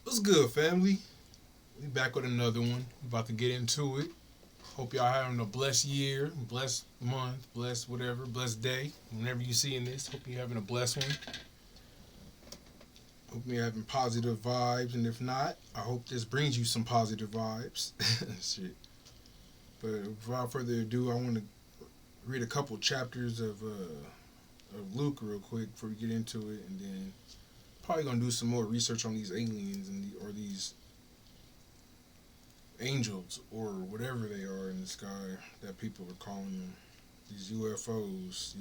What's good, family? We back with another one. We about to get into it. Hope y'all having a blessed year, blessed month, blessed whatever, blessed day. Whenever you seeing this, hope you're having a blessed one. Hope you're having positive vibes, and if not, I hope this brings you some positive vibes. Shit. But without further ado, I want to read a couple chapters of Luke real quick before we get into it, and then probably gonna do some more research on these aliens or these angels or whatever they are in the sky that people are calling them. These UFOs,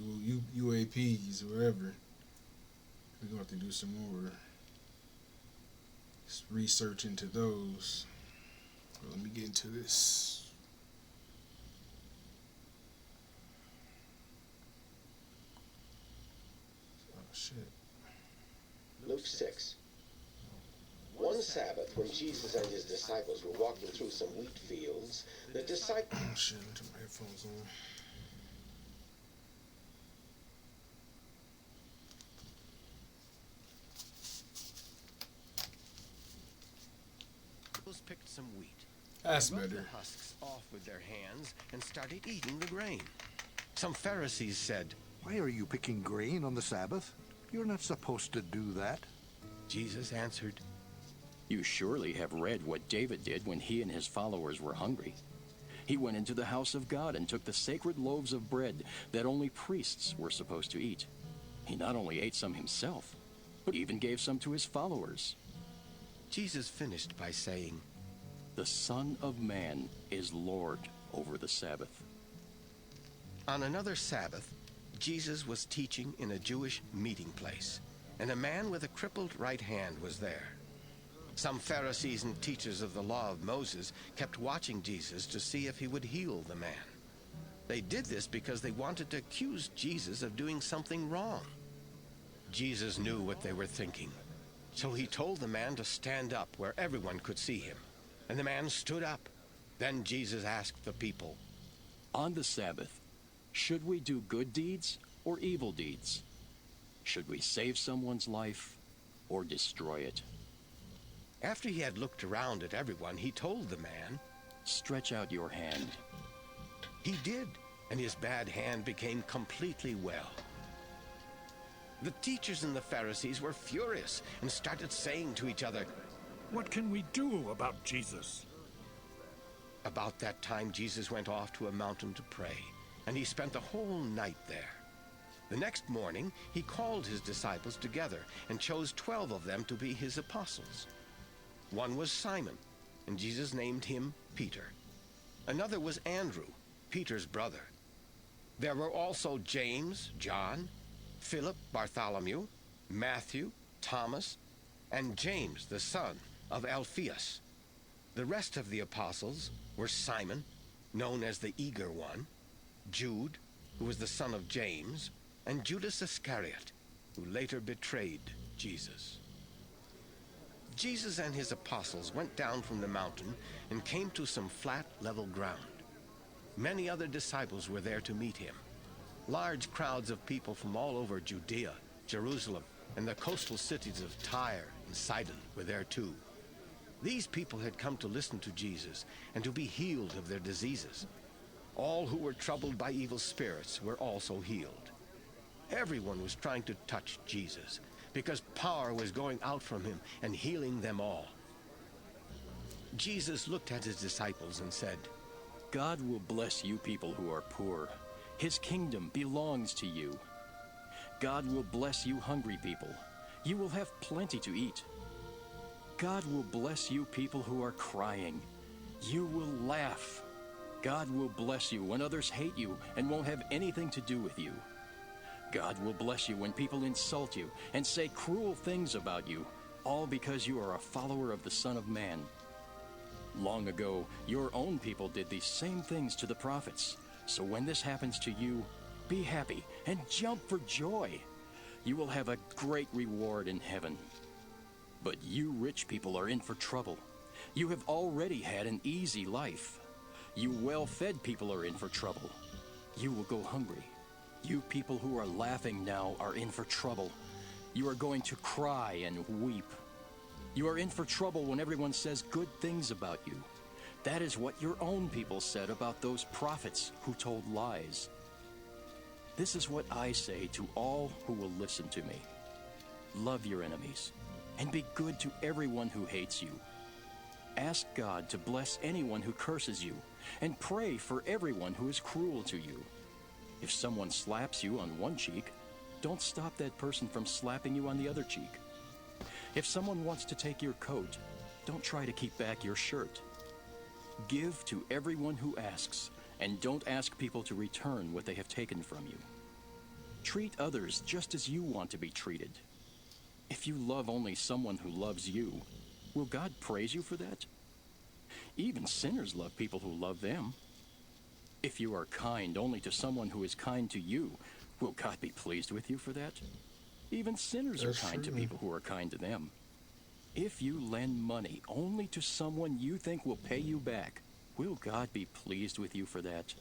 UAPs, whatever. We're going to have to do some more research into those. Well, let me get into this. Oh, shit. Luke 6. One Sabbath, when Jesus and his disciples were walking through some wheat fields, the disciples... Oh, shit. Let me turn my headphones on. picked some wheat. That's They rubbed better. the husks off with their hands and started eating the grain. Some Pharisees said, Why are you picking grain on the Sabbath? You're not supposed to do that. Jesus answered, You surely have read what David did when he and his followers were hungry. He went into the house of God and took the sacred loaves of bread that only priests were supposed to eat. He not only ate some himself, but even gave some to his followers. Jesus finished by saying, The Son of Man is Lord over the Sabbath. On another Sabbath, Jesus was teaching in a Jewish meeting place, and a man with a crippled right hand was there. Some Pharisees and teachers of the law of Moses kept watching Jesus to see if he would heal the man. They did this because they wanted to accuse Jesus of doing something wrong. Jesus knew what they were thinking, so he told the man to stand up where everyone could see him. And the man stood up. Then Jesus asked the people, On the Sabbath, should we do good deeds or evil deeds? Should we save someone's life or destroy it? After he had looked around at everyone, he told the man, Stretch out your hand. He did, and his bad hand became completely well. The teachers and the Pharisees were furious and started saying to each other, What can we do about Jesus? About that time, Jesus went off to a mountain to pray, and he spent the whole night there. The next morning, he called his disciples together and chose 12 of them to be his apostles. One was Simon, and Jesus named him Peter. Another was Andrew, Peter's brother. There were also James, John, Philip, Bartholomew, Matthew, Thomas, and James, the son of Alphaeus. The rest of the apostles were Simon, known as the Eager One, Jude, who was the son of James, and Judas Iscariot, who later betrayed Jesus. Jesus and his apostles went down from the mountain and came to some flat, level ground. Many other disciples were there to meet him. Large crowds of people from all over Judea, Jerusalem, and the coastal cities of Tyre and Sidon were there too. These people had come to listen to Jesus and to be healed of their diseases. All who were troubled by evil spirits were also healed. Everyone was trying to touch Jesus because power was going out from him and healing them all. Jesus looked at his disciples and said, God will bless you people who are poor. His kingdom belongs to you. God will bless you hungry people. You will have plenty to eat. God will bless you people who are crying. You will laugh. God will bless you when others hate you and won't have anything to do with you. God will bless you when people insult you and say cruel things about you, all because you are a follower of the Son of Man. Long ago, your own people did these same things to the prophets. So when this happens to you, be happy and jump for joy. You will have a great reward in heaven. But you rich people are in for trouble. You have already had an easy life. You well-fed people are in for trouble. You will go hungry. You people who are laughing now are in for trouble. You are going to cry and weep. You are in for trouble when everyone says good things about you. That is what your own people said about those prophets who told lies. This is what I say to all who will listen to me. Love your enemies, and be good to everyone who hates you. Ask God to bless anyone who curses you, and pray for everyone who is cruel to you. If someone slaps you on one cheek, don't stop that person from slapping you on the other cheek. If someone wants to take your coat, don't try to keep back your shirt. Give to everyone who asks, and don't ask people to return what they have taken from you. Treat others just as you want to be treated. If you love only someone who loves you, will God praise you for that? Even sinners love people who love them. If you are kind only to someone who is kind to you, will God be pleased with you for that? Even sinners are kind to people who are kind to them. If you lend money only to someone you think will pay you back, will God be pleased with you for that?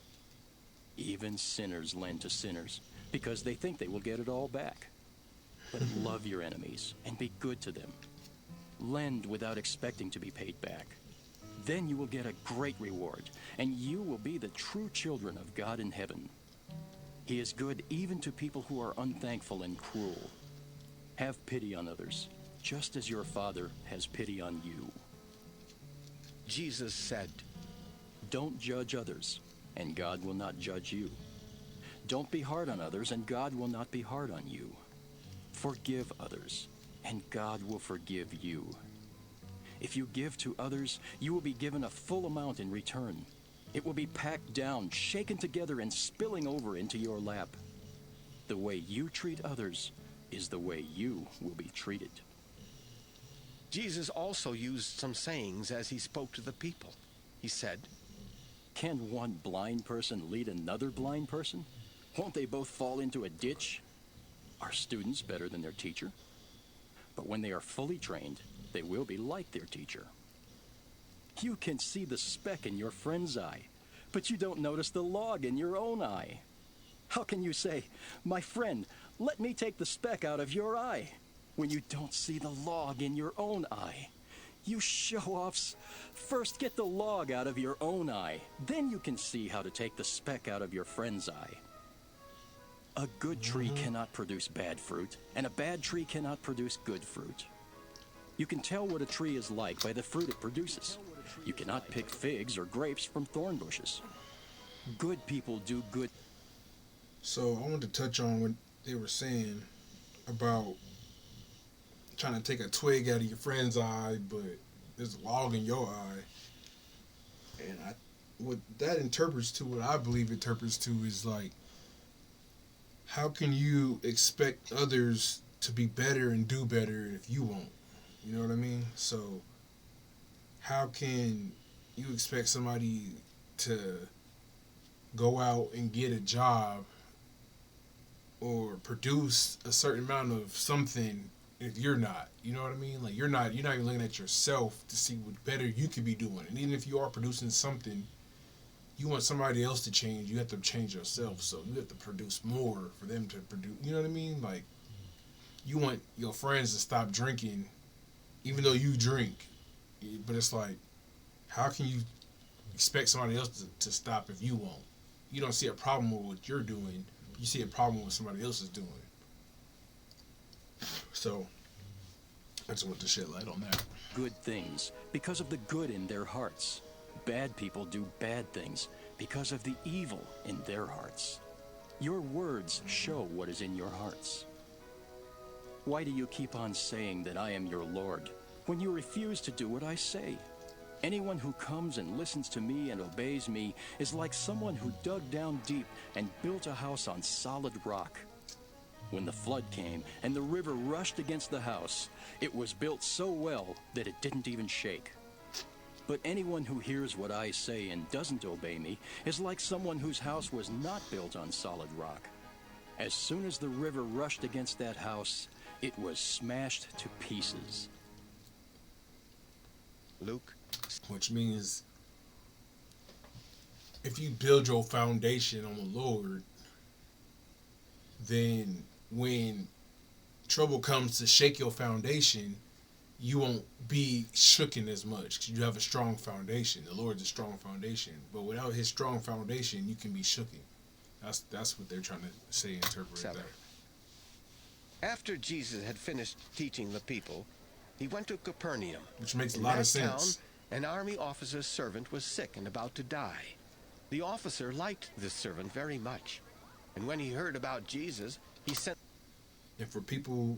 Even sinners lend to sinners because they think they will get it all back. But love your enemies and be good to them. Lend without expecting to be paid back. Then you will get a great reward, and you will be the true children of God in heaven. He is good even to people who are unthankful and cruel. Have pity on others, just as your Father has pity on you. Jesus said, Don't judge others, and God will not judge you. Don't be hard on others, and God will not be hard on you. Forgive others, and God will forgive you. If you give to others, you will be given a full amount in return. It will be packed down, shaken together, and spilling over into your lap. The way you treat others is the way you will be treated. Jesus also used some sayings as he spoke to the people. He said, Can one blind person lead another blind person? Won't they both fall into a ditch? Are students better than their teacher? But when they are fully trained, they will be like their teacher. You can see the speck in your friend's eye, but you don't notice the log in your own eye. How can you say, My friend, let me take the speck out of your eye, when you don't see the log in your own eye? You show-offs. First get the log out of your own eye, then you can see how to take the speck out of your friend's eye. A good tree cannot produce bad fruit, and a bad tree cannot produce good fruit. You can tell what a tree is like by the fruit it produces. You cannot pick figs or grapes from thorn bushes. Good people do good. So I wanted to touch on what they were saying about trying to take a twig out of your friend's eye, but there's a log in your eye. And what that interprets to, what I believe it interprets to, is like, how can you expect others to be better and do better if you won't? You know what I mean? So how can you expect somebody to go out and get a job or produce a certain amount of something if you're not? You know what I mean? Like, you're not even looking at yourself to see what better you could be doing. And even if you are producing something, you want somebody else to change, you have to change yourself. So you have to produce more for them to produce. You know what I mean? Like, you want your friends to stop drinking even though you drink. But it's like, how can you expect somebody else to stop if you won't? You don't see a problem with what you're doing. You see a problem with what somebody else is doing. So I just want to shed light on that. Good things because of the good in their hearts. Bad people do bad things because of the evil in their hearts. Your words show what is in your hearts. Why do you keep on saying that I am your Lord when you refuse to do what I say? Anyone who comes and listens to me and obeys me is like someone who dug down deep and built a house on solid rock. When the flood came and the river rushed against the house, it was built so well that it didn't even shake. But anyone who hears what I say and doesn't obey me is like someone whose house was not built on solid rock. As soon as the river rushed against that house, it was smashed to pieces. Luke, Which means if you build your foundation on the Lord, then when trouble comes to shake your foundation, you won't be shooken as much because you have a strong foundation. The Lord's a strong foundation, but without His strong foundation, you can be shooken. That's what they're trying to say. Interpret that. After Jesus had finished teaching the people, he went to Capernaum. Which makes a In lot that of sense. Town, an army officer's servant was sick and about to die. The officer liked this servant very much, and when he heard about Jesus, he sent. And for people,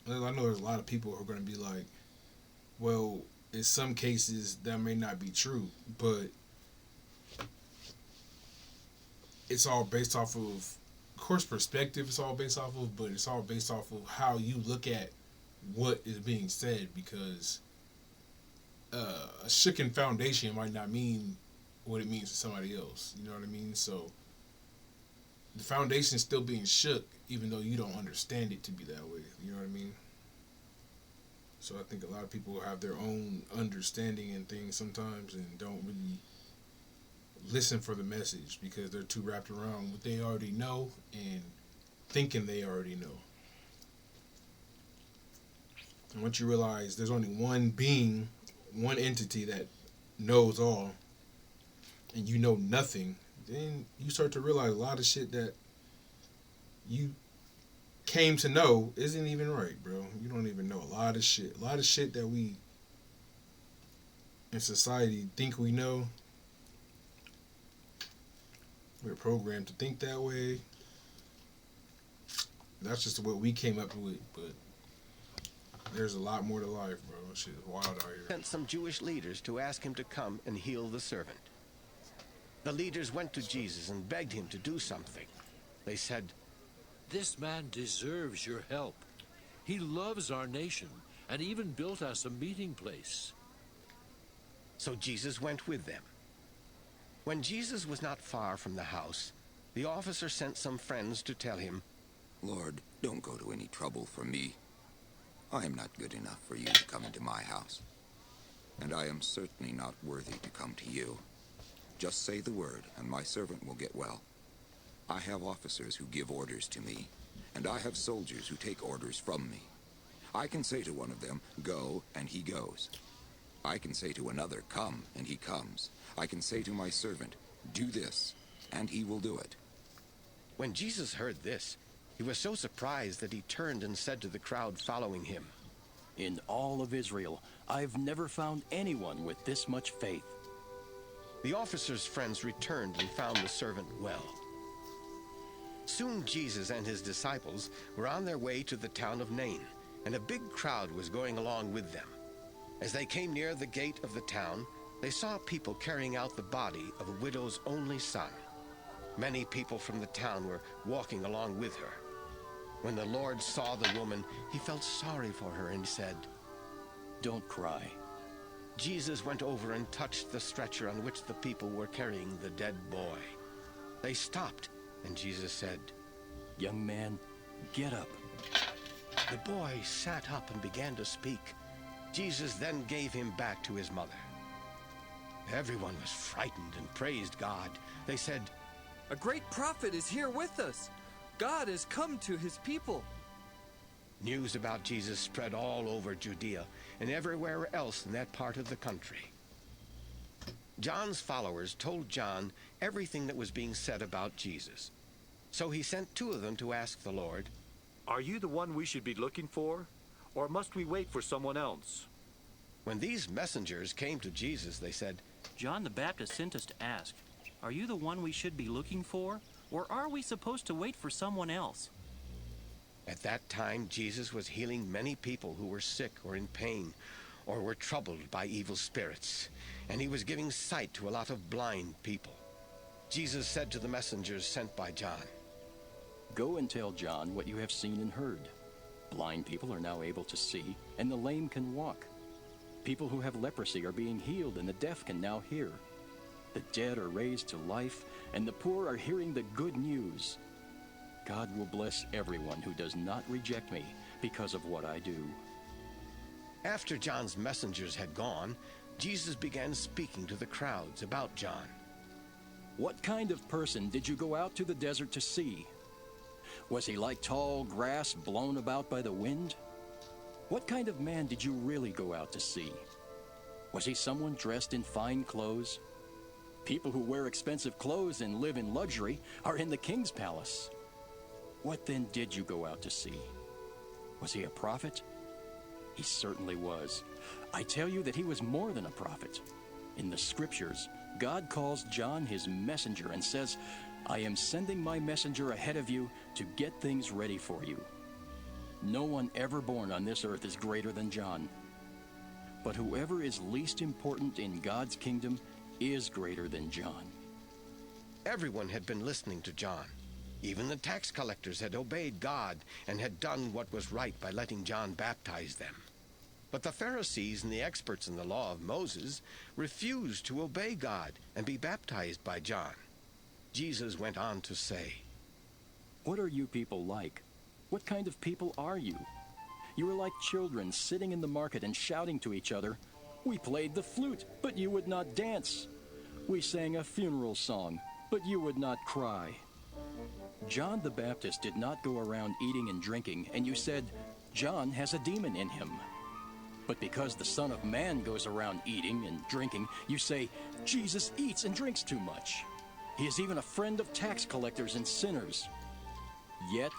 I know there's a lot of people who are going to be like, well, in some cases that may not be true, but it's all based off of course, perspective. It's all based off of, but it's all based off of how you look at what is being said. Because a shooken foundation might not mean what it means to somebody else. You know what I mean? So the foundation is still being shook, even though you don't understand it to be that way. You know what I mean? So I think a lot of people have their own understanding in things sometimes and don't really listen for the message because they're too wrapped around what they already know and thinking they already know. And once you realize there's only one being, one entity that knows all, and you know nothing, then you start to realize a lot of shit that you came to know isn't even right, bro. You don't even know a lot of shit. A lot of shit that we in society think we know. We're programmed to think that way. That's just what we came up with, but there's a lot more to life, bro. Shit is wild out here. Sent some Jewish leaders to ask him to come and heal the servant. The leaders went to Jesus and begged him to do something. They said, "This man deserves your help. He loves our nation and even built us a meeting place." So Jesus went with them. When Jesus was not far from the house, the officer sent some friends to tell him, "Lord, don't go to any trouble for me. I am not good enough for you to come into my house, and I am certainly not worthy to come to you. Just say the word, and my servant will get well. I have officers who give orders to me, and I have soldiers who take orders from me. I can say to one of them, 'Go,' and he goes. I can say to another, 'Come,' and he comes. I can say to my servant, 'Do this,' and he will do it." When Jesus heard this, he was so surprised that he turned and said to the crowd following him, "In all of Israel, I've never found anyone with this much faith." The officer's friends returned and found the servant well. Soon Jesus and his disciples were on their way to the town of Nain, and a big crowd was going along with them. As they came near the gate of the town, they saw people carrying out the body of a widow's only son. Many people from the town were walking along with her. When the Lord saw the woman, he felt sorry for her and said, "Don't cry." Jesus went over and touched the stretcher on which the people were carrying the dead boy. They stopped, and Jesus said, "Young man, get up." The boy sat up and began to speak. Jesus then gave him back to his mother. Everyone was frightened and praised God. They said, "A great prophet is here with us. God has come to his people." News about Jesus spread all over Judea and everywhere else in that part of the country. John's followers told John everything that was being said about Jesus. So he sent two of them to ask the Lord, "Are you the one we should be looking for, or must we wait for someone else?" When these messengers came to Jesus, they said, "John the Baptist sent us to ask, are you the one we should be looking for, or are we supposed to wait for someone else?" At that time, Jesus was healing many people who were sick or in pain or were troubled by evil spirits, and he was giving sight to a lot of blind people. Jesus said to the messengers sent by John, "Go and tell John what you have seen and heard. Blind people are now able to see, and the lame can walk. People who have leprosy are being healed, and the deaf can now hear. The dead are raised to life, and the poor are hearing the good news. God will bless everyone who does not reject me because of what I do." After John's messengers had gone, Jesus began speaking to the crowds about John. "What kind of person did you go out to the desert to see? Was he like tall grass blown about by the wind? What kind of man did you really go out to see? Was he someone dressed in fine clothes? People who wear expensive clothes and live in luxury are in the king's palace. What then did you go out to see? Was he a prophet? He certainly was. I tell you that he was more than a prophet. In the scriptures, God calls John his messenger and says, I am sending my messenger ahead of you to get things ready for you. No one ever born on this earth is greater than John. But whoever is least important in God's kingdom is greater than John. Everyone had been listening to John. Even the tax collectors had obeyed God and had done what was right by letting John baptize them. But the Pharisees and the experts in the law of Moses refused to obey God and be baptized by John. Jesus went on to say, What are you people like? What kind of people are you? You are like children sitting in the market and shouting to each other, We played the flute, but you would not dance. We sang a funeral song, but you would not cry. John the Baptist did not go around eating and drinking, and you said, John has a demon in him. But because the Son of Man goes around eating and drinking, you say, Jesus eats and drinks too much. He is even a friend of tax collectors and sinners. Yet,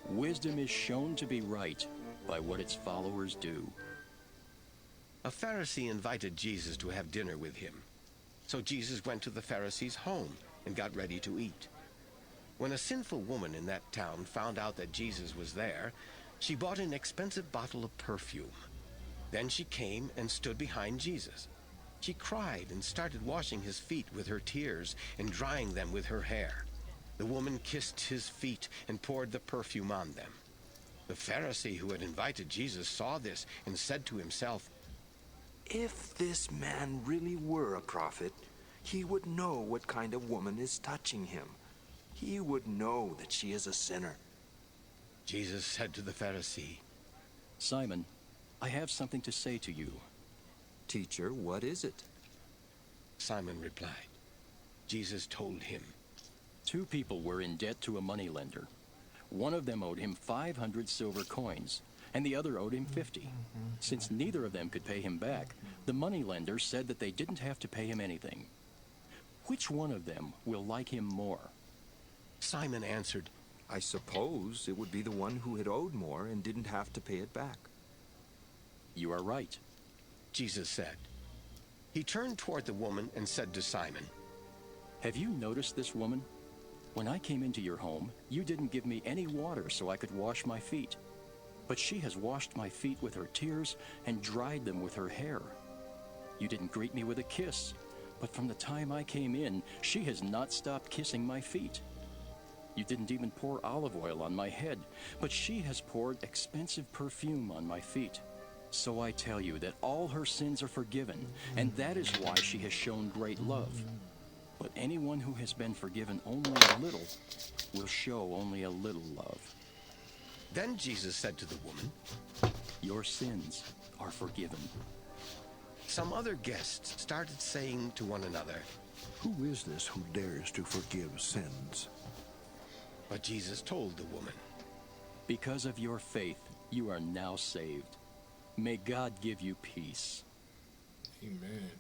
wisdom is shown to be right by what its followers do. A Pharisee invited Jesus to have dinner with him. So Jesus went to the Pharisee's home and got ready to eat. When a sinful woman in that town found out that Jesus was there, she bought an expensive bottle of perfume. Then she came and stood behind Jesus. She cried and started washing his feet with her tears and drying them with her hair. The woman kissed his feet and poured the perfume on them. The Pharisee who had invited Jesus saw this and said to himself, If this man really were a prophet, he would know what kind of woman is touching him. He would know that she is a sinner. Jesus said to the Pharisee, Simon, I have something to say to you. Teacher, what is it? Simon replied. Jesus told him, 2 people were in debt to a moneylender. One of them owed him 500 silver coins, and the other owed him 50. Since neither of them could pay him back, the moneylender said that they didn't have to pay him anything. Which one of them will like him more? Simon answered, I suppose it would be the one who had owed more and didn't have to pay it back. You are right, Jesus said. He turned toward the woman and said to Simon, Have you noticed this woman? When I came into your home, you didn't give me any water so I could wash my feet. But she has washed my feet with her tears and dried them with her hair. You didn't greet me with a kiss, but from the time I came in, she has not stopped kissing my feet. You didn't even pour olive oil on my head, but she has poured expensive perfume on my feet. So I tell you that all her sins are forgiven, and that is why she has shown great love. But anyone who has been forgiven only a little will show only a little love. Then Jesus said to the woman, Your sins are forgiven. Some other guests started saying to one another, Who is this who dares to forgive sins? But Jesus told the woman, Because of your faith, you are now saved. May God give you peace. Amen.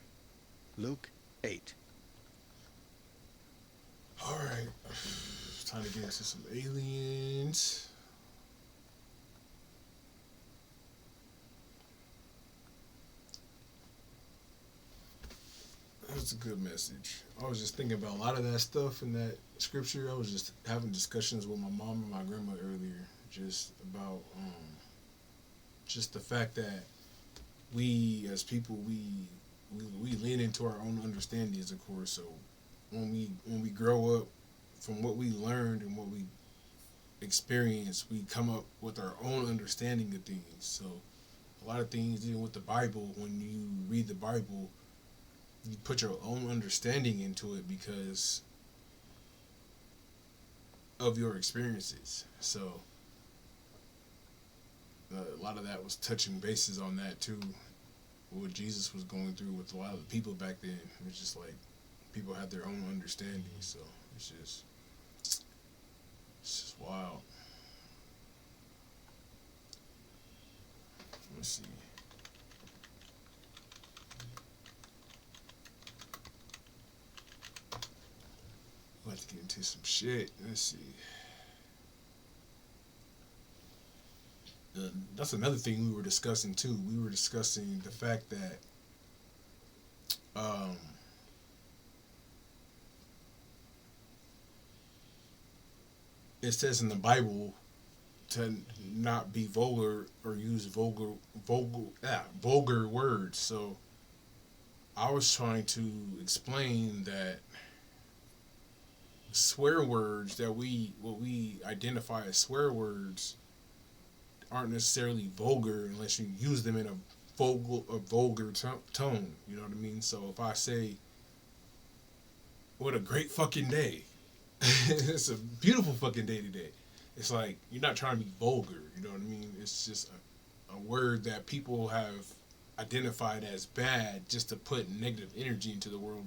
Luke 8. All right. It's time to get into some aliens. That's a good message. I was just thinking about a lot of that stuff in that scripture. I was just having discussions with my mom and my grandma earlier, just about just the fact that we as people we lean into our own understandings, of course. So when we grow up, from what we learned and what we experienced, we come up with our own understanding of things. So a lot of things, even with the Bible, when you read the Bible, you put your own understanding into it because of your experiences. So a lot of that was touching bases on that too. What Jesus was going through with a lot of the people back then. It was just like people had their own understanding. So it's just wild. Let's see. Let's get into some shit. Let's see. That's another thing we were discussing too. We were discussing the fact that it says in the Bible to not be vulgar or use vulgar words. So I was trying to explain that swear words that what we identify as swear words aren't necessarily vulgar unless you use them in a vulgar tone. You know what I mean? So if I say, "What a great fucking day," it's a beautiful fucking day today. It's like you're not trying to be vulgar. You know what I mean? It's just a word that people have identified as bad just to put negative energy into the world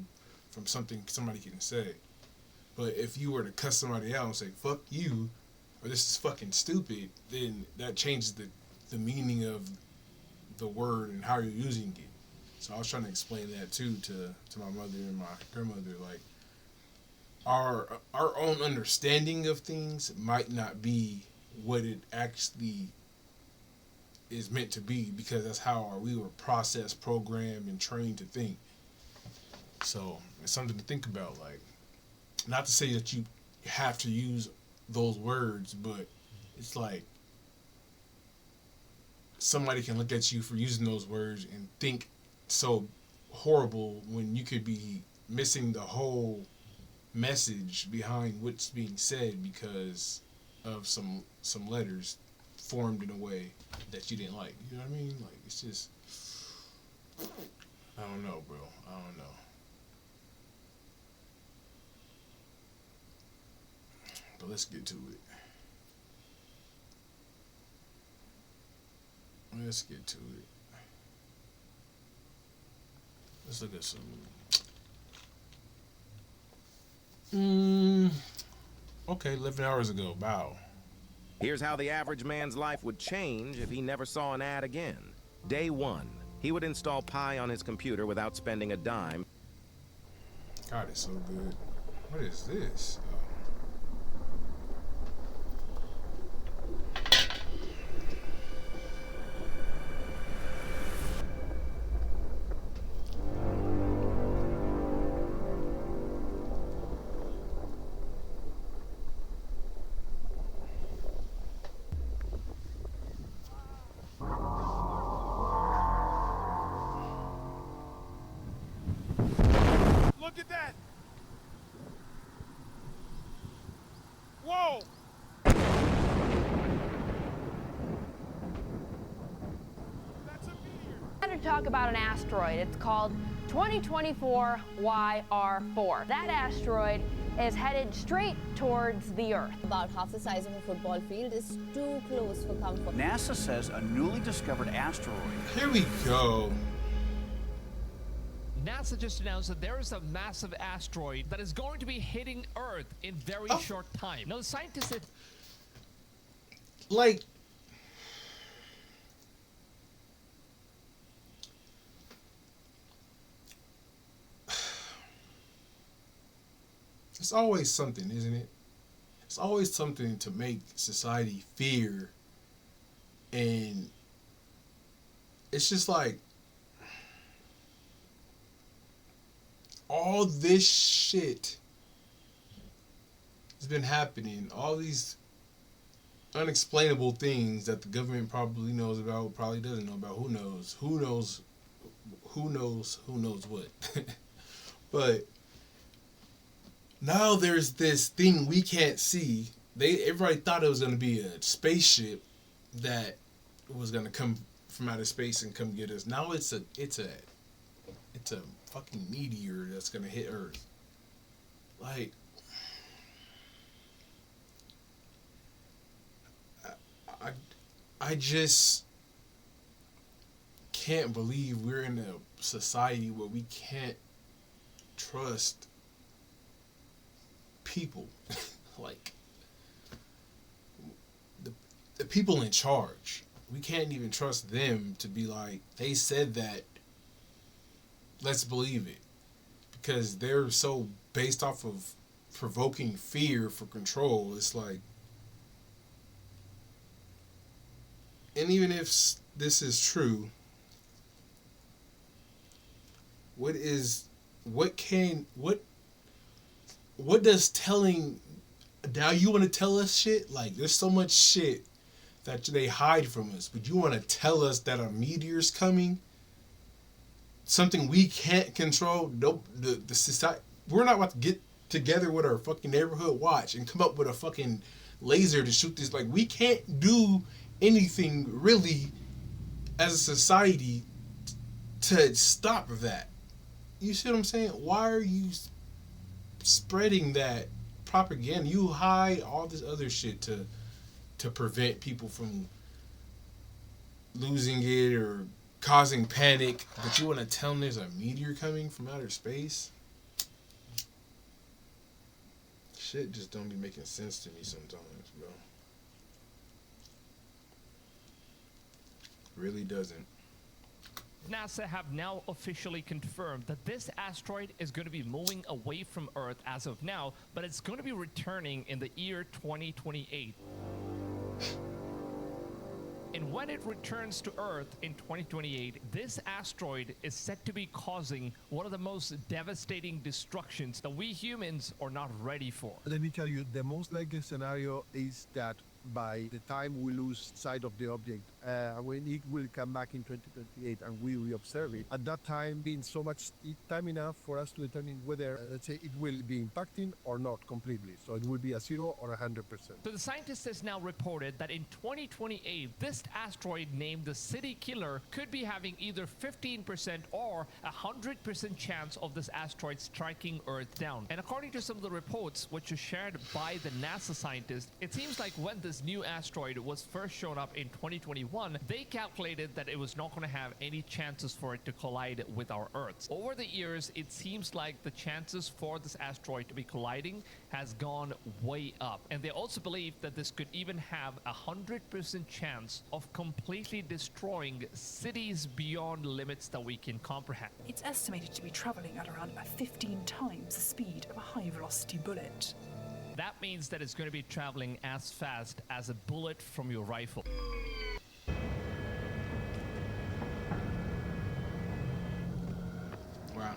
from something somebody can say. But if you were to cuss somebody out and say "fuck you," or "this is fucking stupid," then that changes the meaning of the word and how you're using it. So I was trying to explain that too to my mother and my grandmother. Like our own understanding of things might not be what it actually is meant to be, because that's how we were processed, programmed, and trained to think. So it's something to think about. Like, not to say that you have to use those words, but it's like somebody can look at you for using those words and think so horrible when you could be missing the whole message behind what's being said because of some letters formed in a way that you didn't like. You know what I mean? Like, it's just, I don't know, bro. I don't know. But let's get to it. Let's get to it. Let's look at some. Okay, 11 hours ago. Wow. Here's how the average man's life would change if he never saw an ad again. Day 1. He would install Pi on his computer without spending a dime. God, it's so good. What is this? Look at that! Whoa! That's a meteor! I'm going to talk about an asteroid. It's called 2024 YR4. That asteroid is headed straight towards the Earth. About half the size of a football field is too close for comfort. NASA says a newly discovered asteroid. Here we go. NASA just announced that there is a massive asteroid that is going to be hitting Earth in very short time. Now, the scientists said, like, it's always something, isn't it? It's always something to make society fear, and it's just like, all this shit has been happening. All these unexplainable things that the government probably knows about, probably doesn't know about. Who knows? Who knows? Who knows? Who knows what? But now there's this thing we can't see. Everybody thought it was going to be a spaceship that was going to come from outer space and come get us. Now it's a fucking meteor that's gonna hit Earth. Like, I just can't believe we're in a society where we can't trust people. Like, the people in charge. we can't even trust them to be like, they said that, let's believe it. Because they're so based off of provoking fear for control. It's like, and even if this is true, what does telling, now you want to tell us shit? Like, there's so much shit that they hide from us, but you want to tell us that a meteor's coming? Something we can't control? Nope. The society, we're not about to get together with our fucking neighborhood watch and come up with a fucking laser to shoot this. Like, we can't do anything really as a society to stop that. You see what I'm saying? Why are you spreading that propaganda? You hide all this other shit to prevent people from losing it or causing panic, but you want to tell them there's a meteor coming from outer space? Shit just don't be making sense to me sometimes, bro. Really doesn't. NASA have now officially confirmed that this asteroid is going to be moving away from Earth as of now, but it's going to be returning in the year 2028. And when it returns to Earth in 2028, this asteroid is set to be causing one of the most devastating destructions that we humans are not ready for. Let me tell you, the most likely scenario is that by the time we lose sight of the object, when it will come back in 2028 and we reobserve it, at that time being so much time enough for us to determine whether, let's say, it will be impacting or not completely. So it will be a 0 or 100%. So the scientists has now reported that in 2028, this asteroid named the City Killer could be having either 15% or 100% chance of this asteroid striking Earth down. And according to some of the reports which are shared by the NASA scientists, it seems like when this new asteroid was first shown up in 2021, they calculated that it was not going to have any chances for it to collide with our Earth. Over the years, it seems like the chances for this asteroid to be colliding has gone way up. And they also believe that this could even have 100% chance of completely destroying cities beyond limits that we can comprehend. It's estimated to be traveling at around 15 times the speed of a high-velocity bullet. That means that it's going to be traveling as fast as a bullet from your rifle. Wow.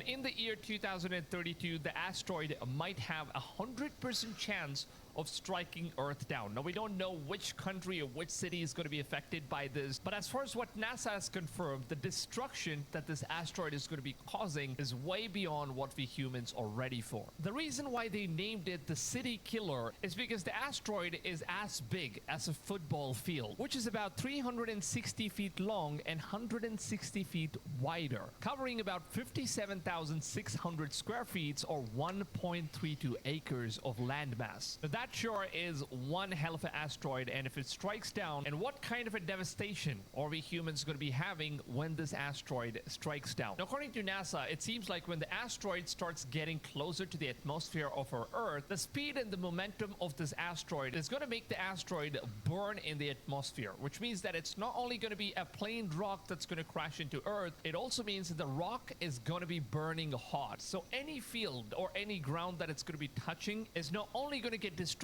In the year 2032, the asteroid might have 100% chance of striking Earth down. Now, we don't know which country or which city is going to be affected by this, but as far as what NASA has confirmed, the destruction that this asteroid is going to be causing is way beyond what we humans are ready for. The reason why they named it the City Killer is because the asteroid is as big as a football field, which is about 360 feet long and 160 feet wider, covering about 57,600 square feet or 1.32 acres of landmass. Now, that sure is one hell of an asteroid, and if it strikes down, and what kind of a devastation are we humans going to be having when this asteroid strikes down? Now, according to NASA, it seems like when the asteroid starts getting closer to the atmosphere of our Earth, the speed and the momentum of this asteroid is going to make the asteroid burn in the atmosphere, which means that it's not only going to be a plain rock that's going to crash into Earth, it also means that the rock is going to be burning hot. So any field or any ground that it's going to be touching is not only going to get destroyed,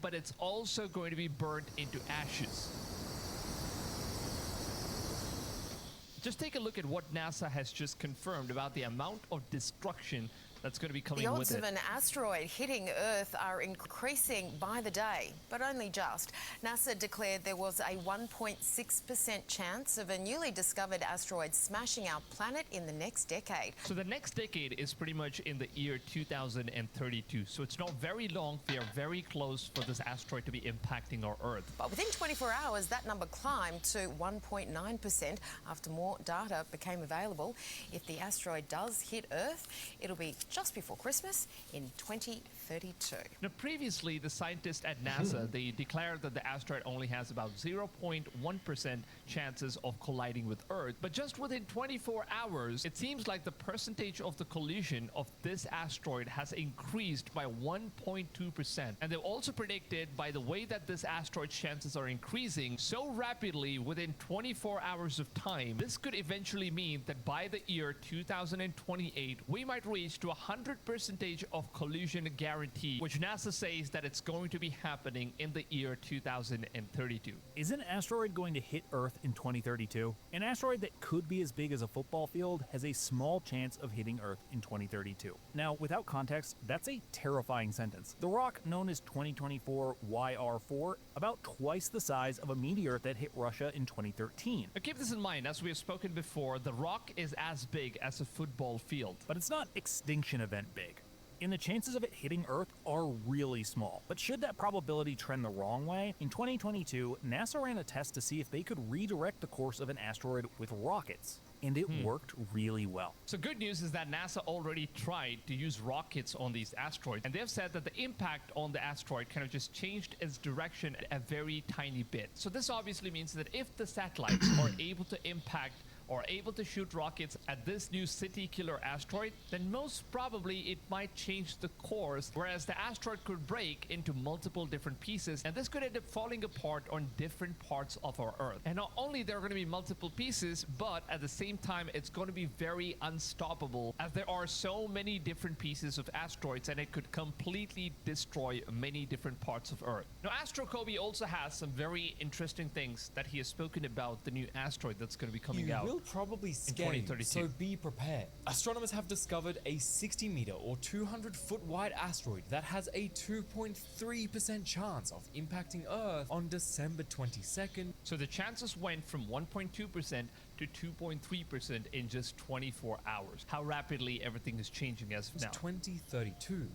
but it's also going to be burnt into ashes. Just take a look at what NASA has just confirmed about the amount of destruction that's going to be coming with it. The odds of an asteroid hitting Earth are increasing by the day, but only just. NASA declared there was a 1.6% chance of a newly discovered asteroid smashing our planet in the next decade. So the next decade is pretty much in the year 2032. So it's not very long. We are very close for this asteroid to be impacting our Earth. But within 24 hours, that number climbed to 1.9% after more data became available. If the asteroid does hit Earth, it'll be just before Christmas in 2032. Now, previously, the scientists at NASA, they declared that the asteroid only has about 0.1% chances of colliding with Earth. But just within 24 hours, it seems like the percentage of the collision of this asteroid has increased by 1.2%. And they've also predicted, by the way that this asteroid's chances are increasing so rapidly within 24 hours of time, this could eventually mean that by the year 2028, we might reach to 100% of collision guarantee, which NASA says that it's going to be happening in the year 2032. Is an asteroid going to hit Earth in 2032? An asteroid that could be as big as a football field has a small chance of hitting Earth in 2032. Now, without context, that's a terrifying sentence. The rock, known as 2024 YR4, about twice the size of a meteor that hit Russia in 2013. Now, keep this in mind, as we have spoken before, the rock is as big as a football field. But it's not extinction event big. And the chances of it hitting Earth are really small. But should that probability trend the wrong way, in 2022, NASA ran a test to see if they could redirect the course of an asteroid with rockets. And it worked really well. So good news is that NASA already tried to use rockets on these asteroids, and they've said that the impact on the asteroid kind of just changed its direction a very tiny bit. So this obviously means that if the satellites are able to impact or able to shoot rockets at this new city killer asteroid, then most probably it might change the course, whereas the asteroid could break into multiple different pieces, and this could end up falling apart on different parts of our Earth. And not only there are going to be multiple pieces, but at the same time it's going to be very unstoppable, as there are so many different pieces of asteroids, and it could completely destroy many different parts of Earth. Now, Astro Kobe also has some very interesting things that he has spoken about the new asteroid that's going to be coming out. Will probably scare you, so be prepared. Astronomers have discovered a 60-meter or 200-foot wide asteroid that has a 2.3% chance of impacting Earth on December 22nd. So the chances went from 1.2% to 2.3% in just 24 hours. How rapidly everything is changing as of now. 2032.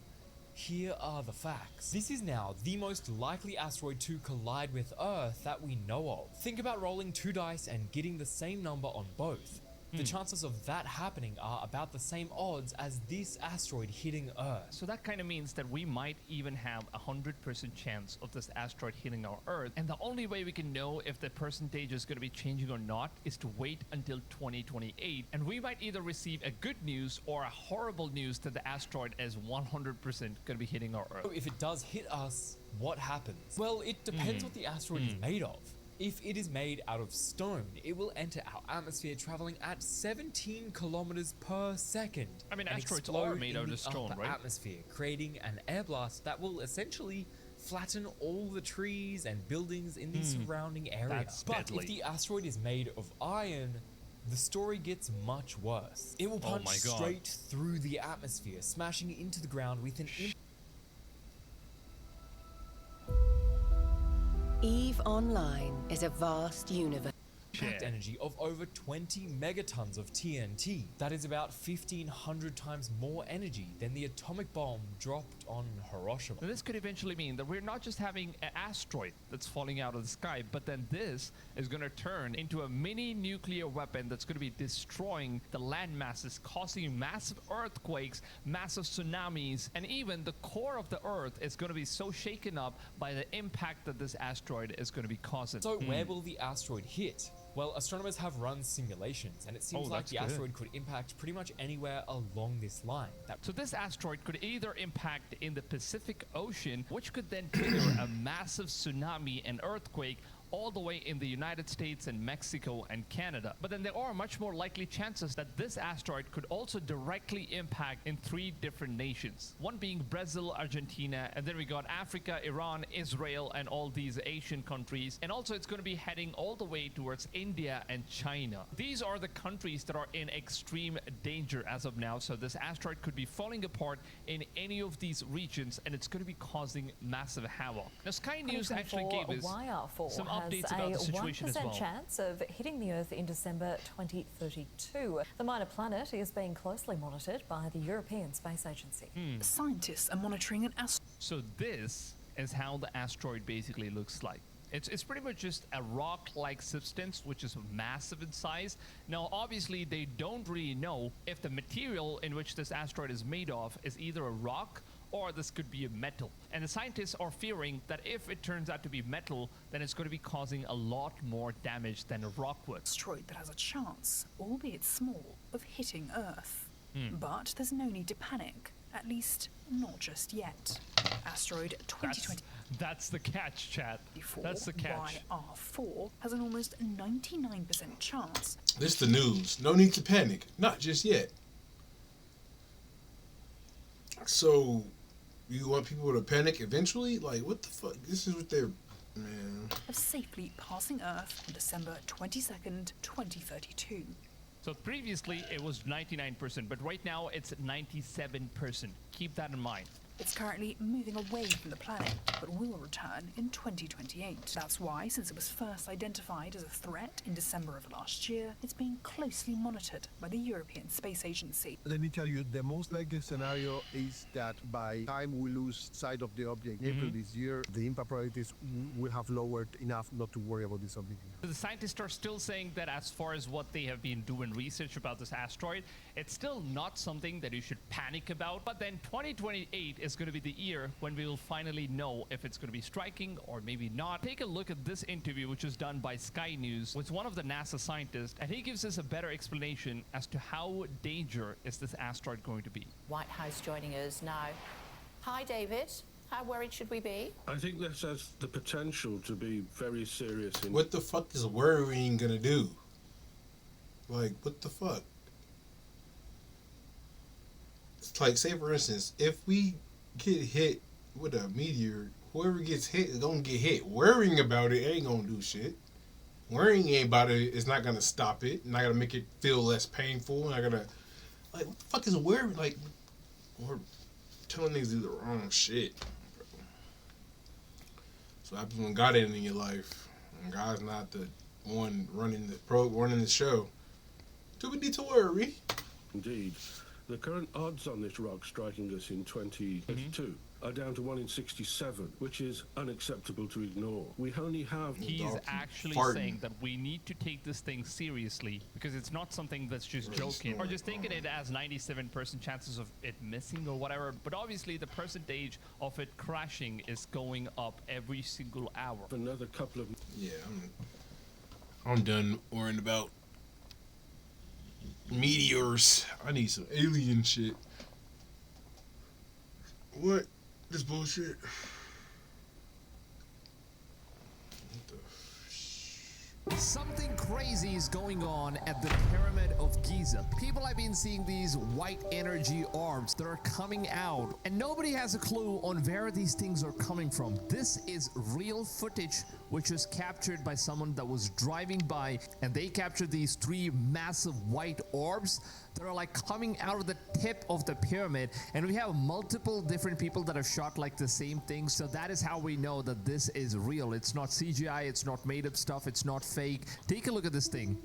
Here are the facts. This is now the most likely asteroid to collide with Earth that we know of. Think about rolling 2 dice and getting the same number on both. The chances of that happening are about the same odds as this asteroid hitting Earth. So that kind of means that we might even have a 100% chance of this asteroid hitting our Earth. And the only way we can know if the percentage is going to be changing or not is to wait until 2028. And we might either receive a good news or a horrible news that the asteroid is 100% going to be hitting our Earth. So if it does hit us, what happens? Well, it depends what the asteroid is made of. If it is made out of stone, it will enter our atmosphere traveling at 17 kilometers per second. I mean, and asteroids explode are made out of stone, upper right? atmosphere, creating an air blast that will essentially flatten all the trees and buildings in the surrounding area. That's but deadly. if the asteroid is made of iron, the story gets much worse. It will punch straight through the atmosphere, smashing into the ground with an EVE Online is a vast universe. impact energy of over 20 megatons of TNT. That is about 1,500 times more energy than the atomic bomb dropped on Hiroshima. Now, this could eventually mean that we're not just having an asteroid that's falling out of the sky, but then this is going to turn into a mini nuclear weapon that's going to be destroying the land masses, causing massive earthquakes, massive tsunamis, and even the core of the Earth is going to be so shaken up by the impact that this asteroid is going to be causing. So where will the asteroid hit? Well, astronomers have run simulations, and it seems like the asteroid could impact pretty much anywhere along this line. So this asteroid could either impact in the Pacific Ocean, which could then trigger a massive tsunami and earthquake all the way in the United States and Mexico and Canada. But then there are much more likely chances that this asteroid could also directly impact in 3 different nations. One being Brazil, Argentina, and then we got Africa, Iran, Israel, and all these Asian countries. And also it's going to be heading all the way towards India and China. These are the countries that are in extreme danger as of now. So this asteroid could be falling apart in any of these regions, and it's going to be causing massive havoc. Now, Sky News actually gave us some updates about the situation as well. 1% chance of hitting the Earth in December 2032. The minor planet is being closely monitored by the European Space Agency. Scientists are monitoring an asteroid. So this is how the asteroid basically looks like. It's pretty much just a rock-like substance, which is massive in size. Now, obviously, they don't really know if the material in which this asteroid is made of is either a rock or this could be a metal. And the scientists are fearing that if it turns out to be metal, then it's going to be causing a lot more damage than a rock would. Asteroid that has a chance, albeit small, of hitting Earth. But there's no need to panic. At least, not just yet. Asteroid 2020. That's the catch, chat. That's the catch. YR4 has an almost 99% chance. This the news. No need to panic. Not just yet. So, you want people to panic eventually? Like, what the fuck? This is what they're... Man. Of safely passing Earth on December 22nd, 2032. So previously it was 99%, but right now it's 97%. Keep that in mind. It's currently moving away from the planet, but will return in 2028. That's why, since it was first identified as a threat in December of last year, it's being closely monitored by the European Space Agency. Let me tell you, the most likely scenario is that by the time we lose sight of the object, April this year, the impact probabilities will have lowered enough not to worry about this object. The scientists are still saying that as far as what they have been doing research about this asteroid, it's still not something that you should panic about. But then 2028 is going to be the year when we will finally know if it's going to be striking or maybe not. Take a look at this interview, which was done by Sky News with one of the NASA scientists, and he gives us a better explanation as to how dangerous is this asteroid going to be. White House joining us now. Hi, David. How worried should we be? I think this has the potential to be very serious. What the fuck is worrying gonna do? Like, what the fuck? It's like, say for instance, if we get hit with a meteor, whoever gets hit is gonna get hit. Worrying about it ain't gonna do shit. Worrying about it is not gonna stop it. Not gonna make it feel less painful. Not gonna, like, what the fuck is worrying? Like, we're telling niggas to do the wrong shit. So happens when God ain't in your life, and God's not the one running the show. Do we need to worry? Indeed. The current odds on this rock striking us in 2032 are down to 1 in 67, which is unacceptable to ignore. We only have... He's actually saying that we need to take this thing seriously because it's not something that's just joking or just thinking it as 97% chances of it missing or whatever. But obviously the percentage of it crashing is going up every single hour. Another couple of... Yeah, I'm done worrying about meteors. I need some alien shit. What? This bullshit. Something crazy is going on at the Pyramid of Giza. People have been seeing these white energy orbs that are coming out, and nobody has a clue on where these things are coming from. This is real footage which was captured by someone that was driving by, and they captured these 3 massive white orbs that are like coming out of the tip of the pyramid, and we have multiple different people that have shot like the same thing. So that is how we know that this is real. It's not CGI, it's not made up stuff, it's not fake. Take a look at this thing.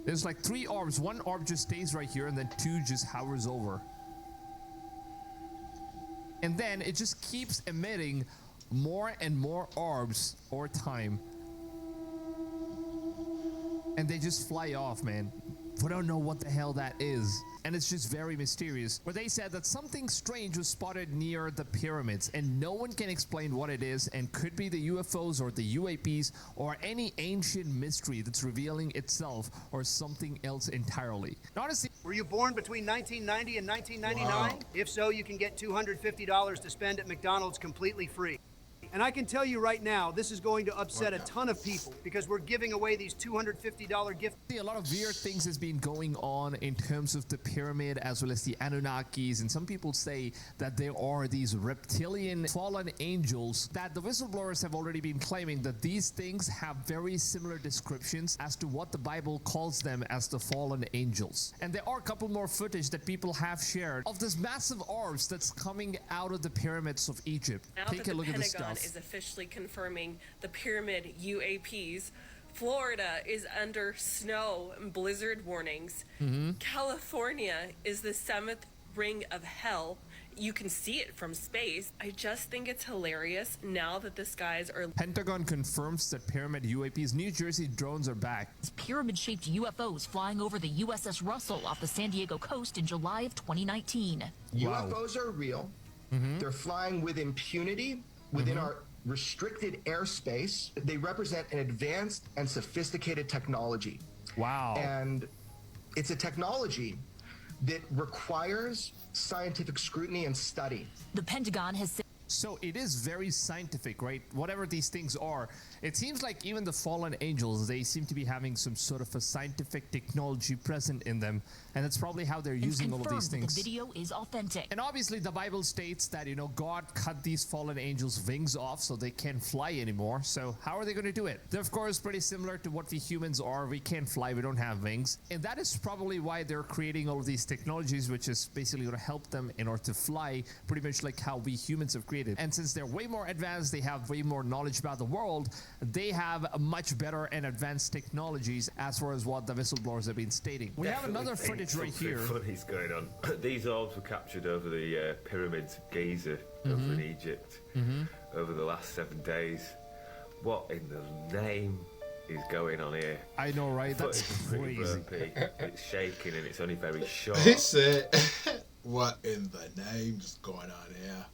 There's like 3 orbs. 1 orb just stays right here, and then 2 just hovers over, and then it just keeps emitting more and more orbs over time, and they just fly off, man. We don't know what the hell that is, and it's just very mysterious. Where they said that something strange was spotted near the pyramids, and no one can explain what it is, and could be the UFOs or the UAPs or any ancient mystery that's revealing itself, or something else entirely. Honestly, were you born between 1990 and 1999? Wow. If so, you can get $250 to spend at McDonald's completely free. And I can tell you right now, this is going to upset a ton of people because we're giving away these $250 gifts. A lot of weird things has been going on in terms of the pyramid as well as the Anunnakis, and some people say that there are these reptilian fallen angels that the whistleblowers have already been claiming that these things have very similar descriptions as to what the Bible calls them as the fallen angels. And there are a couple more footage that people have shared of this massive orbs that's coming out of the pyramids of Egypt. Now Take a look at this stuff. Is officially confirming the pyramid UAPs. Florida is under snow and blizzard warnings. California is the 7th ring of hell. You can see it from space. I just think it's hilarious now that the skies are... Pentagon confirms that pyramid UAPs, New Jersey drones are back. Pyramid-shaped UFOs flying over the USS Russell off the San Diego coast in July of 2019. Wow. UFOs are real. They're flying with impunity within our restricted airspace. They represent an advanced and sophisticated technology. Wow. And it's a technology that requires scientific scrutiny and study. The Pentagon has said... So it is very scientific, right? Whatever these things are, it seems like even the fallen angels, they seem to be having some sort of a scientific technology present in them, and that's probably how they're using all of these things. The video is authentic. And obviously the Bible states that, you know, God cut these fallen angels' wings off so they can't fly anymore. So how are they going to do it? They're of course pretty similar to what we humans are. We can't fly, we don't have wings. And that is probably why they're creating all of these technologies, which is basically going to help them in order to fly, pretty much like how we humans have created. And since they're way more advanced, they have way more knowledge about the world, they have much better and advanced technologies as far as what the whistleblowers have been stating. We have another footage right here. Funny's going on. These orbs were captured over the pyramids of Giza over in Egypt over the last 7 days. What in the name is going on here? I know, right? That's crazy. Burpy. It's shaking and it's only very short. He said, what in the name is going on here?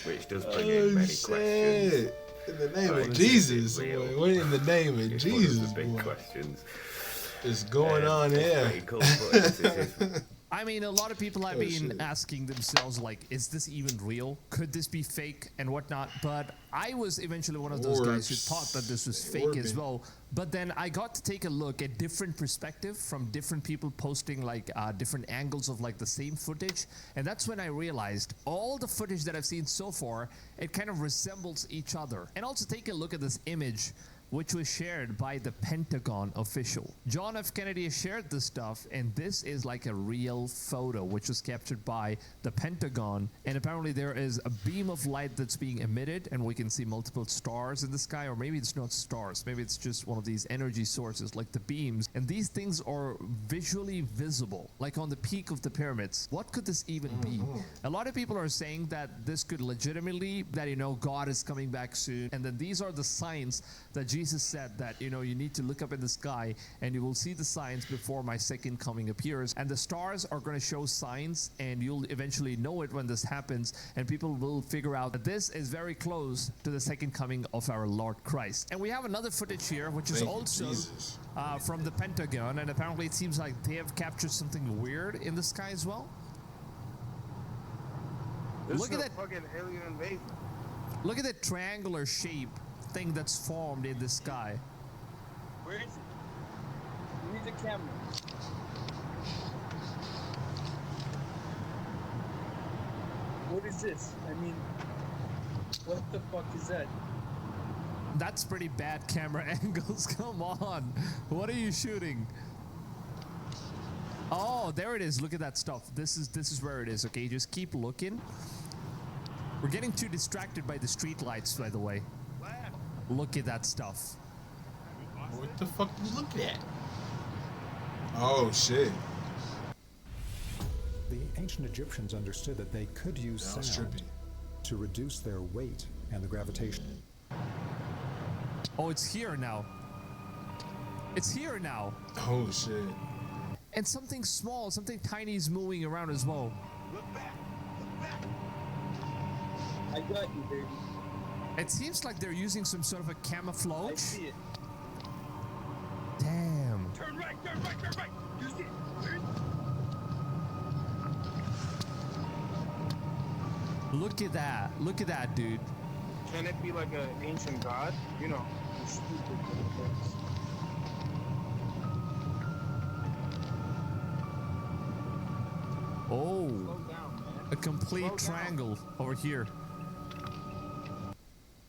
Which does bring in many questions. In the name of Jesus, boy. What in the name of Jesus, big boy? Questions. Is going on here? Cool, but I mean, a lot of people have been asking themselves, like, is this even real? Could this be fake and whatnot? But I was eventually one of those guys who thought that this was fake as well. But then I got to take a look at different perspective from different people posting like different angles of like the same footage. And that's when I realized all the footage that I've seen so far, it kind of resembles each other. And also take a look at this image, which was shared by the Pentagon official. John F. Kennedy has shared this stuff, and this is like a real photo which was captured by the Pentagon. And apparently there is a beam of light that's being emitted, and we can see multiple stars in the sky, or maybe it's not stars, maybe it's just one of these energy sources like the beams. And these things are visually visible, like on the peak of the pyramids. What could this even be? A lot of people are saying that this could legitimately, that, you know, God is coming back soon, and then these are the signs that Jesus said that, you know, you need to look up in the sky and you will see the signs before my second coming appears. And the stars are going to show signs, and you'll eventually know it when this happens, and people will figure out that this is very close to the second coming of our Lord Christ. And we have another footage here, which is also from the Pentagon, and apparently it seems like they have captured something weird in the sky as well. Look at that fucking alien invasion. Look at that triangular shape thing that's formed in the sky. Where is it? We need the camera. What is this? I mean, what the fuck is that? That's pretty bad camera angles. Come on. What are you shooting? Oh, there it is. Look at that stuff. This is where it is. Okay, just keep looking. We're getting too distracted by the street lights, by the way. Look at that stuff. What the fuck you looking at? Oh shit. The ancient Egyptians understood that they could use sound to reduce their weight and the gravitation. Oh, it's here now. It's here now. Oh shit. And something small, something tiny is moving around as well. Look back. Look back. I got you, baby. It seems like they're using some sort of a camouflage. I see it. Damn. Turn right, turn right, turn right. You see it. Look at that. Look at that, dude. Can it be like an ancient god? You know, stupid little things. Oh, a complete triangle over here.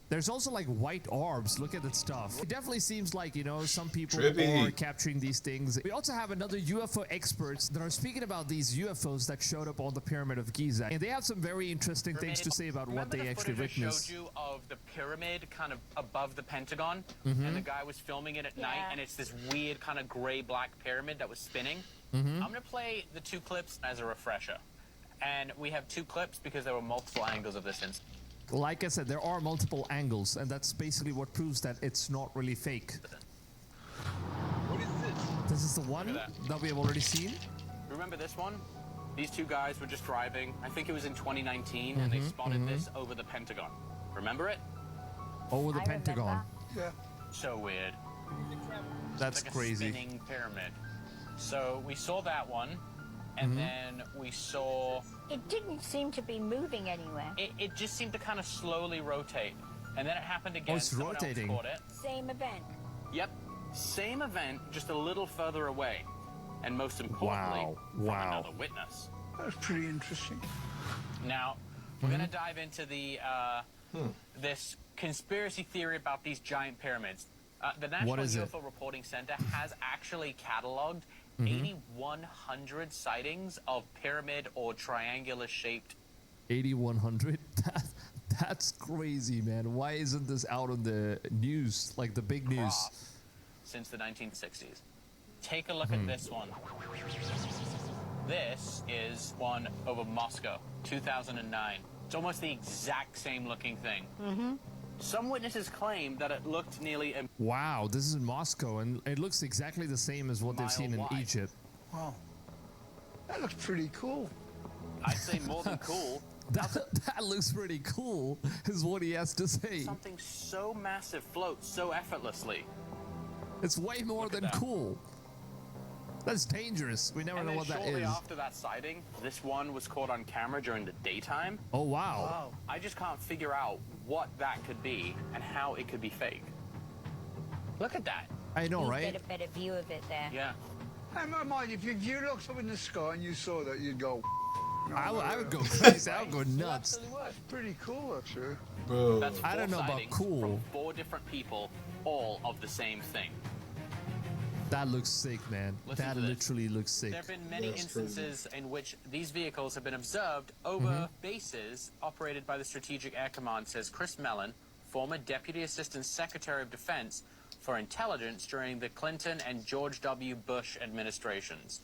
There's also like white orbs. Look at that stuff. It definitely seems like, you know, some people are capturing these things. We also have another UFO experts that are speaking about these UFOs that showed up on the Pyramid of Giza. And they have some very interesting things to say about what they actually witnessed. I showed you of the pyramid kind of above the Pentagon, and the guy was filming it at night, and it's this weird kind of gray-black pyramid that was spinning. I'm going to play the 2 clips as a refresher. And we have 2 clips because there were multiple angles of this incident. Like I said, there are multiple angles, and that's basically what proves that it's not really fake. What is this? This is the one that we have already seen. Remember this one? These 2 guys were just driving. I think it was in 2019, and they spotted this over the Pentagon. Remember it? Over the Pentagon. Yeah. So weird. That's like crazy. A spinning pyramid. So we saw that one, and then we saw... It didn't seem to be moving anywhere. It just seemed to kind of slowly rotate. And then it happened again. Oh, it's rotating. Someone else caught it. Same event. Yep. Same event, just a little further away. And most importantly, from another witness. That's pretty interesting. Now, we're going to dive into the this conspiracy theory about these giant pyramids. The National UFO Reporting Center has actually cataloged 8,100 sightings of pyramid or triangular-shaped. 8,100? That's crazy, man. Why isn't this out on the news, like the big news? Since the 1960s. Take a look at this one. This is one over Moscow, 2009. It's almost the exact same looking thing. Some witnesses claim that it looked nearly a Wow, this is in Moscow, and it looks exactly the same as what they've seen in Egypt. Wow. That looks pretty cool. I'd say more than cool. That looks pretty cool, is what he has to say. Something so massive floats so effortlessly. It's way more than cool. That's dangerous. We never know what that is. Shortly after that sighting, this one was caught on camera during the daytime. Oh, wow. I just can't figure out what that could be and how it could be fake. Look at that. I know, You right? get a better view of it there. Yeah. And mind, if you looked up in the sky and you saw that, you'd go... I would go crazy. I would go nuts. That's pretty cool, actually. Bro. That's I don't know about sightings cool. From 4 different people, all of the same thing. That looks sick, man. Listen That to this. literally looks sick. There have been many instances in which these vehicles have been observed over bases operated by the Strategic Air Command, says Chris Mellon, former Deputy Assistant Secretary of Defense for Intelligence during the Clinton and George W. Bush administrations.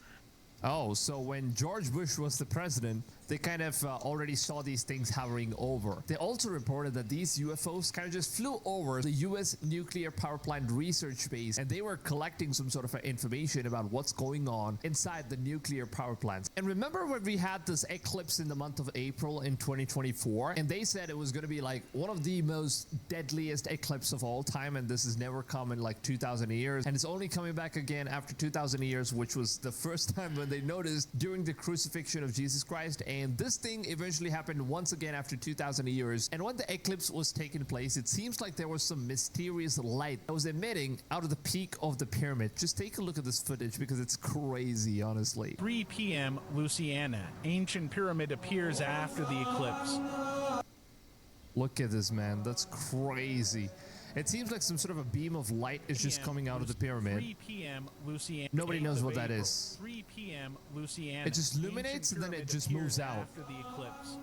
Oh, so when George Bush was the president, they kind of already saw these things hovering over. They also reported that these UFOs kind of just flew over the U.S. nuclear power plant research base, and they were collecting some sort of information about what's going on inside the nuclear power plants. And remember when we had this eclipse in the month of April in 2024, and they said it was going to be like one of the most deadliest eclipses of all time, and this has never come in like 2,000 years, and it's only coming back again after 2,000 years, which was the first time when they noticed during the crucifixion of Jesus Christ. And this thing eventually happened once again after 2,000 years. And when the eclipse was taking place, it seems like there was some mysterious light that was emitting out of the peak of the pyramid. Just take a look at this footage because it's crazy, honestly. 3 p.m. Louisiana. Ancient pyramid appears after the eclipse. Look at this, man. That's crazy. It seems like some sort of a beam of light is just coming out of the pyramid. 3 p.m. Louisiana. Nobody knows what that is. 3 p.m. Louisiana. It just illuminates and then it just moves out. After the eclipse.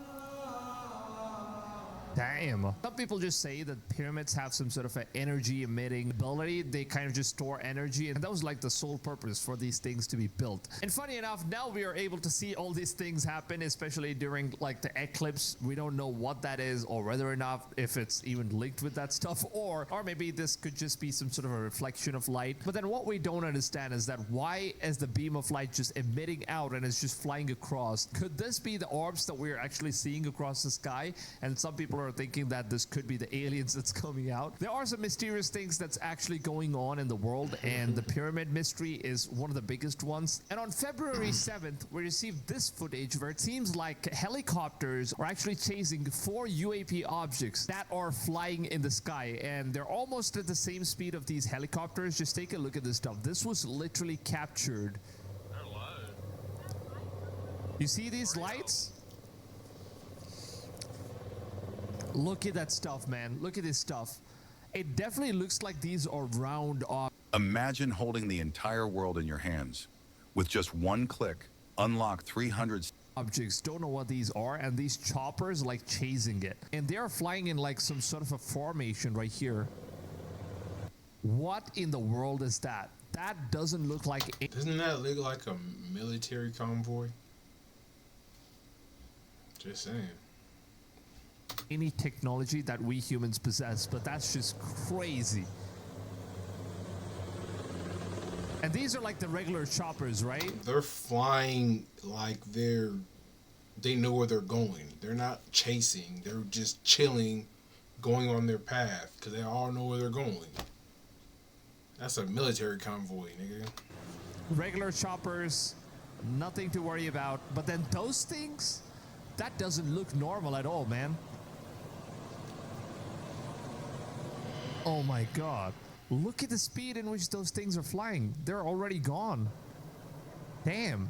Damn. Some people just say that pyramids have some sort of an energy emitting ability. They kind of just store energy, and that was like the sole purpose for these things to be built. And funny enough, now we are able to see all these things happen, especially during like the eclipse. We don't know what that is or whether or not if it's even linked with that stuff, or maybe this could just be some sort of a reflection of light. But then what we don't understand is that why is the beam of light just emitting out and it's just flying across? Could this be the orbs that we're actually seeing across the sky? And some people are thinking that this could be the aliens that's coming out. There are some mysterious things that's actually going on in the world, and the pyramid mystery is one of the biggest ones. And on February 7th, we received this footage where it seems like helicopters are actually chasing 4 UAP objects that are flying in the sky, and they're almost at the same speed of these helicopters. Just take a look at this stuff. This was literally captured. You see these lights? Look at that stuff, man. Look at this stuff. It definitely looks like these are round off. Imagine holding the entire world in your hands. With just one click, unlock 300 objects. Don't know what these are, and these choppers like chasing it. And they are flying in like some sort of a formation right here. What in the world is that? that doesn't look like... Doesn't that look like a military convoy? Just saying. Any technology that we humans possess, but that's just crazy. And these are like the regular choppers, right? They're flying like they know where they're going. They're not chasing. They're just chilling, going on their path because they all know where they're going. That's a military convoy, nigga. Regular choppers, nothing to worry about. But then those things, that doesn't look normal at all, man. Oh my God. Look at the speed in which those things are flying. They're already gone. Damn.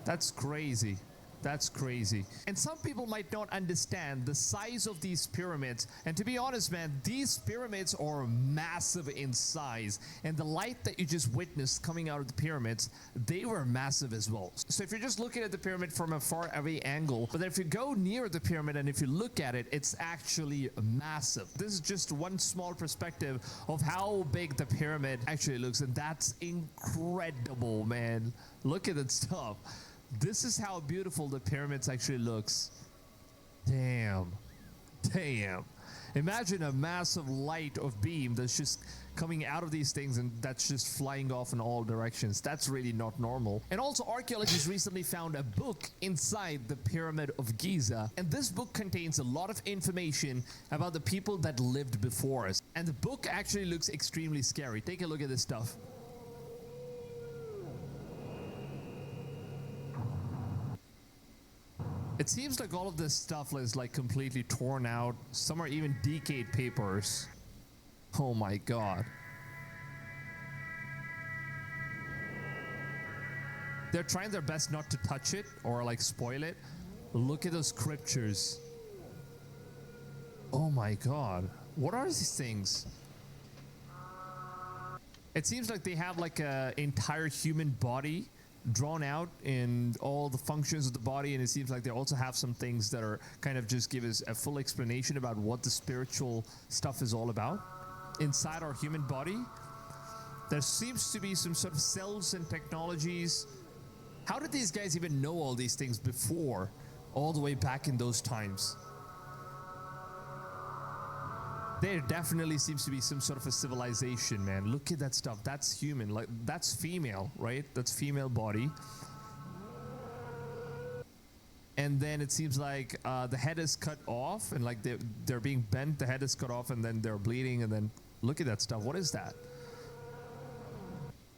That's crazy. That's crazy. And some people might not understand the size of these pyramids. And to be honest, man, these pyramids are massive in size. And the light that you just witnessed coming out of the pyramids, they were massive as well. So if you're just looking at the pyramid from a far away angle, but if you go near the pyramid and if you look at it, it's actually massive. This is just one small perspective of how big the pyramid actually looks. And that's incredible, man. Look at that stuff. This is how beautiful the pyramids actually looks. Damn. Damn. Imagine a massive light of beam that's just coming out of these things and that's just flying off in all directions. That's really not normal. And also archaeologists recently found a book inside the Pyramid of Giza. And this book contains a lot of information about the people that lived before us. And the book actually looks extremely scary. Take a look at this stuff. It seems like all of this stuff is like completely torn out. Some are even decayed papers. Oh my God. They're trying their best not to touch it or like spoil it. Look at those scriptures. Oh my God. What are these things? It seems like they have like an entire human body drawn out in all the functions of the body, and it seems like they also have some things that are kind of just give us a full explanation about what the spiritual stuff is all about inside our human body. There seems to be some sort of cells and technologies. How did these guys even know all these things before, all the way back in those times? There definitely seems to be some sort of a civilization, man. Look at that stuff. That's human. Like, that's female, right? That's female body. And then it seems like the head is cut off, and like they're being bent. The head is cut off, and then they're bleeding. And then look at that stuff. What is that?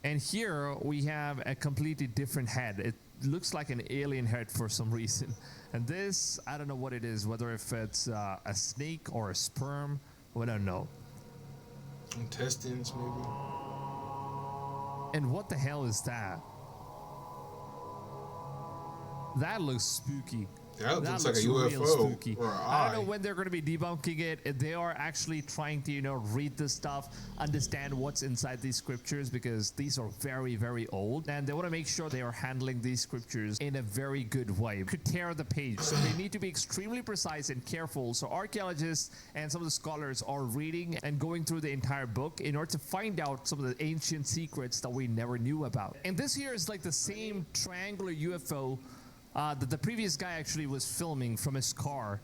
And here we have a completely different head. It looks like an alien head for some reason. And this, I don't know what it is. Whether if it's a snake or a sperm. We don't know. Intestines, maybe. And what the hell is that? That looks spooky. That looks like a UFO or an eye. I don't know when they're going to be debunking it. They are actually trying to, read this stuff, understand what's inside these scriptures, because these are very, very old, and they want to make sure they are handling these scriptures in a very good way. Could tear the page, so they need to be extremely precise and careful. So archaeologists and some of the scholars are reading and going through the entire book in order to find out some of the ancient secrets that we never knew about. And this here is like the same triangular UFO that the previous guy actually was filming from his car.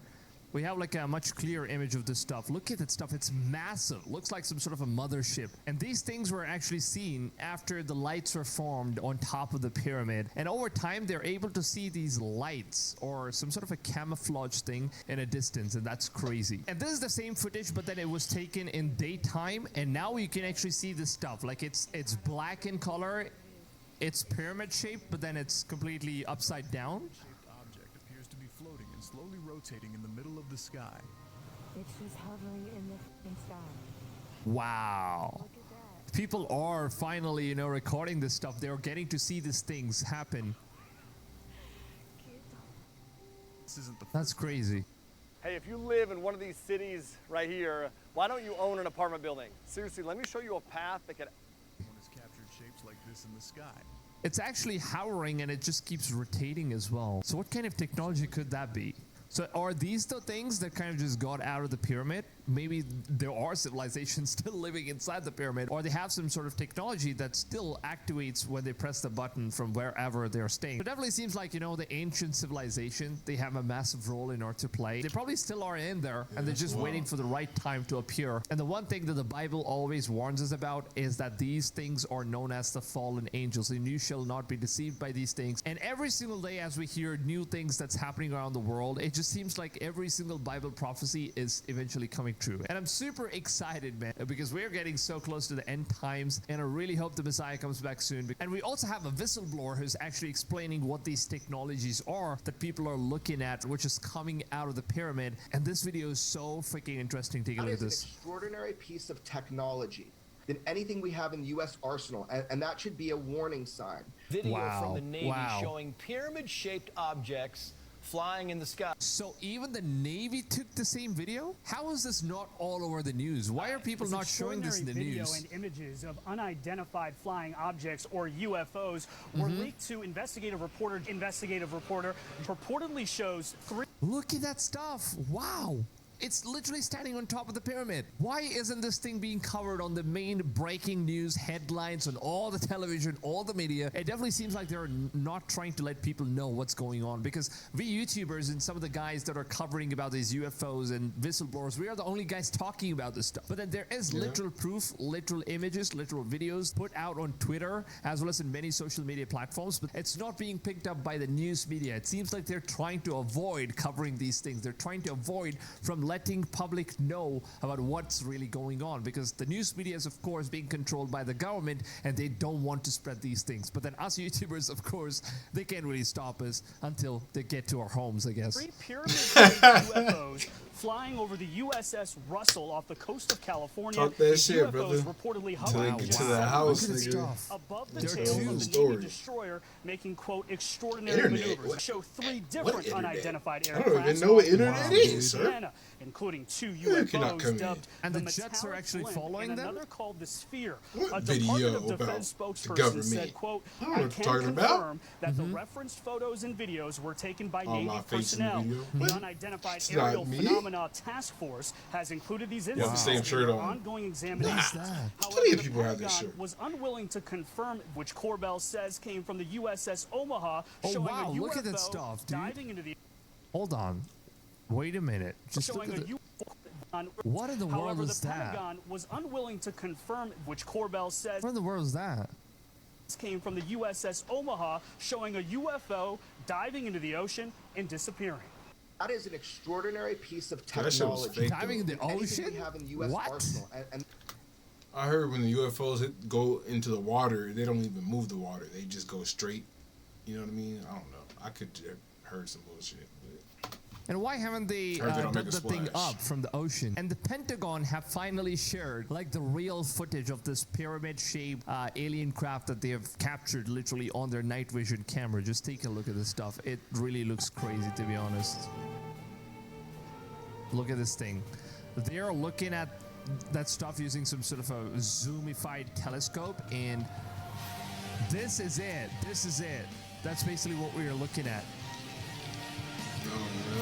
We have like a much clearer image of this stuff. Look at that stuff. It's massive. Looks like some sort of a mothership. And these things were actually seen after the lights were formed on top of the pyramid. And over time, they're able to see these lights or some sort of a camouflage thing in a distance. And that's crazy. And this is the same footage, but then it was taken in daytime. And now you can actually see this stuff. Like it's black in color. It's pyramid shaped, but then it's completely upside down. Shaped object appears to be floating and slowly rotating in the middle of the sky. It's just hovering in the sky. Wow. People are finally, recording this stuff. They're getting to see these things happen. That's crazy. Hey, if you live in one of these cities right here, why don't you own an apartment building? Seriously, let me show you a path that could... One has captured shapes like this in the sky. It's actually hovering and it just keeps rotating as well. So what kind of technology could that be? So are these the things that kind of just got out of the pyramid maybe there are civilizations still living inside the pyramid, or they have some sort of technology that still activates when they press the button from wherever they're staying. It definitely seems like, you know, the ancient civilization, they have a massive role in order to play. They probably still are in there, and they're just waiting for the right time to appear. And the one thing that the Bible always warns us about is that these things are known as the fallen angels, and you shall not be deceived by these things. And every single day as we hear new things that's happening around the world, it just seems like every single Bible prophecy is eventually coming true. And I'm super excited, man, because we're getting so close to the end times, and I really hope the Messiah comes back soon. And we also have a whistleblower who's actually explaining what these technologies are that people are looking at, which is coming out of the pyramid. And this video is so freaking interesting. Take a look at this. An extraordinary piece of technology than anything we have in the U.S. arsenal, and that should be a warning sign. Video from the Navy showing pyramid-shaped objects flying in the sky. So even the Navy took the same video? How is this not all over the news? Why are people not showing this in the video news? And images of unidentified flying objects, or UFOs, were leaked to investigative reporter. Investigative reporter reportedly shows 3. Look at that stuff. Wow. It's literally standing on top of the pyramid. Why isn't this thing being covered on the main breaking news headlines on all the television, all the media? It definitely seems like they're not trying to let people know what's going on, because we YouTubers and some of the guys that are covering about these UFOs and whistleblowers, we are the only guys talking about this stuff. But then there is literal proof, literal images, literal videos put out on Twitter as well as in many social media platforms, but it's not being picked up by the news media. It seems like they're trying to avoid covering these things. They're trying to avoid from letting public know about what's really going on, because the news media is of course being controlled by the government and they don't want to spread these things. But then us YouTubers, of course, they can't really stop us until they get to our homes, I guess. 3 pyramid-shaped UFOs flying over the USS Russell off the coast of California. Talk that shit, UFOs brother. Reportedly hovering to the house, nigga. above the tail of the Navy destroyer, making, quote, extraordinary maneuvers. Show 3 different unidentified aircraft. I don't even know what internet is, sir. Including 2 UFOs dubbed and the jets are actually following them. Another called the Sphere. What A video Department of Defense about spokesperson the government? said, quote, I don't know I what can you're talking about. confirm that the referenced photos and videos were taken by Oh, Navy my face in the personnel. video? The What? Unidentified It's not Aerial me? Phenomena Task Force has included these You have the images same shirt in on. ongoing examination. However, Plenty of the people have this Pentagon shirt. was unwilling to confirm, which Corbell says came from the USS Omaha, Oh showing wow, a UFO look at that stuff, dude. diving into the Hold on. Wait a minute. Just look showing at a the... UFO. What in the world However, is the that? Pentagon was unwilling to confirm, which Corbell says What in the world is that? came from the USS Omaha, showing a UFO diving into the ocean and disappearing. That is an extraordinary piece of That shit was technology. fake, Diving in the Anything ocean? we have in the U.S. What? arsenal, and I heard when the UFOs go into the water, they don't even move the water. They just go straight. You know what I mean? I don't know. I could have heard some bullshit. But And why haven't they Heard they don't done make a the thing splash. up from the ocean? And the Pentagon have finally shared like the real footage of this pyramid-shaped alien craft that they have captured literally on their night vision camera. Just take a look at this stuff. It really looks crazy, to be honest. Look at this thing. They are looking at that stuff using some sort of a zoomified telescope, and this is it. This is it. That's basically what we are looking at.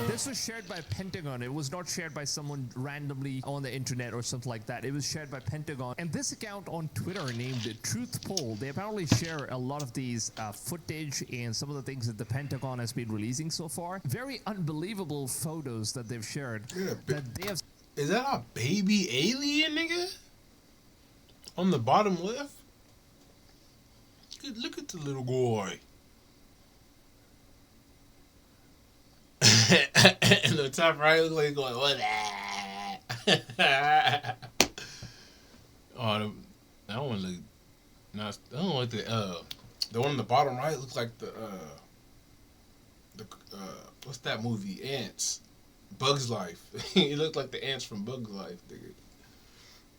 This was shared by Pentagon. It was not shared by someone randomly on the internet or something like that. It was shared by Pentagon. And this account on Twitter named Truth Poll, they apparently share a lot of these footage and some of the things that the Pentagon has been releasing so far. Very unbelievable photos that they've shared. That they have. is that a baby alien, nigga? On the bottom left? Look at the little boy. And the top right looks like going, what that? Oh, that one look. No, I don't like the one on the bottom right looks like the what's that movie? Ants. Bug's Life. He looked like the ants from Bug's Life, nigga.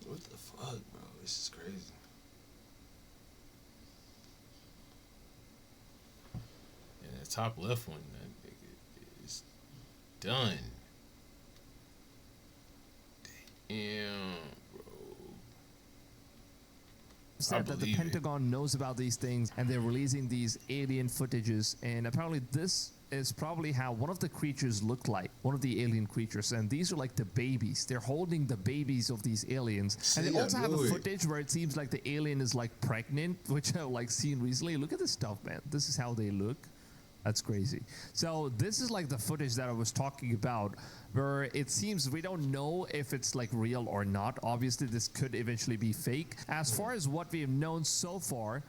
What the fuck, bro? This is crazy. And the top left one, that nigga is done. Damn, bro. Said that the Pentagon knows about these things and they're releasing these alien footages, and apparently this is probably how one of the creatures looked like, one of the alien creatures, and these are like the babies. They're holding the babies of these aliens. And they also have a footage where it seems like the alien is like pregnant, which I've like seen recently. Look at this stuff, man. This is how they look. That's crazy. So this is like the footage that I was talking about, where it seems we don't know if it's like real or not. Obviously, this could eventually be fake. As far as what we have known so far,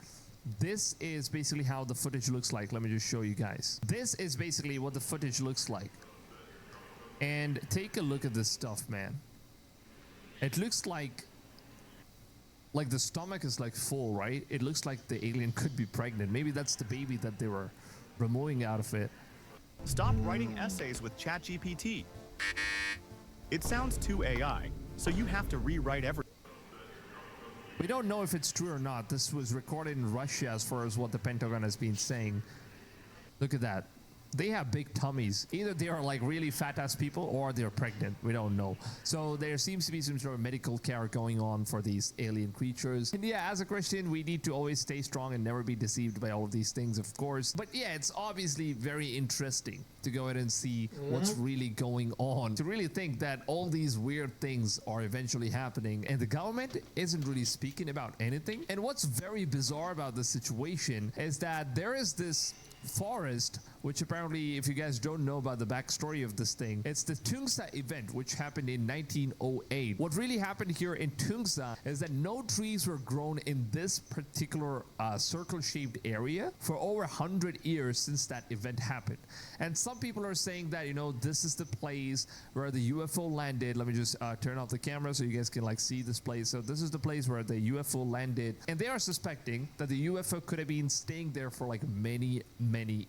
this is basically how the footage looks like. Let me just show you guys. This is basically what the footage looks like. And take a look at this stuff, man. It looks like the stomach is like full, right? It looks like the alien could be pregnant. Maybe that's the baby that they were removing out of it. Stop writing essays with ChatGPT. It sounds too AI, so you have to rewrite everything. We don't know if it's true or not. This was recorded in Russia as far as what the Pentagon has been saying. Look at that. They have big tummies. Either they are like really fat ass people or they're pregnant. We don't know. So there seems to be some sort of medical care going on for these alien creatures. And yeah, as a Christian, we need to always stay strong and never be deceived by all of these things, of course. But yeah, it's obviously very interesting to go ahead and see what's really going on. To really think that all these weird things are eventually happening and the government isn't really speaking about anything. And what's very bizarre about this situation is that there is this forest, which apparently, if you guys don't know about the backstory of this thing, it's the Tungsa event, which happened in 1908. What really happened here in Tungsa is that no trees were grown in this particular circle-shaped area for over 100 years since that event happened. And some people are saying that, you know, this is the place where the UFO landed. Let me just turn off the camera so you guys can like see this place. So this is the place where the UFO landed, and they are suspecting that the UFO could have been staying there for like many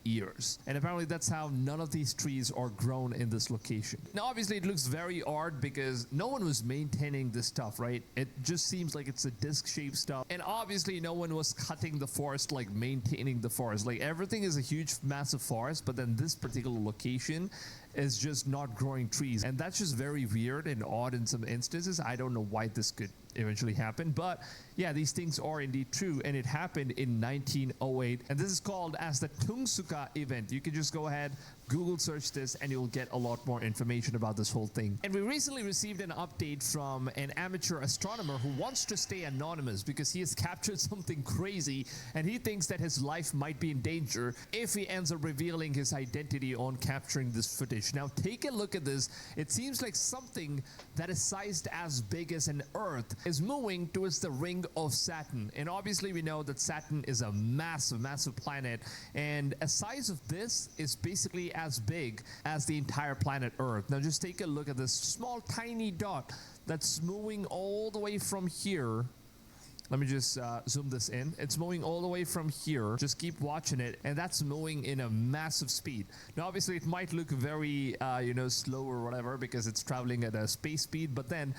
years. And apparently that's how none of these trees are grown in this location. Now obviously it looks very odd because no one was maintaining this stuff, right? It just seems like it's a disc-shaped stuff, and obviously no one was cutting the forest, like maintaining the forest. Like everything is a huge massive forest, but then this particular location is just not growing trees, and that's just very weird and odd in some instances. I don't know why this could eventually happen, but yeah, these things are indeed true, and it happened in 1908, and this is called as the Tungsuka event. You can just go ahead, Google search this, and you'll get a lot more information about this whole thing. And we recently received an update from an amateur astronomer who wants to stay anonymous because he has captured something crazy, and he thinks that his life might be in danger if he ends up revealing his identity on capturing this footage. Now take a look at this. It seems like something that is sized as big as an Earth is moving towards the ring of Saturn. And obviously we know that Saturn is a massive planet, and a size of this is basically as big as the entire planet Earth. Now just take a look at this small tiny dot that's moving all the way from here. Let me just zoom this in. It's moving all the way from here. Just keep watching it, and that's moving in a massive speed. Now obviously it might look very you know, slow or whatever because it's traveling at a space speed, but then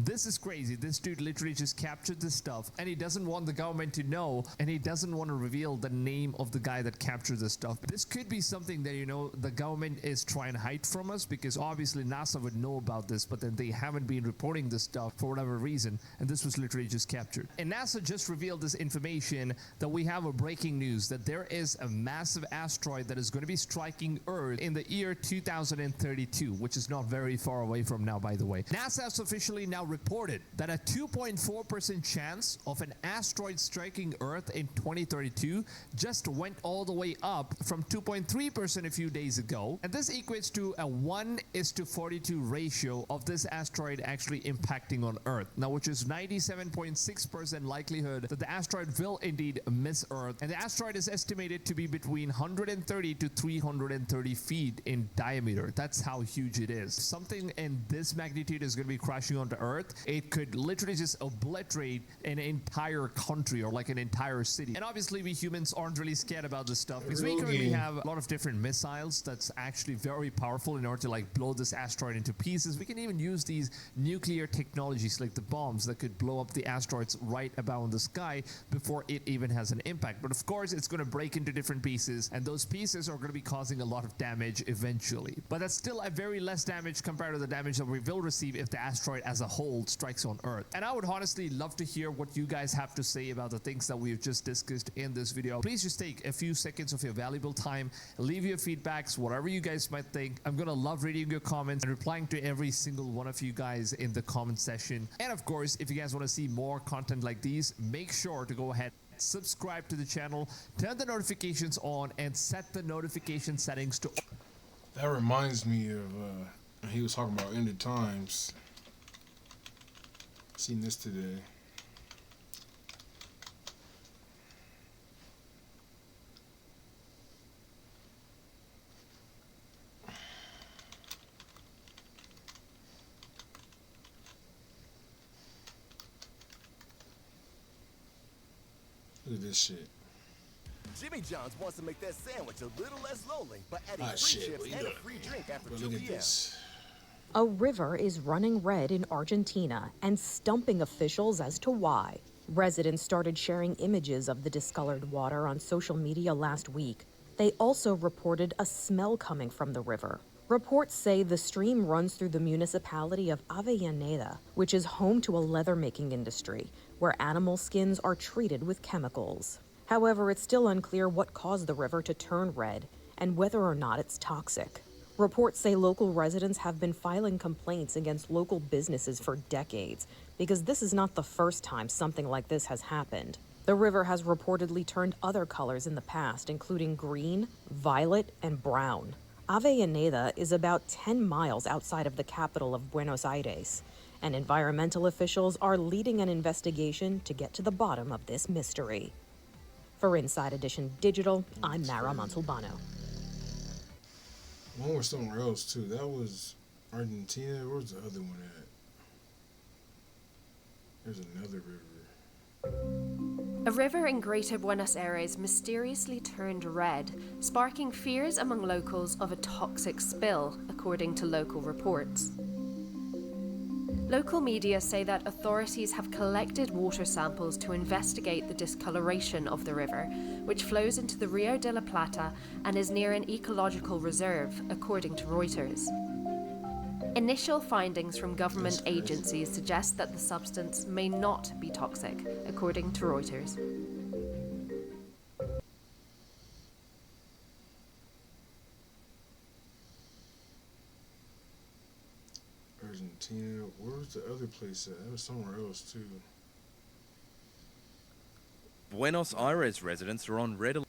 this is crazy. This dude literally just captured this stuff, and he doesn't want the government to know, and he doesn't want to reveal the name of the guy that captured this stuff. This could be something that, you know, the government is trying to hide from us, because obviously NASA would know about this, but then they haven't been reporting this stuff for whatever reason, and this was literally just captured. And NASA just revealed this information that we have a breaking news, that there is a massive asteroid that is going to be striking Earth in the year 2032, which is not very far away from now, by the way. NASA has officially now reported that a 2.4% chance of an asteroid striking Earth in 2032 just went all the way up from 2.3% a few days ago, and this equates to a 1:42 ratio of this asteroid actually impacting on Earth. Now, which is 97.6% likelihood that the asteroid will indeed miss Earth, and the asteroid is estimated to be between 130 to 330 feet in diameter. That's how huge it is. Something in this magnitude is going to be crashing onto Earth. It could literally just obliterate an entire country or like an entire city. And obviously we humans aren't really scared about this stuff because we currently have a lot of different missiles that's actually very powerful in order to like blow this asteroid into pieces. We can even use these nuclear technologies like the bombs that could blow up the asteroids right above in the sky before it even has an impact. But of course it's going to break into different pieces, and those pieces are going to be causing a lot of damage eventually. But that's still a very less damage compared to the damage that we will receive if the asteroid as a whole cold strikes on Earth. And I would honestly love to hear what you guys have to say about the things that we've just discussed in this video. Please just take a few seconds of your valuable time, leave your feedbacks, whatever you guys might think. I'm gonna love reading your comments and replying to every single one of you guys in the comment section. And of course, if you guys want to see more content like these, make sure to go ahead, subscribe to the channel, turn the notifications on, and set the notification settings to. That reminds me of he was talking about end of times. Seen this today. Look at this shit. Jimmy John's wants to make that sandwich a little less lonely by adding free chips and a free drink after 2 p.m. A river is running red in Argentina and stumping officials as to why. Residents started sharing images of the discolored water on social media last week. They also reported a smell coming from the river. Reports say the stream runs through the municipality of Avellaneda, which is home to a leather-making industry, where animal skins are treated with chemicals. However, it's still unclear what caused the river to turn red and whether or not it's toxic. Reports say local residents have been filing complaints against local businesses for decades because this is not the first time something like this has happened. The river has reportedly turned other colors in the past, including green, violet, and brown. Avellaneda is about 10 miles outside of the capital of Buenos Aires, and environmental officials are leading an investigation to get to the bottom of this mystery. For Inside Edition Digital, I'm Mara Montalbano. One was somewhere else too. That was Argentina. Where's the other one at? There's another river. A river in Greater Buenos Aires mysteriously turned red, sparking fears among locals of a toxic spill, according to local reports. Local media say that authorities have collected water samples to investigate the discoloration of the river, which flows into the Rio de la Plata and is near an ecological reserve, according to Reuters. Initial findings from government agencies suggest that the substance may not be toxic, according to Reuters. Argentina. Where's the other place at? That was somewhere else too. Buenos Aires residents are on red alert.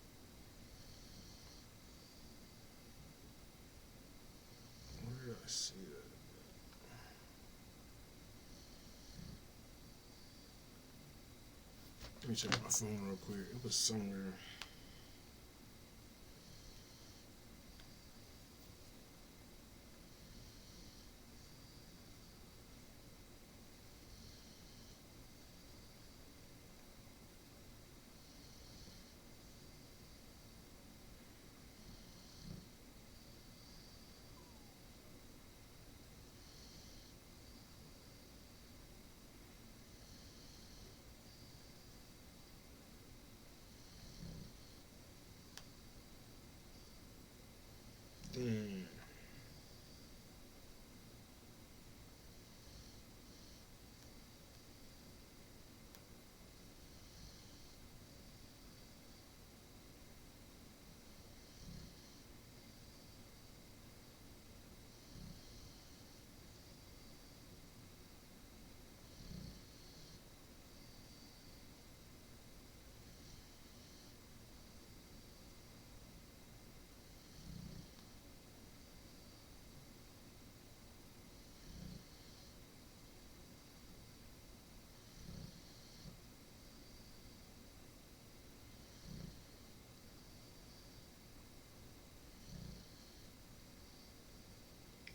Where did I see that? Let me check my phone real quick. It was somewhere.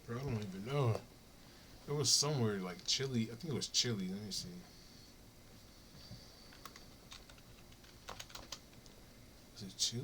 Bro, I don't even know. It was somewhere like Chile. I think it was Chile. Let me see. Was it Chile?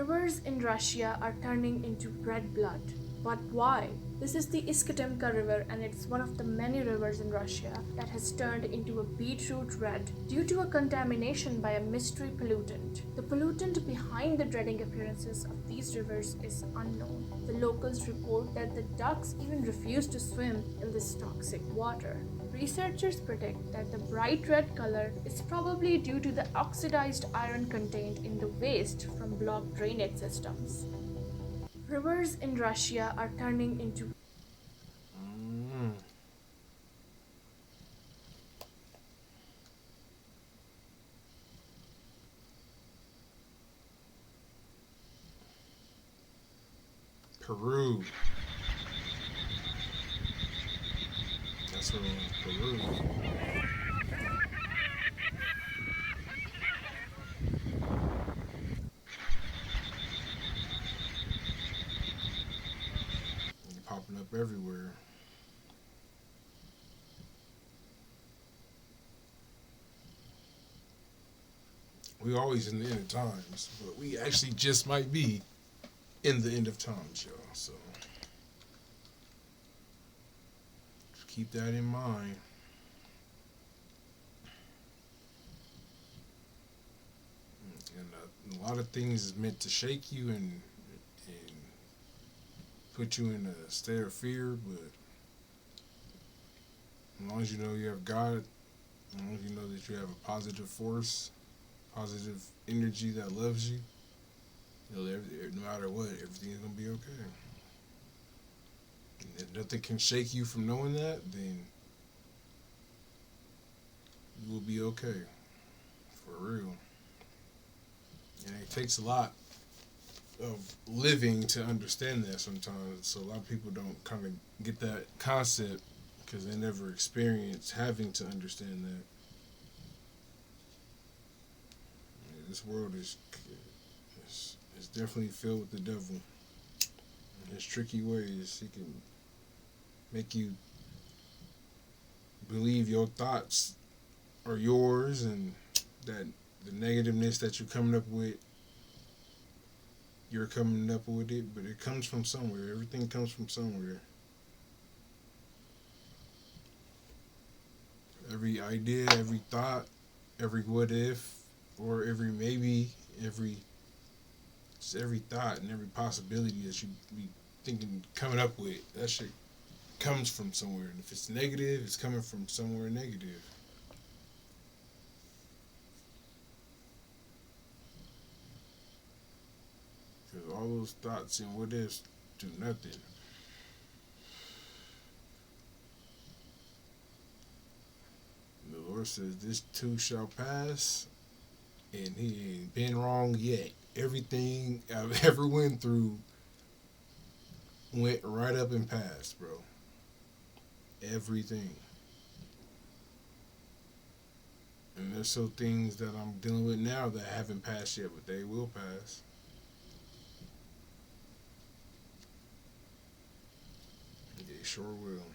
Rivers in Russia are turning into red blood. But why? This is the Iskatemka River, and it's one of the many rivers in Russia that has turned into a beetroot red due to a contamination by a mystery pollutant. The pollutant behind the dreading appearances of these rivers is unknown. The locals report that the ducks even refuse to swim in this toxic water. Researchers predict that the bright red color is probably due to the oxidized iron contained in the waste from blocked drainage systems. Rivers in Russia are turning into Peru. That's where Peru. Popping up everywhere. We always in the end of times, but we actually just might be in the end of times, y'all. So just keep that in mind. And a lot of things is meant to shake you and put you in a state of fear, but as long as you know you have God, as long as you know that you have a positive force, positive energy that loves you, no matter what, everything's gonna be okay. And if nothing can shake you from knowing that, then you will be okay, for real. And it takes a lot of living to understand that sometimes. So a lot of people don't kind of get that concept because they never experience having to understand that. Yeah, this world is definitely filled with the devil. In his tricky ways, he can make you believe your thoughts are yours and that the negativeness that you're coming up with, you're coming up with it, but it comes from somewhere. Everything comes from somewhere. Every idea, every thought, every what if, or every maybe, every thought and every possibility that you be thinking, coming up with, that shit comes from somewhere. And if it's negative, it's coming from somewhere negative. Because all those thoughts and what ifs do nothing. The Lord says, this too shall pass, and he ain't been wrong yet. Everything I've ever went through went right up and passed, bro. Everything. And there's still things that I'm dealing with now that haven't passed yet, but they will pass. They sure will.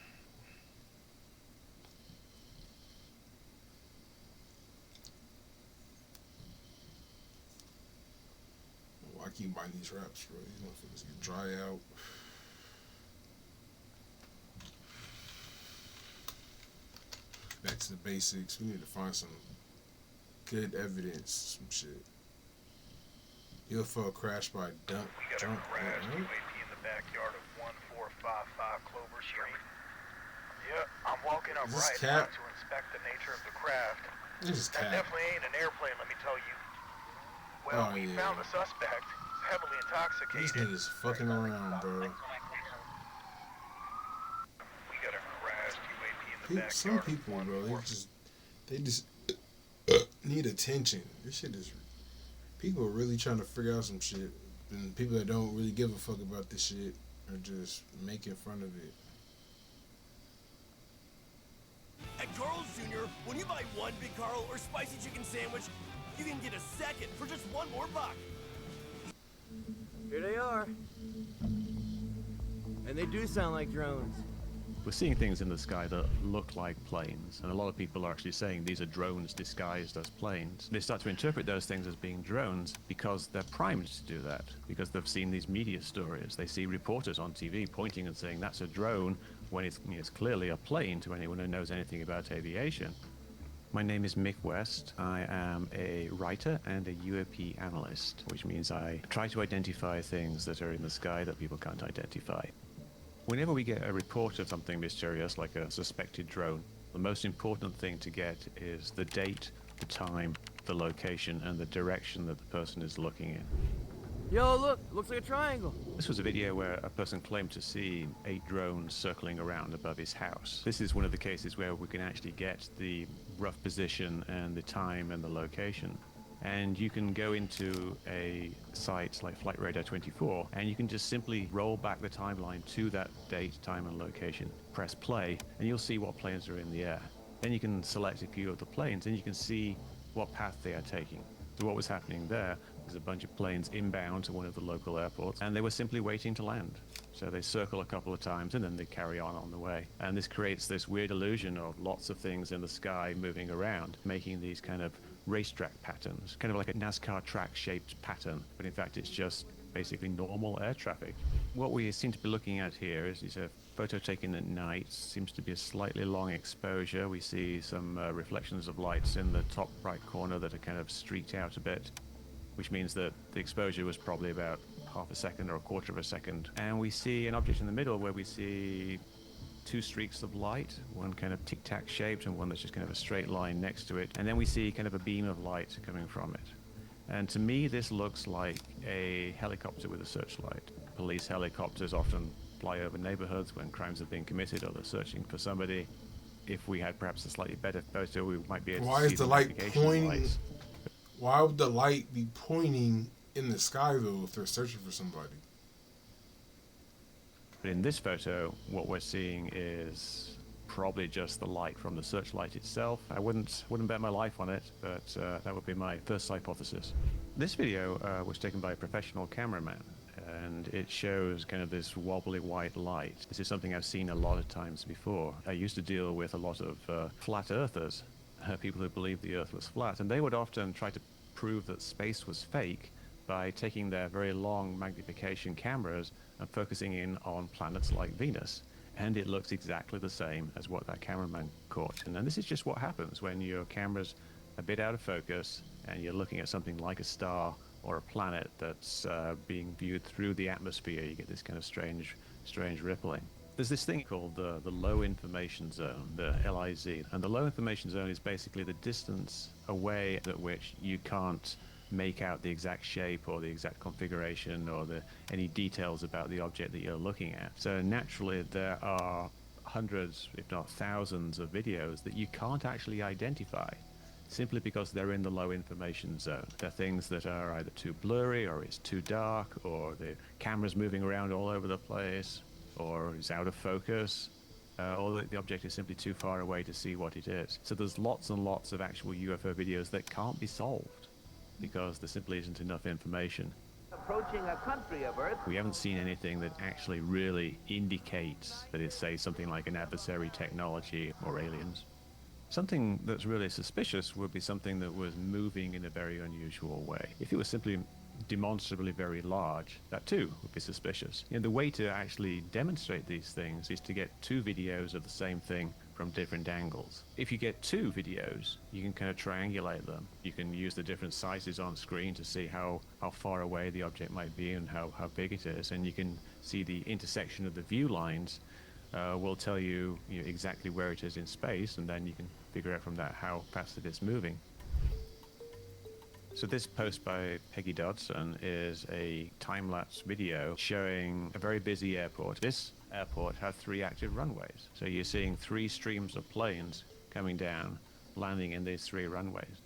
I keep buying these wraps, bro. These motherfuckers get dry out. Back to the basics. We need to find some good evidence, some shit. UFO crashed by dump. We got a crashed UAP in the backyard of 1455 Clover Street. Yeah, I'm walking up right now to inspect the nature of the craft. This is That definitely ain't an airplane, let me tell you. Well, we found the suspect, heavily intoxicated. These niggas fucking around, bro. We got a crashed UAP in the backyard. Some people, bro, they just need attention. This shit is. People are really trying to figure out some shit, and people that don't really give a fuck about this shit are just making fun of it. At Carl's Jr., when you buy one Big Carl or spicy chicken sandwich, you can get a second for just $1 more. Here they are. And they do sound like drones. We're seeing things in the sky that look like planes, and a lot of people are actually saying these are drones disguised as planes. They start to interpret those things as being drones because they're primed to do that, because they've seen these media stories. They see reporters on TV pointing and saying that's a drone when it's clearly a plane to anyone who knows anything about aviation. My name is Mick West. I am a writer and a UAP analyst, which means I try to identify things that are in the sky that people can't identify. Whenever we get a report of something mysterious, like a suspected drone, the most important thing to get is the date, the time, the location, and the direction that the person is looking in. Yo, look, looks like a triangle. This was a video where a person claimed to see 8 drones circling around above his house. This is one of the cases where we can actually get the rough position and the time and the location. And you can go into a site like Flight Radar 24 and you can just simply roll back the timeline to that date, time and location, press play, and you'll see what planes are in the air. Then you can select a few of the planes and you can see what path they are taking. So what was happening there was a bunch of planes inbound to one of the local airports and they were simply waiting to land. So they circle a couple of times and then they carry on the way. And this creates this weird illusion of lots of things in the sky moving around, making these kind of racetrack patterns, kind of like a NASCAR track shaped pattern, but in fact it's just basically normal air traffic. What we seem to be looking at here is a photo taken at night. Seems to be a slightly long exposure. We see some reflections of lights in the top right corner that are kind of streaked out a bit, which means that the exposure was probably about half a second or a quarter of a second. And we see an object in the middle where we see 2 streaks of light, one kind of tic-tac shaped and one that's just kind of a straight line next to it. And then we see kind of a beam of light coming from it. And to me, this looks like a helicopter with a searchlight. Police helicopters often fly over neighborhoods when crimes have been committed or they're searching for somebody. If we had perhaps a slightly better photo, we might be able to see. Why is the light pointing? Lights. Why would the light be pointing in the sky though if they're searching for somebody? But in this photo, what we're seeing is probably just the light from the searchlight itself. I wouldn't bet my life on it, but that would be my first hypothesis. This video was taken by a professional cameraman, and it shows kind of this wobbly white light. This is something I've seen a lot of times before. I used to deal with a lot of flat earthers, people who believed the earth was flat, and they would often try to prove that space was fake by taking their very long magnification cameras and focusing in on planets like Venus. And it looks exactly the same as what that cameraman caught. And then this is just what happens when your camera's a bit out of focus and you're looking at something like a star or a planet that's being viewed through the atmosphere. You get this kind of strange rippling. There's this thing called the low information zone, the LIZ. And the low information zone is basically the distance away at which you can't make out the exact shape or the exact configuration or any details about the object that you're looking at. So naturally there are hundreds, if not thousands, of videos that you can't actually identify simply because they're in the low information zone. They're things that are either too blurry or it's too dark or the camera's moving around all over the place or it's out of focus. Or the object is simply too far away to see what it is. So there's lots and lots of actual UFO videos that can't be solved because there simply isn't enough information. Approaching a country of Earth. We haven't seen anything that actually really indicates that it's, say, something like an adversary technology or aliens. Something that's really suspicious would be something that was moving in a very unusual way. If it was simply demonstrably very large, that too would be suspicious. The way to actually demonstrate these things is to get 2 videos of the same thing from different angles. If you get 2 videos, you can kind of triangulate them. You can use the different sizes on screen to see how far away the object might be and how big it is, and you can see the intersection of the view lines will tell you, exactly where it is in space, and then you can figure out from that how fast it is moving. So this post by Peggy Dodson is a time-lapse video showing a very busy airport. This airport has 3 active runways. So you're seeing 3 streams of planes coming down, landing in these 3 runways.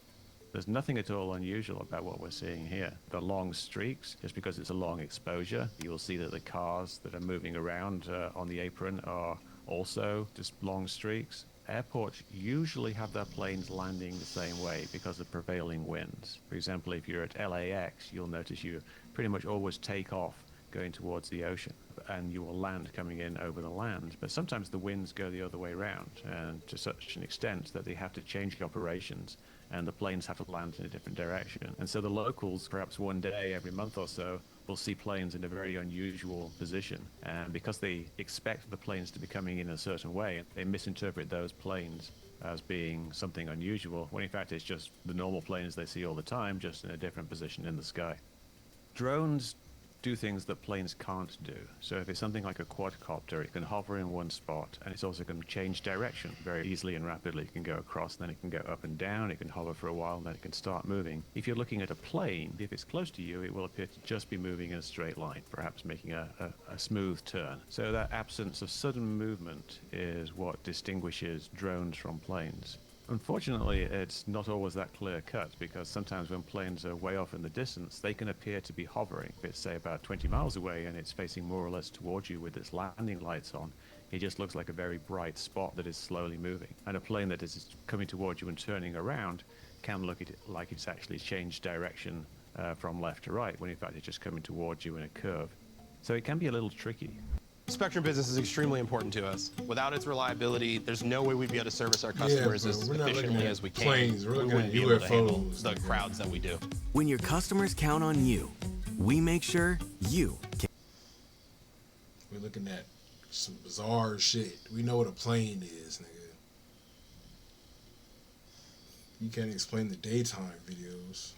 There's nothing at all unusual about what we're seeing here. The long streaks, just because it's a long exposure, you'll see that the cars that are moving around on the apron are also just long streaks. Airports usually have their planes landing the same way because of prevailing winds. For example, if you're at LAX, you'll notice you pretty much always take off going towards the ocean. and you will land coming in over the land. But sometimes the winds go the other way around, and to such an extent that they have to change operations, and the planes have to land in a different direction. And so the locals, perhaps one day every month or so, will see planes in a very unusual position. And because they expect the planes to be coming in a certain way, they misinterpret those planes as being something unusual, when in fact it's just the normal planes they see all the time, just in a different position in the sky. Drones do things that planes can't do. So if it's something like a quadcopter, it can hover in one spot, and it's also going to change direction very easily and rapidly. It can go across, then it can go up and down, it can hover for a while, and then it can start moving. If you're looking at a plane, if it's close to you, it will appear to just be moving in a straight line, perhaps making a smooth turn. So that absence of sudden movement is what distinguishes drones from planes. Unfortunately, it's not always that clear-cut, because sometimes when planes are way off in the distance, they can appear to be hovering. If it's, say, about 20 miles away and it's facing more or less towards you with its landing lights on, it just looks like a very bright spot that is slowly moving. And a plane that is coming towards you and turning around can look at it like it's actually changed direction from left to right, when in fact it's just coming towards you in a curve. So it can be a little tricky. Spectrum business is extremely important to us. Without its reliability, there's no way we'd be able to service our customers as efficiently as we can. Planes. We're looking at be able to handle UFOs. the crowds that we do. When your customers count on you, we make sure you can. We're looking at some bizarre shit. We know what a plane is, nigga. You can't explain the daytime videos.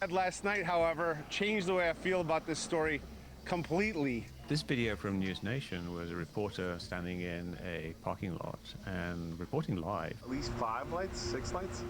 Last night, however, changed the way I feel about this story completely. This video from News Nation was a reporter standing in a parking lot and reporting live. At least 5 lights, 6 lights?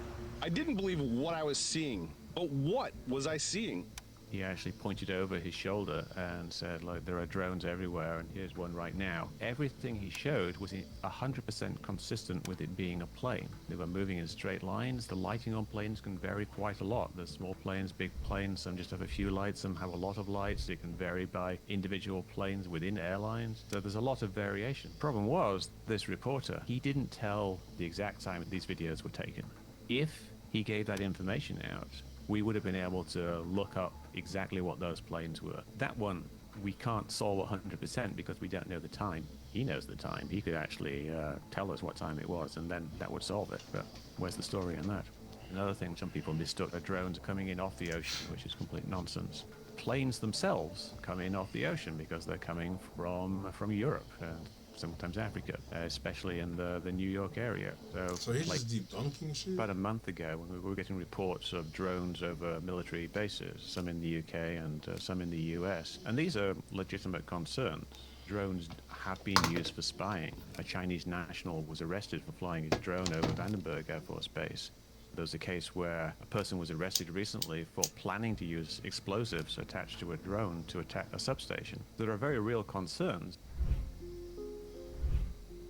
I didn't believe what I was seeing. But what was I seeing? He actually pointed over his shoulder and said, look, there are drones everywhere, and here's one right now. Everything he showed was 100% consistent with it being a plane. They were moving in straight lines. The lighting on planes can vary quite a lot. There's small planes, big planes. Some just have a few lights, some have a lot of lights. It can vary by individual planes within airlines. So there's a lot of variation. Problem was, this reporter, he didn't tell the exact time these videos were taken. If he gave that information out, we would have been able to look up exactly what those planes were. That one, we can't solve 100% because we don't know the time. He knows the time. He could actually tell us what time it was, and then that would solve it. But where's the story on that? Another thing, some people mistook drones coming in off the ocean, which is complete nonsense. Planes themselves come in off the ocean because they're coming from Europe and sometimes Africa, especially in the New York area. So he's just debunking shit? About a month ago, when we were getting reports of drones over military bases, some in the UK and some in the US, and these are legitimate concerns. Drones have been used for spying. A Chinese national was arrested for flying his drone over Vandenberg Air Force Base. There was a case where a person was arrested recently for planning to use explosives attached to a drone to attack a substation. There are very real concerns.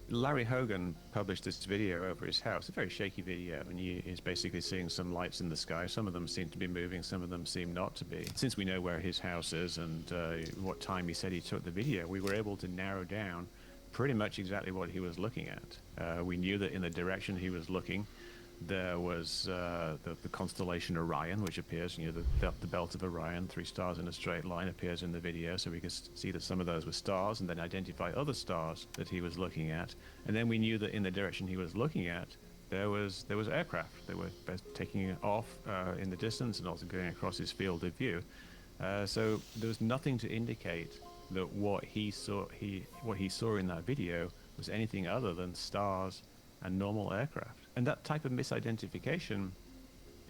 Larry Hogan published this video over his house, a very shaky video, and he is basically seeing some lights in the sky. Some of them seem to be moving, some of them seem not to be. Since we know where his house is and what time he said he took the video, we were able to narrow down pretty much exactly what he was looking at. We knew that in the direction he was looking, there was the constellation Orion, which appears, the belt of Orion, 3 stars in a straight line, appears in the video, so we could see that some of those were stars, and then identify other stars that he was looking at. And then we knew that in the direction he was looking at, there was aircraft. They were taking off in the distance and also going across his field of view. So there was nothing to indicate that what he saw in that video was anything other than stars and normal aircraft. And that type of misidentification,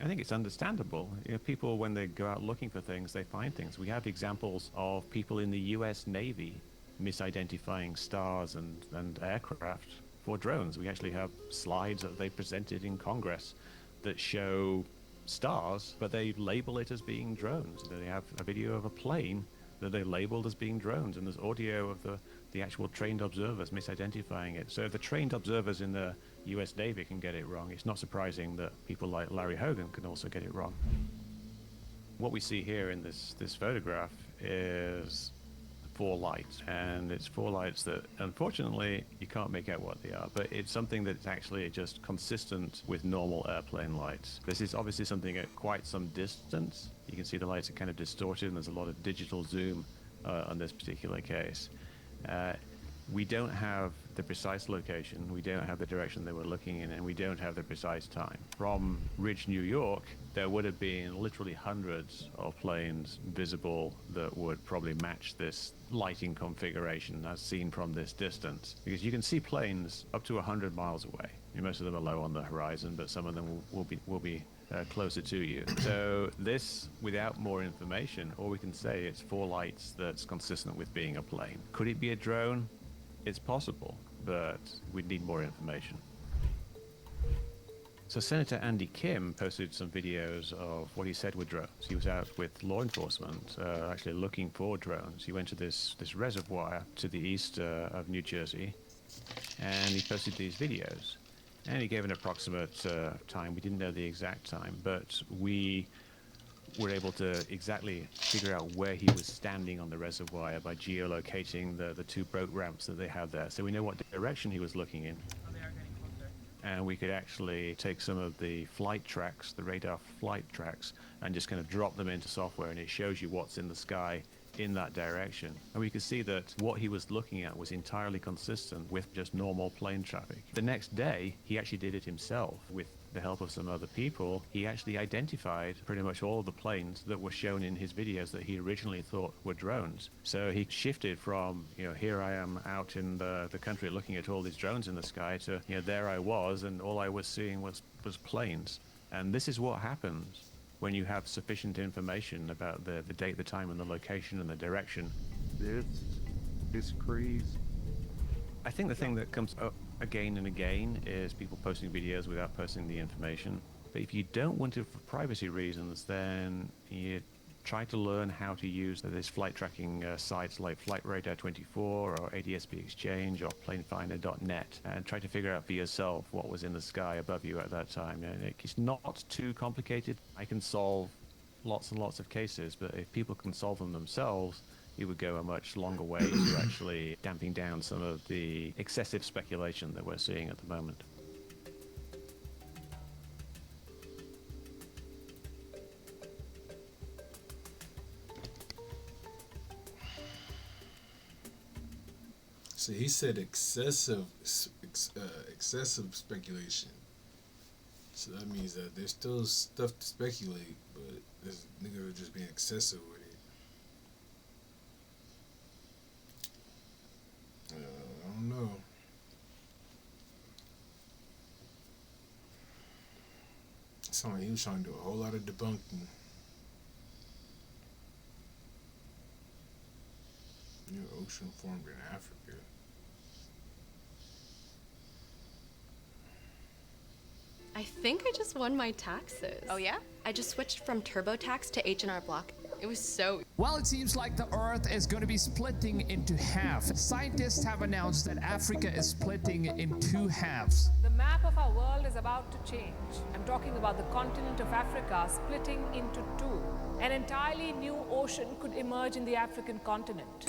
I think it's understandable. People, when they go out looking for things, they find things. We have examples of people in the US Navy misidentifying stars and aircraft for drones. We actually have slides that they presented in Congress that show stars, but they label it as being drones. They have a video of a plane that they labeled as being drones, and there's audio of the actual trained observers misidentifying it. So if the trained observers in the US Navy can get it wrong, it's not surprising that people like Larry Hogan can also get it wrong. What we see here in this photograph is 4 lights, and it's 4 lights that unfortunately you can't make out what they are, but it's something that's actually just consistent with normal airplane lights. This is obviously something at quite some distance. You can see the lights are kind of distorted, and there's a lot of digital zoom on this particular case. We don't have the precise location, we don't have the direction they were looking in, and we don't have the precise time. From Ridge, New York, there would have been literally hundreds of planes visible that would probably match this lighting configuration as seen from this distance. Because you can see planes up to 100 miles away. Most of them are low on the horizon, but some of them will be closer to you. So this, without more information, all we can say it's 4 lights that's consistent with being a plane. Could it be a drone? It's possible, but we'd need more information. So Senator Andy Kim posted some videos of what he said were drones. He was out with law enforcement, actually looking for drones. He went to this reservoir to the east of New Jersey, and he posted these videos. And he gave an approximate time. We didn't know the exact time, but we were able to exactly figure out where he was standing on the reservoir by geolocating the 2 boat ramps that they have there. So we know what direction he was looking in. And we could actually take some of the flight tracks, the radar flight tracks, and just kind of drop them into software, and it shows you what's in the sky in that direction. And we could see that what he was looking at was entirely consistent with just normal plane traffic. The next day, he actually did it himself with the help of some other people. He actually identified pretty much all of the planes that were shown in his videos that he originally thought were drones. So he shifted from, here I am out in the country looking at all these drones in the sky to, there I was, and all I was seeing was planes. And this is what happens when you have sufficient information about the date, the time, and the location and the direction. This is crazy. I think the thing that comes up again and again is people posting videos without posting the information. But if you don't want to for privacy reasons, then you try to learn how to use these flight tracking sites like Flight Radar 24 or ADSB Exchange or planefinder.net, and try to figure out for yourself what was in the sky above you at that time. And it's not too complicated. I can solve lots and lots of cases, but if people can solve them themselves, it would go a much longer way to actually damping down some of the excessive speculation that we're seeing at the moment. So he said excessive speculation. So that means that there's still stuff to speculate, but this nigga was just being excessive with it. I don't know. It sounded like he was trying to do a whole lot of debunking. New ocean formed in Africa. I think I just won my taxes. Oh yeah? I just switched from TurboTax to H&R Block. It was so... Well, it seems like the Earth is going to be splitting into half. Scientists have announced that Africa is splitting in 2 halves. The map of our world is about to change. I'm talking about the continent of Africa splitting into 2. An entirely new ocean could emerge in the African continent.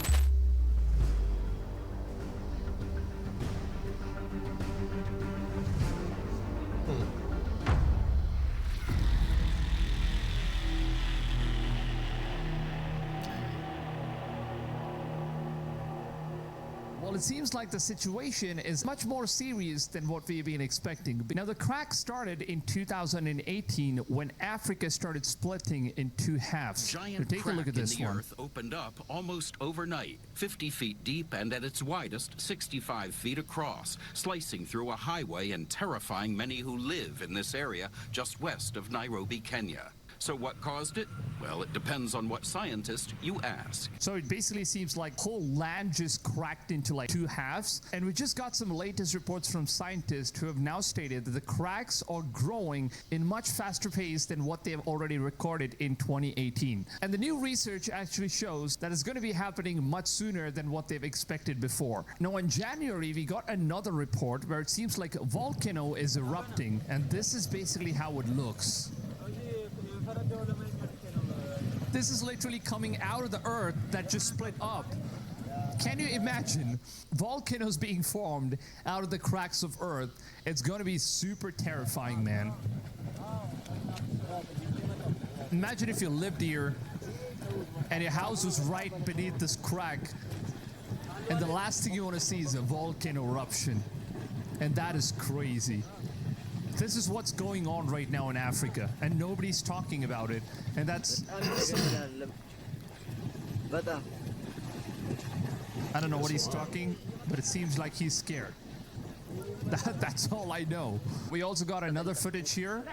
Well, it seems like the situation is much more serious than what we've been expecting. Now, the crack started in 2018 when Africa started splitting in 2 halves. Giant take a look at crack this in the one. earth opened up almost overnight, 50 feet deep and at its widest, 65 feet across, slicing through a highway and terrifying many who live in this area just west of Nairobi, Kenya. So what caused it? Well, it depends on what scientist you ask. So it basically seems like whole land just cracked into like 2 halves. And we just got some latest reports from scientists who have now stated that the cracks are growing in much faster pace than what they have already recorded in 2018. And the new research actually shows that it's going to be happening much sooner than what they've expected before. Now, in January, we got another report where it seems like a volcano is erupting. And this is basically how it looks. This is literally coming out of the earth that just split up. Can you imagine volcanoes being formed out of the cracks of earth? It's going to be super terrifying, man. Imagine if you lived here and your house was right beneath this crack, and the last thing you want to see is a volcano eruption, and that is crazy. This is what's going on right now in Africa, and nobody's talking about it, and that's... I don't know what he's talking, but it seems like he's scared. That's all I know. We also got another footage here.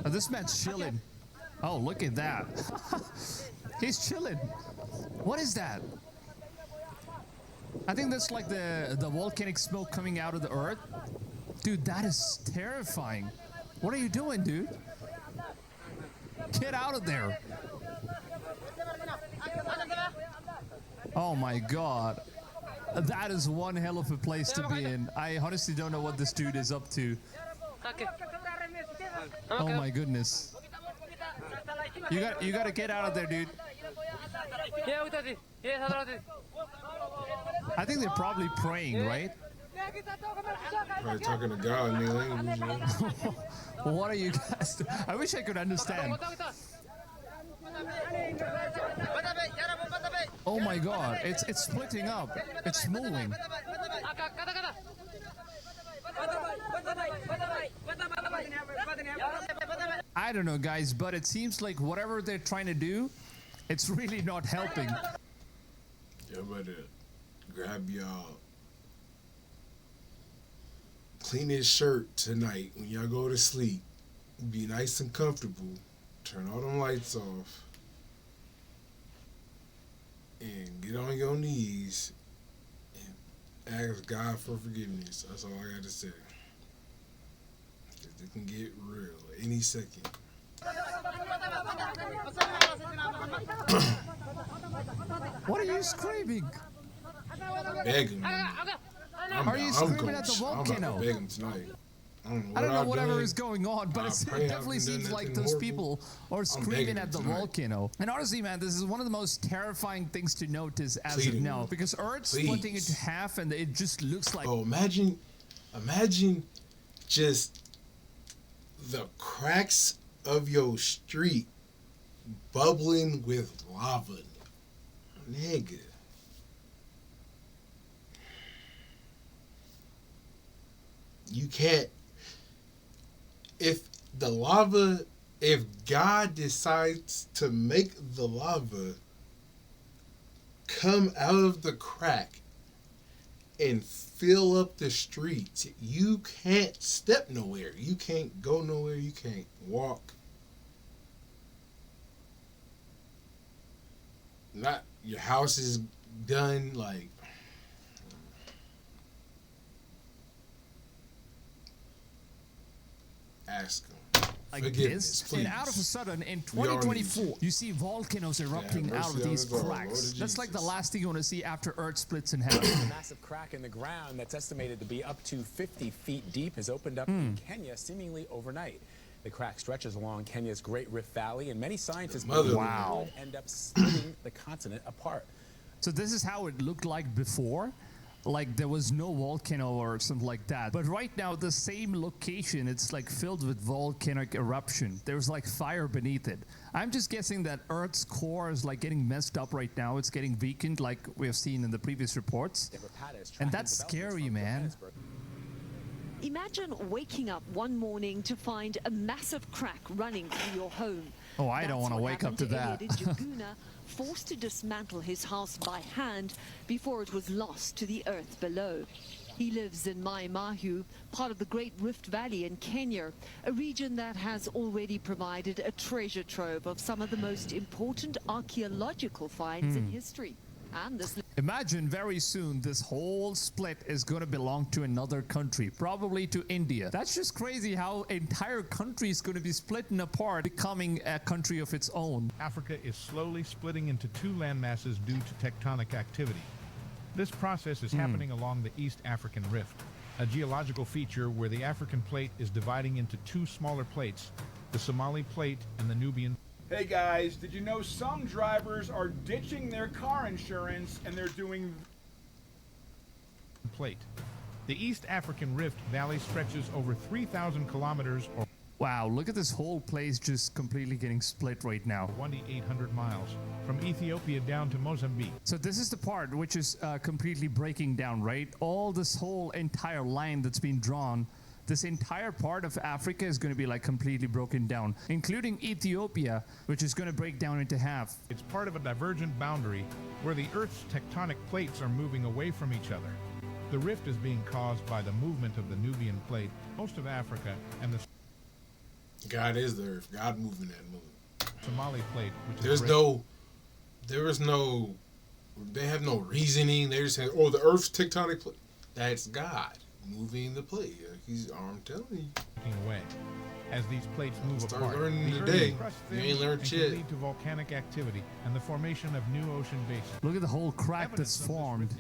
Oh, this man's chilling. Oh, look at that. He's chilling. What is that? I think that's like the volcanic smoke coming out of the earth. Dude, that is terrifying. What are you doing, dude? Get out of there. Oh my God. That is one hell of a place to be in. I honestly don't know what this dude is up to. Oh my goodness. You gotta get out of there, dude. I think they're probably praying, right? Probably talking to God in their language. What are you guys doing? I wish I could understand. Oh my God, it's splitting up. It's moving. I don't know, guys, but it seems like whatever they're trying to do, it's really not helping. Y'all better grab y'all cleanest shirt tonight when y'all go to sleep. Be nice and comfortable. Turn all them lights off. And get on your knees and ask God for forgiveness. That's all I got to say. Because it can get real any second. What are you screaming? Begging. Are you screaming at the volcano? I'm beg him tonight. I don't know whatever is going on, but it definitely seems like those people are screaming at the volcano. And honestly, man, this is one of the most terrifying things to notice as of now, because Earth's splitting into half, and it just looks like... Oh, imagine just the cracks of your street bubbling with lava. Nigga. You can't... If God decides to make the lava come out of the crack and fill up the streets, you can't step nowhere. You can't go nowhere. You can't walk. Not your house is done. Like, ask him. Like this, and out of a sudden, in 2024, you see volcanoes erupting out of these cracks. That's like the last thing you want to see after Earth splits in half. A massive crack in the ground that's estimated to be up to 50 feet deep has opened up in Kenya seemingly overnight. The crack stretches along Kenya's Great Rift Valley, and many scientists believe it could end up splitting the continent apart. So this is how it looked like before? Like there was no volcano or something like that. But right now, the same location, it's like filled with volcanic eruption. There's like fire beneath it. I'm just guessing that Earth's core is like getting messed up right now. It's getting weakened like we have seen in the previous reports. And that's scary, man. Imagine waking up one morning to find a massive crack running through your home. Oh, I don't want to wake up to that. Forced to dismantle his house by hand before it was lost to the earth below. He lives in Mai Mahiu, part of the Great Rift Valley in Kenya, a region that has already provided a treasure trove of some of the most important archaeological finds in history. And this... Imagine very soon this whole split is going to belong to another country, probably to India. That's just crazy how an entire country is going to be splitting apart, becoming a country of its own. Africa is slowly splitting into two landmasses due to tectonic activity. This process is happening along the East African Rift, a geological feature where the African plate is dividing into two smaller plates, the Somali plate and the Nubian. Hey guys, did you know some drivers are ditching their car insurance and they're doing plate. The East African Rift Valley stretches over 3,000 kilometers or Wow, look at this whole place just completely getting split right now. 2,800 miles from Ethiopia down to Mozambique. So this is the part which is completely breaking down, right? All this whole entire line that's been drawn, this entire part of Africa is going to be like completely broken down, including Ethiopia, which is going to break down into half. It's part of a divergent boundary where the Earth's tectonic plates are moving away from each other. The rift is being caused by the movement of the Nubian plate, most of Africa, and the God is the earth. God moving that moon. Somali plate, which they have no reasoning. They're just saying, oh, the earth's tectonic plate. That's God moving the plate. I'm telling you. Away. As these plates move Start apart, learning the today. Earth You ain't learned can shit. lead to volcanic activity and the formation of new ocean basins. Look at the whole crack that's formed.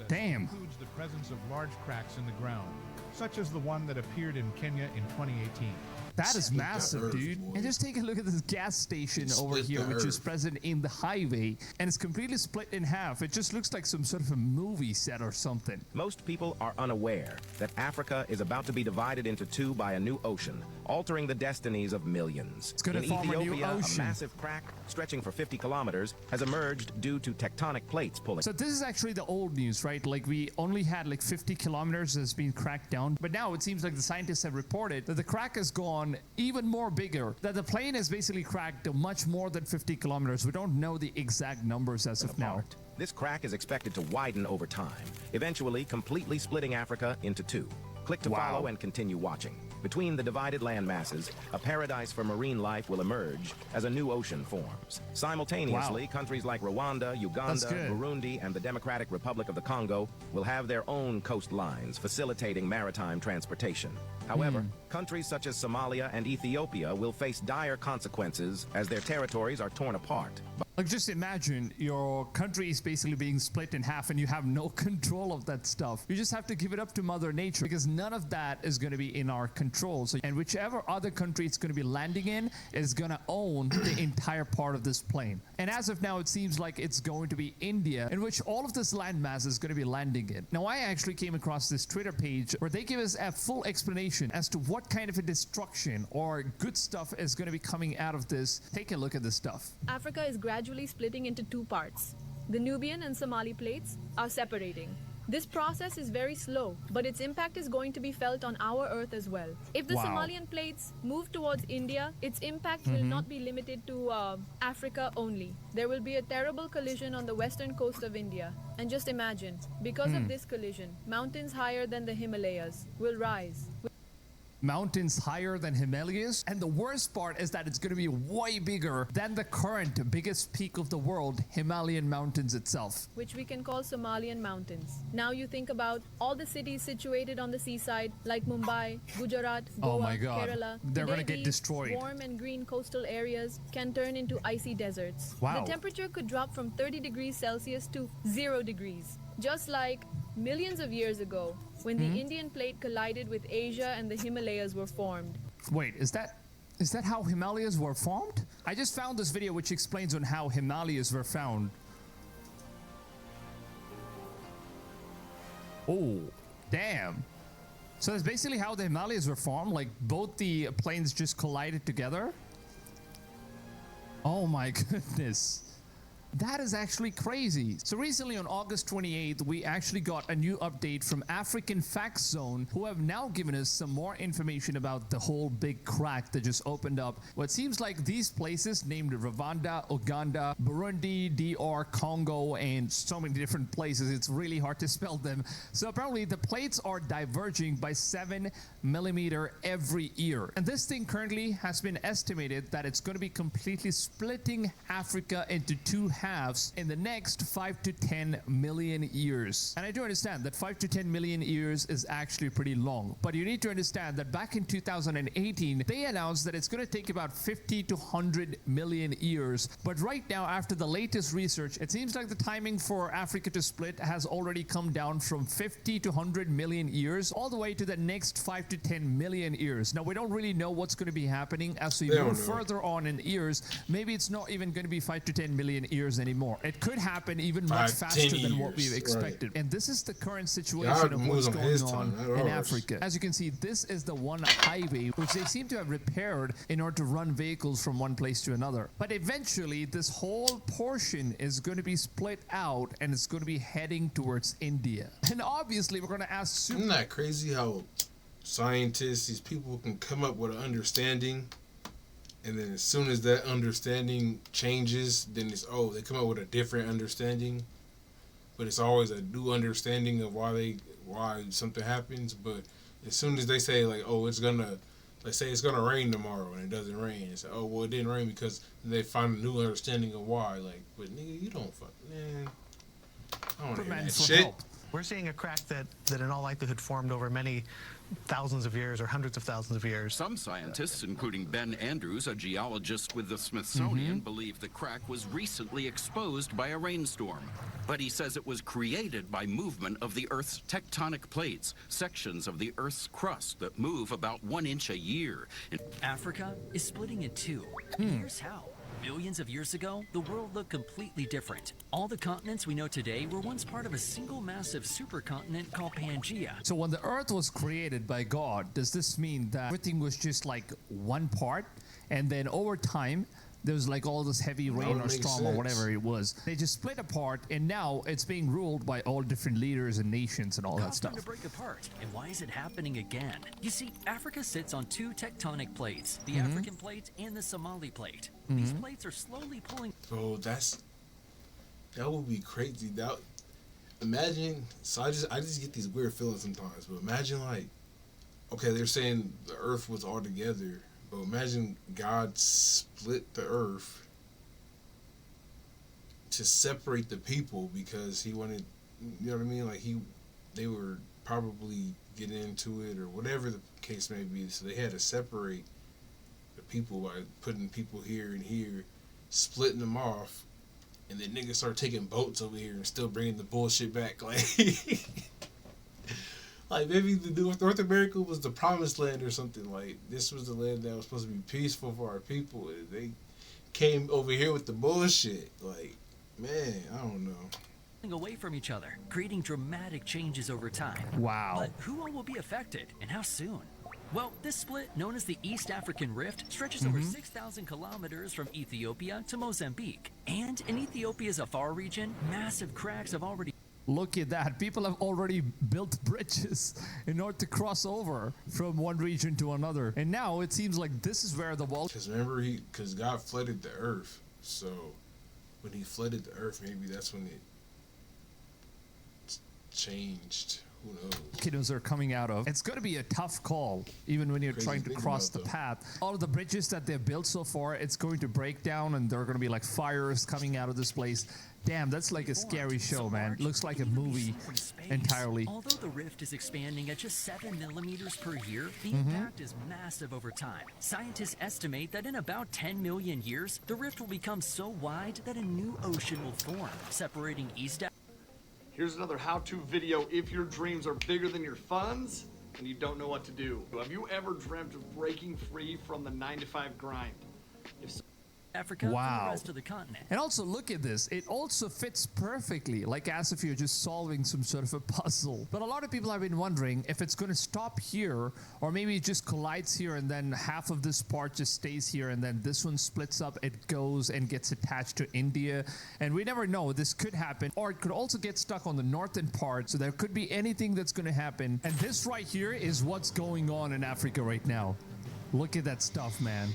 Damn. Includes the presence of large cracks in the ground, such as the one that appeared in Kenya in 2018. That is massive, dude. And just take a look at this gas station over here, which is present in the highway, and it's completely split in half. It just looks like some sort of a movie set or something. Most people are unaware that Africa is about to be divided into two by a new ocean, altering the destinies of millions. It's going to form Ethiopia, a new ocean. A massive crack stretching for 50 kilometers has emerged due to tectonic plates pulling. So this is actually the old news, right? Like we only had like 50 kilometers that's been cracked down, but now it seems like the scientists have reported that the crack has gone even more bigger, that the plane has basically cracked much more than 50 kilometers. We don't know the exact numbers as of now. This crack is expected to widen over time, eventually completely splitting Africa into two. Click to follow and continue watching. Between the divided land masses, a paradise for marine life will emerge as a new ocean forms. Simultaneously, countries like Rwanda, Uganda, Burundi, and the Democratic Republic of the Congo will have their own coastlines, facilitating maritime transportation. However, countries such as Somalia and Ethiopia will face dire consequences as their territories are torn apart. Like, just imagine your country is basically being split in half and you have no control of that stuff. You just have to give it up to Mother Nature, because none of that is going to be in our control. So, and whichever other country it's going to be landing in is going to own the entire part of this plane. And as of now, it seems like it's going to be India, in which all of this landmass is going to be landing in. Now, I actually came across this Twitter page where they give us a full explanation as to what kind of a destruction or good stuff is going to be coming out of this. Take a look at this stuff. Africa is gradually splitting into two parts. The Nubian and Somali plates are separating. This process is very slow, but its impact is going to be felt on our Earth as well. If the Somalian plates move towards India, its impact will not be limited to Africa only. There will be a terrible collision on the western coast of India. And just imagine, because of this collision, mountains higher than the Himalayas will rise. Mountains higher than Himalayas, and the worst part is that it's going to be way bigger than the current biggest peak of the world, Himalayan mountains itself, which we can call Somalian mountains. Now you think about all the cities situated on the seaside like Mumbai, Gujarat, Goa, Kerala. They're going to get destroyed. Warm and green coastal areas can turn into icy deserts. The temperature could drop from 30 degrees Celsius to 0 degrees. Just like millions of years ago, when the Indian plate collided with Asia and the Himalayas were formed. Wait, is that how Himalayas were formed? I just found this video which explains on how Himalayas were found. Oh, damn. So that's basically how the Himalayas were formed, like both the planes just collided together? Oh my goodness. That is actually crazy. So recently on August 28th, we actually got a new update from African Fact Zone, who have now given us some more information about the whole big crack that just opened up. What seems like these places named Rwanda, Uganda, Burundi, DR, Congo, and so many different places. It's really hard to spell them. So apparently the plates are diverging by 7 millimeters every year. And this thing currently has been estimated that it's going to be completely splitting Africa into two halves in the next 5 to 10 million years. And I do understand that 5 to 10 million years is actually pretty long, but you need to understand that back in 2018 they announced that it's going to take about 50 to 100 million years. But right now, after the latest research, it seems like the timing for Africa to split has already come down from 50 to 100 million years all the way to the next 5 to 10 million years. Now, we don't really know what's going to be happening as we move further on in years. Maybe it's not even going to be 5 to 10 million years. years anymore. It could happen even much faster than what we've expected. Right. And this is the current situation of what's going on in Africa. As you can see, this is the one highway which they seem to have repaired in order to run vehicles from one place to another. But eventually, this whole portion is going to be split out and it's going to be heading towards India. And obviously, we're going to ask... Isn't that crazy how scientists, these people can come up with an understanding, and then as soon as that understanding changes, then it's, oh, they come up with a different understanding, but it's always a new understanding of why something happens. But as soon as they say, like, oh, it's gonna, let's say it's gonna rain tomorrow, and it doesn't rain, it's like, oh, well, it didn't rain because they find a new understanding of why. Like, but nigga, you don't fuck, man, I don't hear that shit. Help. We're seeing a crack that in all likelihood formed over many thousands of years or hundreds of thousands of years. Some scientists, including Ben Andrews, a geologist with the Smithsonian, believe the crack was recently exposed by a rainstorm. But he says it was created by movement of the Earth's tectonic plates, sections of the Earth's crust that move about 1 inch a year. Africa is splitting in two. Here's how. Billions of years ago, the world looked completely different. All the continents we know today were once part of a single massive supercontinent called Pangaea. So when the Earth was created by God, does this mean that everything was just like one part, and then over time, there's like all this heavy rain or storm or whatever it was. They just split apart, and now it's being ruled by all different leaders and nations and all that stuff. To break apart. And why is it happening again? You see, Africa sits on two tectonic plates, the African plate and the Somali plate. These plates are slowly pulling. So that would be crazy. That, imagine, so I just get these weird feelings sometimes, but imagine, like, okay, they're saying the earth was all together, but imagine God split the earth to separate the people because he wanted, you know what I mean? Like they were probably getting into it or whatever the case may be. So they had to separate the people by putting people here and here, splitting them off, and then niggas start taking boats over here and still bringing the bullshit back. Like maybe the North America was the promised land or something. Like this was the land that was supposed to be peaceful for our people. And they came over here with the bullshit. Like, man, I don't know. Away from each other, creating dramatic changes over time. Wow. But who all will be affected and how soon? Well, this split, known as the East African Rift, stretches over 6,000 kilometers from Ethiopia to Mozambique. And in Ethiopia's Afar region, massive cracks have already... Look at that. People have already built bridges in order to cross over from one region to another. And now it seems like this is where the wall... Because remember, because God flooded the earth. So when he flooded the earth, maybe that's when it changed. Who knows? Volcanoes are coming out of. It's going to be a tough call, even when you're trying to cross the path. All of the bridges that they've built so far, it's going to break down, and there are going to be like fires coming out of this place. Damn, that's like a scary show, man. It looks like a movie entirely. Although the rift is expanding at just 7 millimeters per year, the impact is massive over time. Scientists estimate that in about 10 million years, the rift will become so wide that a new ocean will form, separating East Africa. Here's another how-to video if your dreams are bigger than your funds and you don't know what to do. Have you ever dreamt of breaking free from the 9-to-5 grind? If so, Africa wow. from the rest of the continent. And also look at this. It also fits perfectly, like as if you're just solving some sort of a puzzle. But a lot of people have been wondering if it's going to stop here, or maybe it just collides here and then half of this part just stays here and then this one splits up, it goes and gets attached to India. And we never know. This could happen. Or it could also get stuck on the northern part, so there could be anything that's going to happen. And this right here is what's going on in Africa right now. Look at that stuff, man.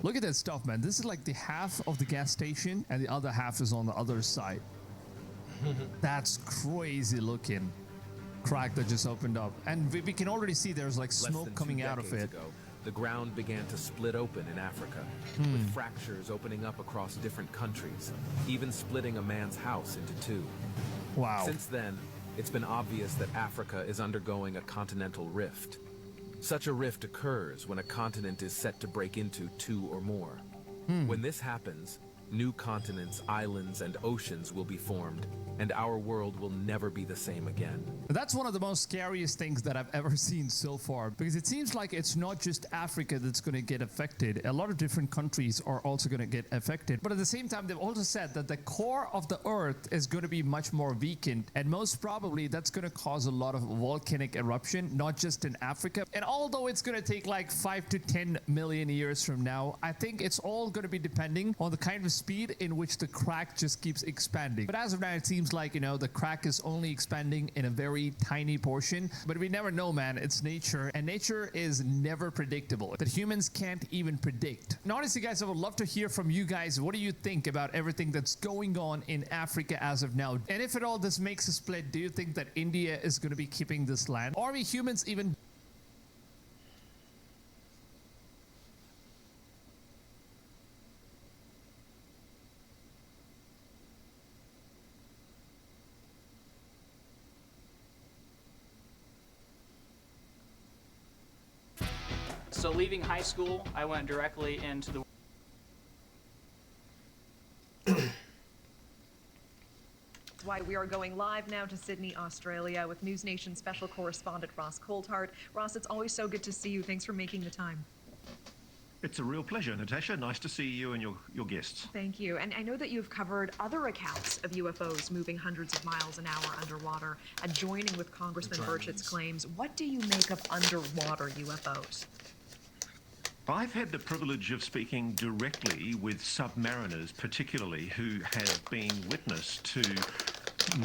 Look at that stuff, man. This is like the half of the gas station and the other half is on the other side. That's crazy looking. Crack that just opened up. And we can already see there's like smoke coming out of it. Ago, the ground began to split open in Africa, with fractures opening up across different countries, even splitting a man's house into two. Wow. Since then, it's been obvious that Africa is undergoing a continental rift. Such a rift occurs when a continent is set to break into two or more. When this happens, New continents, islands, and oceans will be formed, and our world will never be the same again. That's one of the most scariest things that I've ever seen so far, because it seems like it's not just Africa that's going to get affected. A lot of different countries are also going to get affected. But at the same time, they've also said that the core of the Earth is going to be much more weakened, and most probably that's going to cause a lot of volcanic eruption, not just in Africa. And although it's going to take like 5 to 10 million years from now, I think it's all going to be depending on the kind of speed in which the crack just keeps expanding. But as of now, it seems like, the crack is only expanding in a very tiny portion. But we never know, man. It's nature, and nature is never predictable, that humans can't even predict. And honestly, guys, I would love to hear from you guys. What do you think about everything that's going on in Africa as of now? And if at all this makes a split, do you think that India is going to be keeping this land? Or are we humans even... So leaving high school, I went directly into the... Why we are going live now to Sydney, Australia with News Nation special correspondent Ross Coulthart. Ross, it's always so good to see you. Thanks for making the time. It's a real pleasure, Natasha. Nice to see you and your guests. Thank you. And I know that you've covered other accounts of UFOs moving hundreds of miles an hour underwater, joining with Congressman Burchett's claims. What do you make of underwater UFOs? I've had the privilege of speaking directly with submariners, particularly, who have been witness to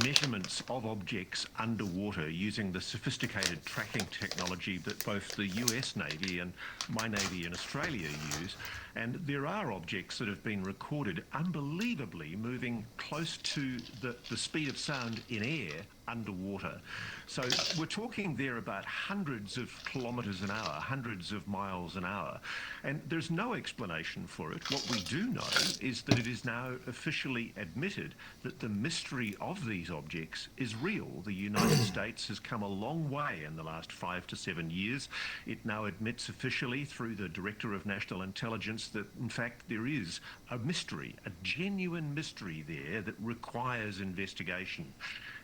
measurements of objects underwater using the sophisticated tracking technology that both the US Navy and my Navy in Australia use. And there are objects that have been recorded unbelievably moving close to the speed of sound in air underwater. So we're talking there about hundreds of kilometres an hour, hundreds of miles an hour. And there's no explanation for it. What we do know is that it is now officially admitted that the mystery of these objects is real. The United States has come a long way in the last 5 to 7 years. It now admits officially through the Director of National Intelligence that, in fact, there is a mystery, a genuine mystery there that requires investigation.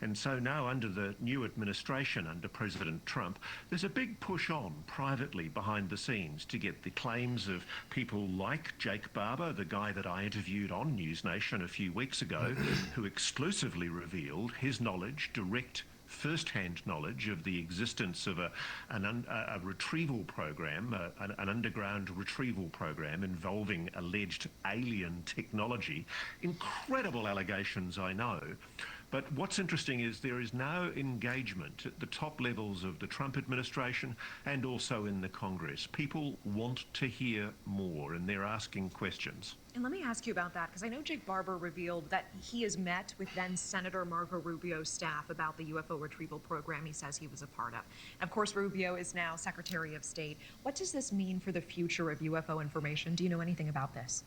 And so now under the new administration, under President Trump, there's a big push on privately behind the scenes to get the claims of people like Jake Barber, the guy that I interviewed on News Nation a few weeks ago, who exclusively revealed his knowledge, direct first-hand knowledge of the existence of a retrieval program, an underground retrieval program involving alleged alien technology. Incredible allegations, I know. But what's interesting is there is now engagement at the top levels of the Trump administration and also in the Congress. People want to hear more, and they're asking questions. And let me ask you about that, because I know Jake Barber revealed that he has met with then Senator Marco Rubio's staff about the UFO retrieval program he says he was a part of. And of course, Rubio is now Secretary of State. What does this mean for the future of UFO information? Do you know anything about this?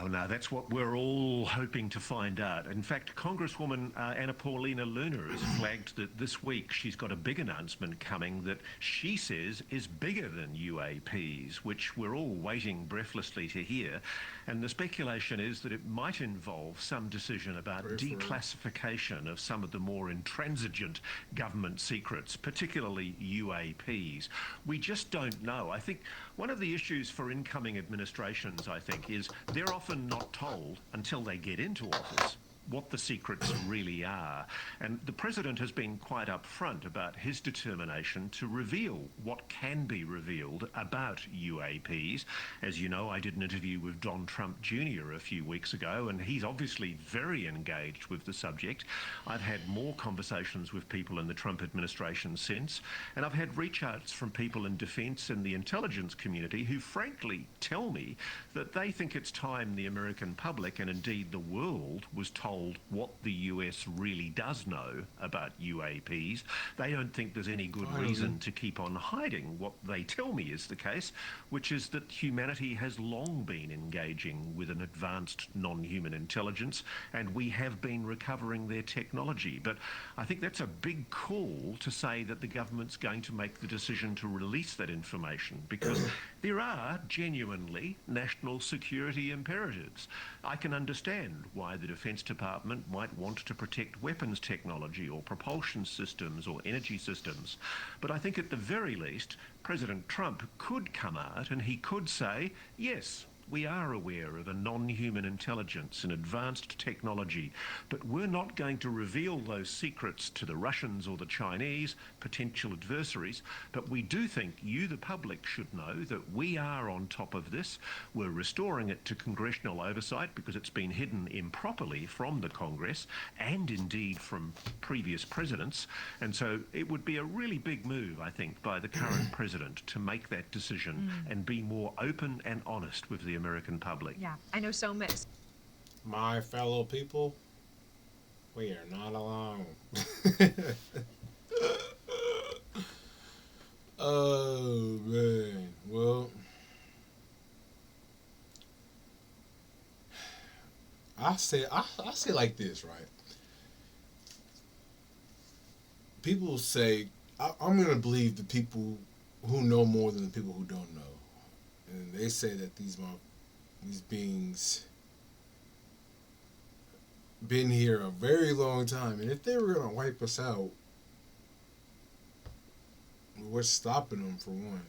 No, that's what we're all hoping to find out. In fact, Congresswoman Anna Paulina Luna has flagged that this week she's got a big announcement coming that she says is bigger than UAPs, which we're all waiting breathlessly to hear. And the speculation is that it might involve some decision about declassification of some of the more intransigent government secrets, particularly UAPs. We just don't know. I think one of the issues for incoming administrations, I think, is they're often not told until they get into office what the secrets really are. And the president has been quite upfront about his determination to reveal what can be revealed about UAPs. As you know, I did an interview with Don Trump Jr. a few weeks ago, and he's obviously very engaged with the subject. I've had more conversations with people in the Trump administration since, and I've had reach outs from people in defense and the intelligence community who frankly tell me that they think it's time the American public and indeed the world was told told what the US really does know about UAPs. They don't think there's any good reason to keep on hiding what they tell me is the case, which is that humanity has long been engaging with an advanced non-human intelligence, and we have been recovering their technology. But I think that's a big call to say that the government's going to make the decision to release that information, because there are genuinely national security imperatives. I can understand why the Defense Department might want to protect weapons technology or propulsion systems or energy systems. But I think at the very least, President Trump could come out and he could say, yes, we are aware of a non-human intelligence and advanced technology, but we're not going to reveal those secrets to the Russians or the Chinese, potential adversaries. But we do think you, the public, should know that we are on top of this. We're restoring it to congressional oversight because it's been hidden improperly from the Congress and indeed from previous presidents. And so it would be a really big move, I think, by the current president to make that decision and be more open and honest with the American public. Yeah, I know so much. My fellow people, we are not alone. Oh, man. Well, I say like this, right? People say, I'm going to believe the people who know more than the people who don't know. And they say that these beings been here a very long time, and if they were gonna wipe us out, what's stopping them, for one?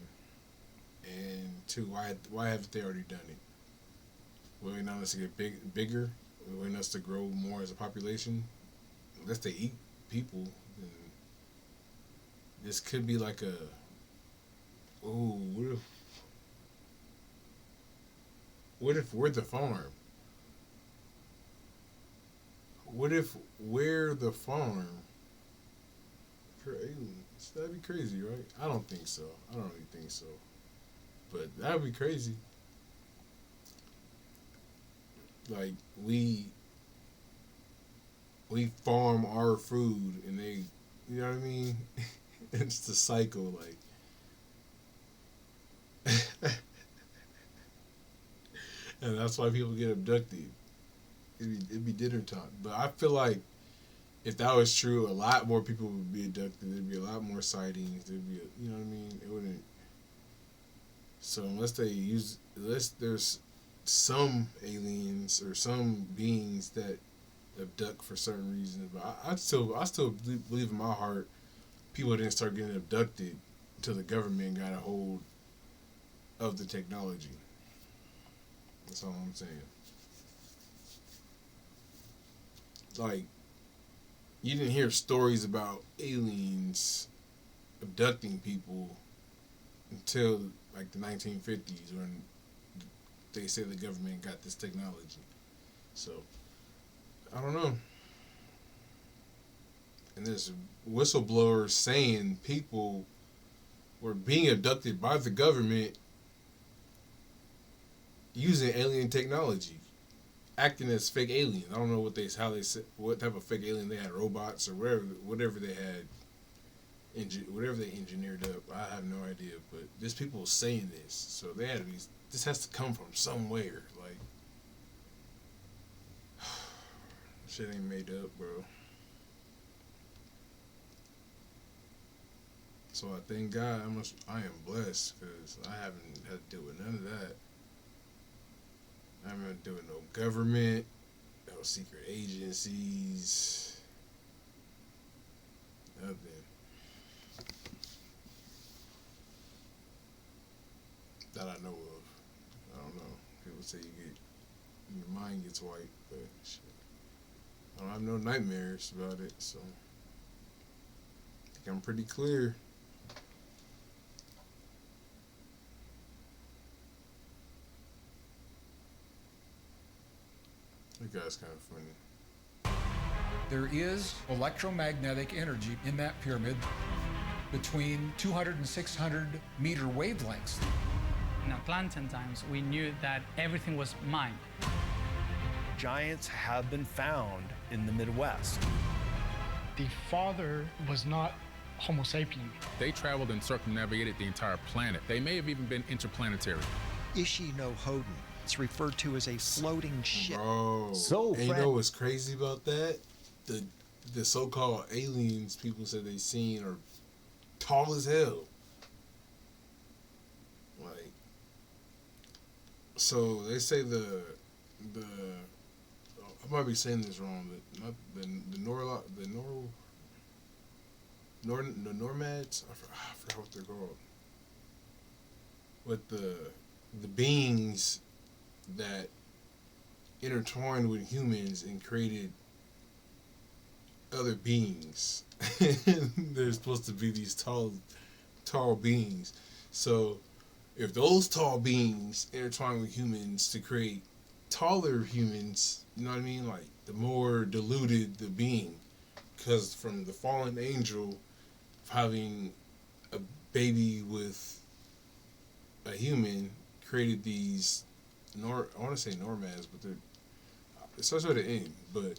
And two, why haven't they already done it? Waiting on us to get bigger, waiting us to grow more as a population. Unless they eat people, then this could be like a, what if we're the farm? What if we're the farm for aliens? That'd be crazy, right? I don't think so. I don't really think so. But that'd be crazy. Like, we farm our food and they, you know what I mean? It's the cycle, like. And that's why people get abducted. It'd be dinner time. But I feel like if that was true, a lot more people would be abducted. There'd be a lot more sightings. There'd be, you know what I mean? It wouldn't. So unless there's some aliens or some beings that abduct for certain reasons, but I still believe in my heart people didn't start getting abducted until the government got a hold of the technology. That's all I'm saying. Like, you didn't hear stories about aliens abducting people until like the 1950s when they say the government got this technology. So, I don't know. And there's whistleblowers saying people were being abducted by the government using alien technology, acting as fake aliens. I don't know what type of fake alien they had, robots or whatever they had, whatever they engineered up. I have no idea, but there's people saying this, so they had to be. This has to come from somewhere. Like, shit ain't made up, bro. So I thank God I am blessed because I haven't had to deal with none of that. I haven't had to deal with no government, no secret agencies, nothing. That I know of. I don't know. People say your mind gets white, but shit. I don't have no nightmares about it, so I think I'm pretty clear. That guy's kind of funny. There is electromagnetic energy in that pyramid between 200 and 600 meter wavelengths. In Atlantean times, we knew that everything was mined. giants have been found in the Midwest. The father was not Homo sapien. They traveled and circumnavigated the entire planet. They may have even been interplanetary. Ishi no Hoden. It's referred to as a floating ship. Bro, So, and you know what's crazy about that? The so-called aliens people said they seen are tall as hell. Like, so they say the I might be saying this wrong, but not the Normads. I forgot what they're called. But the beings that intertwined with humans and created other beings. They're supposed to be these tall beings. So if those tall beings intertwine with humans to create taller humans, you know what I mean? Like, the more diluted the being. Because from the fallen angel having a baby with a human created these I want to say Normads, but it starts with an N, but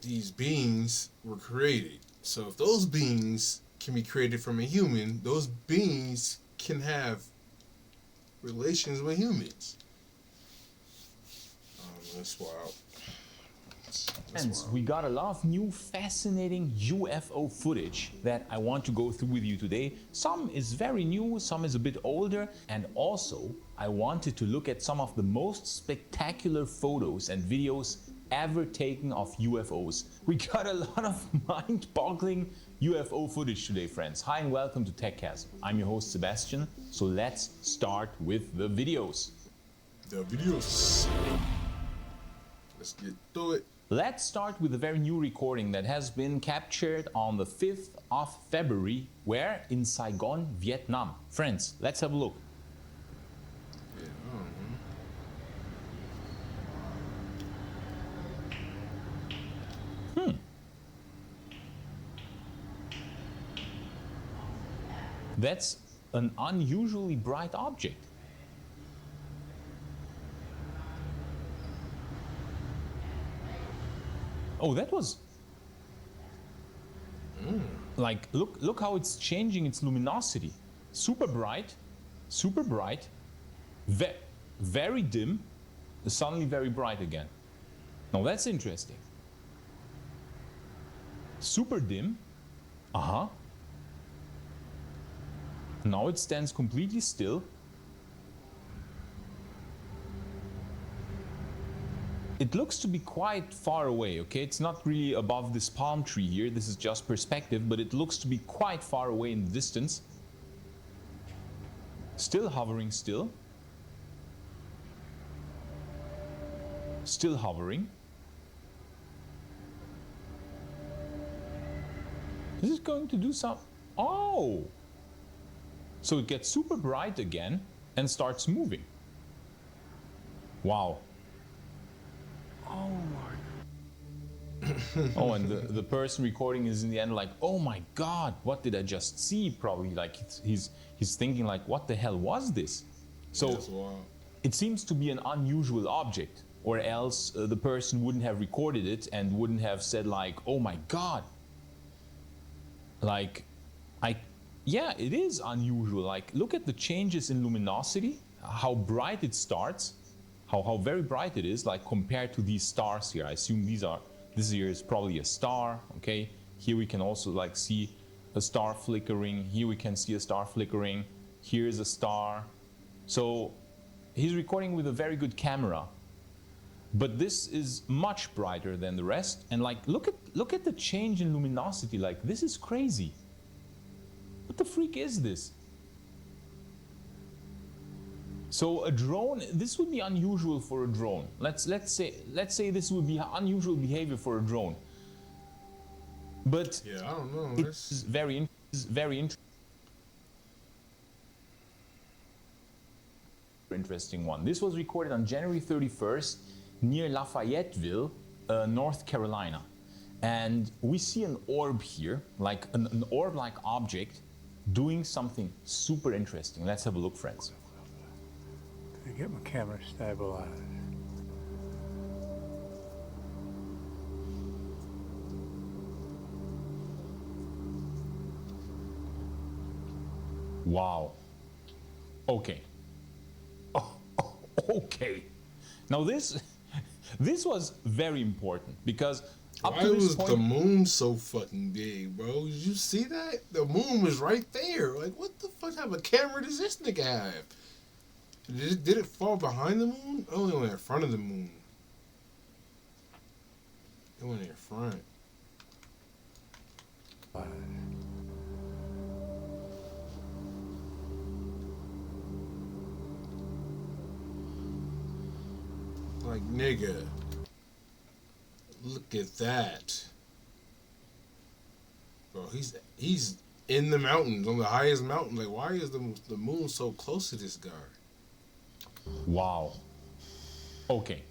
these beings were created. So if those beings can be created from a human, those beings can have relations with humans. That's wild. Friends, we got a lot of new fascinating UFO footage that I want to go through with you today. Some is very new, some is a bit older, and also I wanted to look at some of the most spectacular photos and videos ever taken of UFOs. We got a lot of mind-boggling UFO footage today, friends. Hi and welcome to TechCast. I'm your host Sebastian, so let's start with the videos. Let's get through it. Let's start with a very new recording that has been captured on the 5th of February, where? In Saigon, Vietnam. Friends, let's have a look. That's an unusually bright object. Oh, that was like, look how it's changing its luminosity. Super bright, very dim, suddenly very bright again. Now that's interesting. Super dim, now it stands completely still. It looks to be quite far away, okay? It's not really above this palm tree here. This is just perspective, but it looks to be quite far away in the distance. Still hovering, still. Still hovering. Is it going to do some... Oh! So it gets super bright again and starts moving. Wow. Oh my. Oh, and the person recording is in the end like, oh my God, what did I just see? Probably like he's thinking like, what the hell was this? So it seems to be an unusual object, or else the person wouldn't have recorded it and wouldn't have said like, oh my God. Like, yeah, it is unusual. Like, look at the changes in luminosity, how bright it starts, how very bright it is, like compared to these stars here. I assume this here is probably a star, okay? Here we can also like see a star flickering. Here we can see a star flickering. Here's a star. So he's recording with a very good camera. But this is much brighter than the rest. And like, look at the change in luminosity. Like, this is crazy. What the freak is this? So a drone, this would be unusual for a drone. Let's say this would be unusual behavior for a drone. But yeah, I don't know. It's very interesting one. This was recorded on January 31st near Lafayetteville, North Carolina. And we see an orb here, like an orb-like object doing something super interesting. Let's have a look, friends. Get my camera stabilized. Wow. Okay. Okay. Now this was very important because up why to this was point, the moon so fucking big, bro? Did you see that? The moon was right there. Like, what the fuck type of camera does this nigga have? Did it fall behind the moon? It only went in front of the moon. It went in front. Like, nigga, look at that. Bro, he's in the mountains, on the highest mountain. Like, why is the moon so close to this guy? wow. Okay.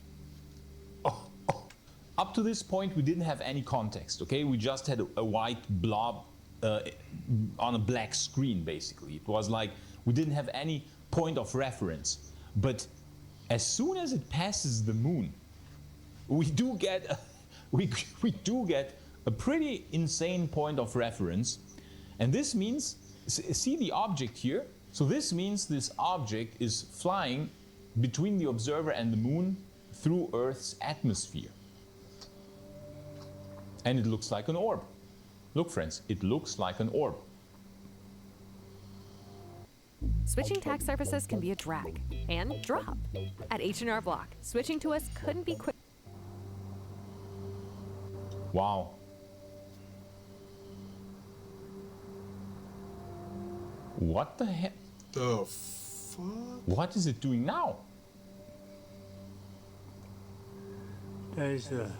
Up to this point, we didn't have any context, okay? We just had a white blob on a black screen, basically. It was like we didn't have any point of reference. But as soon as it passes the moon, we do get a pretty insane point of reference. And this means, see the object here? So this means this object is flying between the observer and the moon through Earth's atmosphere. And it looks like an orb. Look, friends, it looks like an orb. Switching tax services can be a drag and drop. At H&R Block, switching to us couldn't be quick. Wow. What the heck? The fuck? What is it doing now? Today's the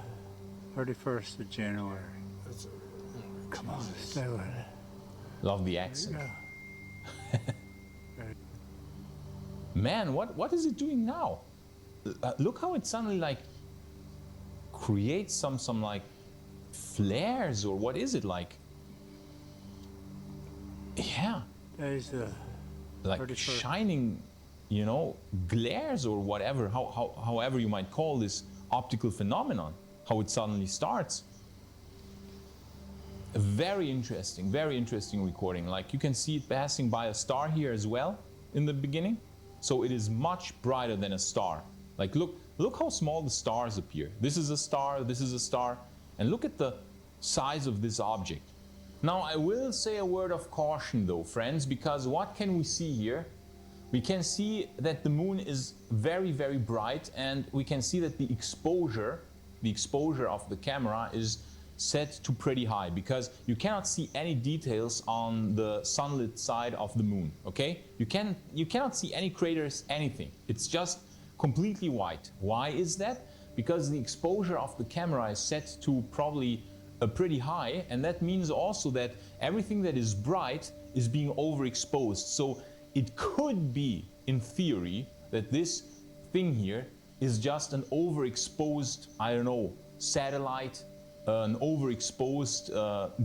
31st of January. Come on, stay with it. Love the accent. Man, what is it doing now? Look how it suddenly like creates some like flares, or what is it like? Yeah. Today's the like 31st. Shining, you know, glares or whatever, however you might call this optical phenomenon, how it suddenly starts. A very interesting recording. Like you can see it passing by a star here as well in the beginning. So it is much brighter than a star. Like look how small the stars appear. This is a star, this is a star, and look at the size of this object. Now I will say a word of caution though, friends, because what can we see here? We can see that the moon is very, very bright, and we can see that the exposure of the camera is set to pretty high, because you cannot see any details on the sunlit side of the moon, okay? You cannot see any craters, anything. It's just completely white. Why is that? Because the exposure of the camera is set to probably pretty high, and that means also that everything that is bright is being overexposed. So it could be, in theory, that this thing here is just an overexposed, I don't know, satellite, an overexposed